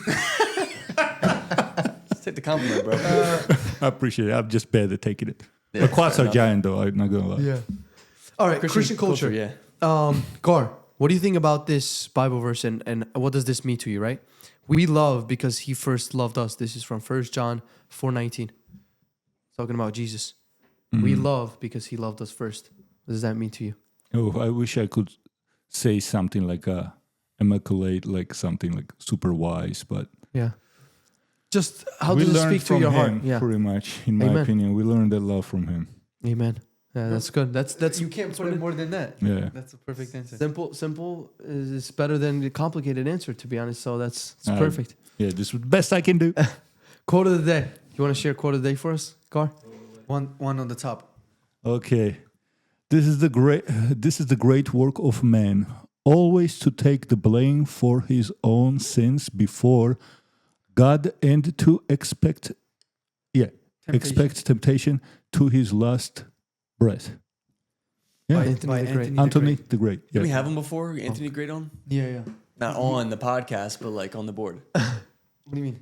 Just take the compliment, bro. I appreciate it. I'm just bad at taking it. Yeah, The quads fair are enough. giant though. I'm not gonna lie. Yeah. All right, Christian culture. Yeah. Gar, what do you think about this Bible verse and what does this mean to you, right? We love because he first loved us. This is from 1 John 4:19. Talking about Jesus. We love because he loved us first. What does that mean to you? Oh, I wish I could say something like immaculate, like something like super wise, but Yeah. Just how we does it learned speak to from your him, heart? Yeah. pretty much, in my Amen. opinion. We learned that love from him. Amen. Yeah, that's good. That's You can't put it more than that. Yeah. That's a perfect answer. simple is better than the complicated answer, to be honest. So it's Um, perfect. Yeah, this is the best I can do. Quote of the day. You want to share quote of the day for us, Gar? One on the top. Okay. This is the great work of man, always to take the blame for his own sins before God and to expect temptation to his last breath. Yeah. Anthony the Great. Anthony the Great. Did we Yeah. have him before? Anthony Great on? Yeah. Not on the podcast, but like on the board. What do you mean?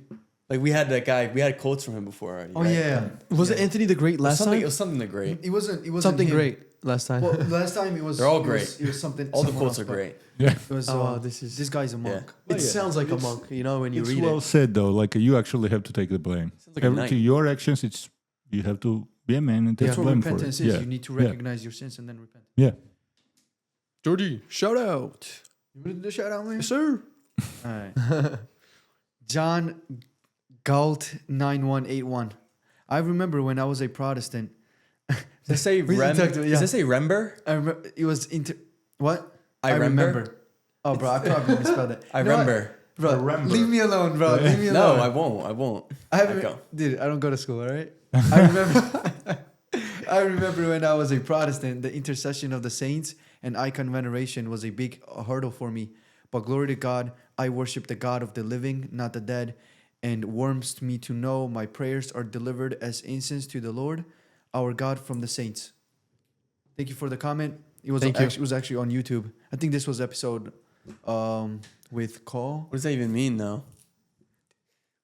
Like we had that guy. We had quotes from him before already. Oh right? yeah. Was it Anthony the Great last Something, time? it was something that great. It wasn't Something him. great last time. Well, last time it was. They're all it was- great. It was something. All the someone quotes else, are but great. Yeah. It was. this guy's a monk. It sounds like a monk, you know, when you It's read well it. said though. Like you actually have to take the blame. Sounds like a Everything, knight. your actions, you have to be a man and take That's the what blame for it. repentance is. Yeah. You need to Yeah. recognize your sins and then repent. Yeah. Jordy, shout out. You want to do a shout out, man? Yes, sir. All right. John Galt 9181. I remember when I was a Protestant. Does it say We Rem? talked about- yeah. Does it say Rember? I remember it was what? I remember. Oh, bro, I probably misspelled it. I You know what? remember. Bro, leave me alone, bro. Leave me No, alone. I won't. I won't. I haven't, Echo. dude, I don't go to school, all right? I remember I remember when I was a Protestant, the intercession of the saints and icon veneration was a big hurdle for me. But glory to God, I worship the God of the living, not the dead, and warms me to know my prayers are delivered as incense to the Lord, our God from the saints. Thank you for the comment. It was Thank you. it was actually on YouTube. I think this was episode with Cole. What does that even mean, though?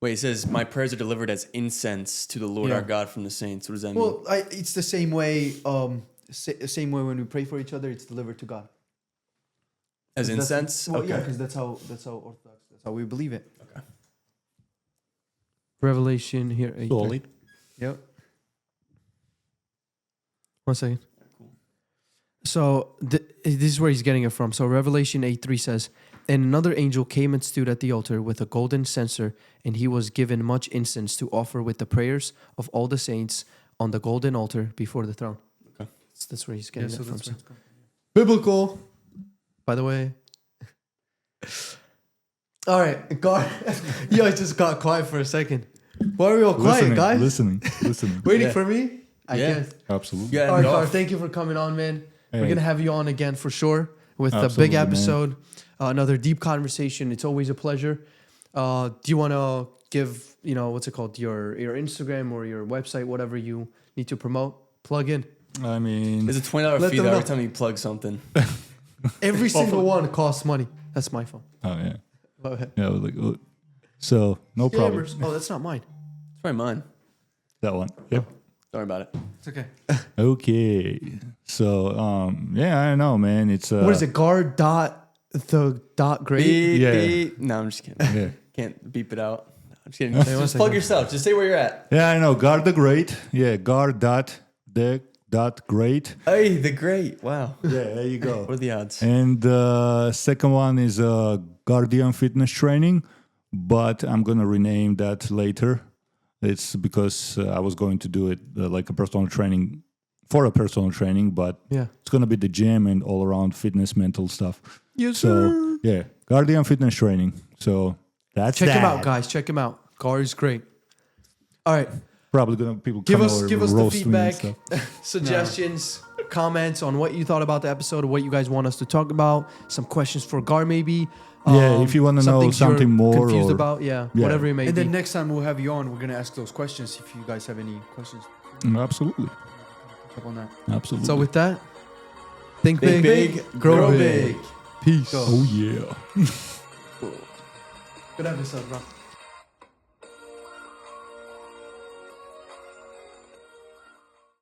Wait, it says, my prayers are delivered as incense to the Lord Yeah. our God from the saints. What does that mean? Well, it's the same way. Same way when we pray for each other, it's delivered to God. As That's- incense? Well, yeah, Okay. because that's how Orthodox. That's how we believe it. Revelation here. Solid. Yep. 1 second. So this is where he's getting it from. So Revelation 8:3 says, and another angel came and stood at the altar with a golden censer, and he was given much incense to offer with the prayers of all the saints on the golden altar before the throne. Okay. That's where he's getting Yeah, so it from. that's So. where it's coming Biblical. By the way. All right, God. Yo, I just got quiet for a second. Why are we all quiet, guys? Listening. Waiting Yeah. for me? I Yeah. guess. Absolutely. Yeah, All right, no. Gar, thank you for coming on, man. We're Hey. going to have you on again for sure with a Absolutely, big man. episode, another deep conversation. It's always a pleasure. Do you want to give, what's it called, your Instagram or your website, whatever you need to promote? Plug in. I mean, There's a $20 Let fee them though know. every time you plug something. Every single one costs money. That's my phone. oh yeah, Go ahead. yeah. I was like, oh. So no problem. Scammers. Oh, that's not mine. It's probably mine. That one. Yep. Don't worry about it. It's okay. Okay. So yeah, I don't know, man. It's What is it? Gar dot. The dot great. Beep, Yeah. beep. No, I'm just kidding. Yeah. Can't beep it out. I'm just kidding. one Just second. plug yourself. Just say where you're at. Yeah, I know. Gar the Great. Yeah, Gar dot great. Hey, the great. Wow. Yeah, there you go. What are the odds? And second one is Guardian Fitness Training, but I'm gonna rename that later. It's because I was going to do it like a personal training for a personal training, but Yeah. it's gonna be the gym and all around fitness, mental stuff. Yes, So yeah, Guardian Fitness Training. So that's Check him that. out, guys. Check him out. Gar is great. All right. Probably gonna people Give come us over the and roast me and feedback, stuff. suggestions, comments on what you thought about the episode or what you guys want us to talk about. Some questions for Gar, maybe. Yeah, if you wanna some know things you're something more confused or- about, yeah, Yeah. whatever it may And be. then next time we'll have you on, we're gonna ask those questions if you guys have any questions. Absolutely, Up on that. absolutely. So with that, think Think big, big, grow grow big. big. Peace. Go. oh yeah. Good episode, bro.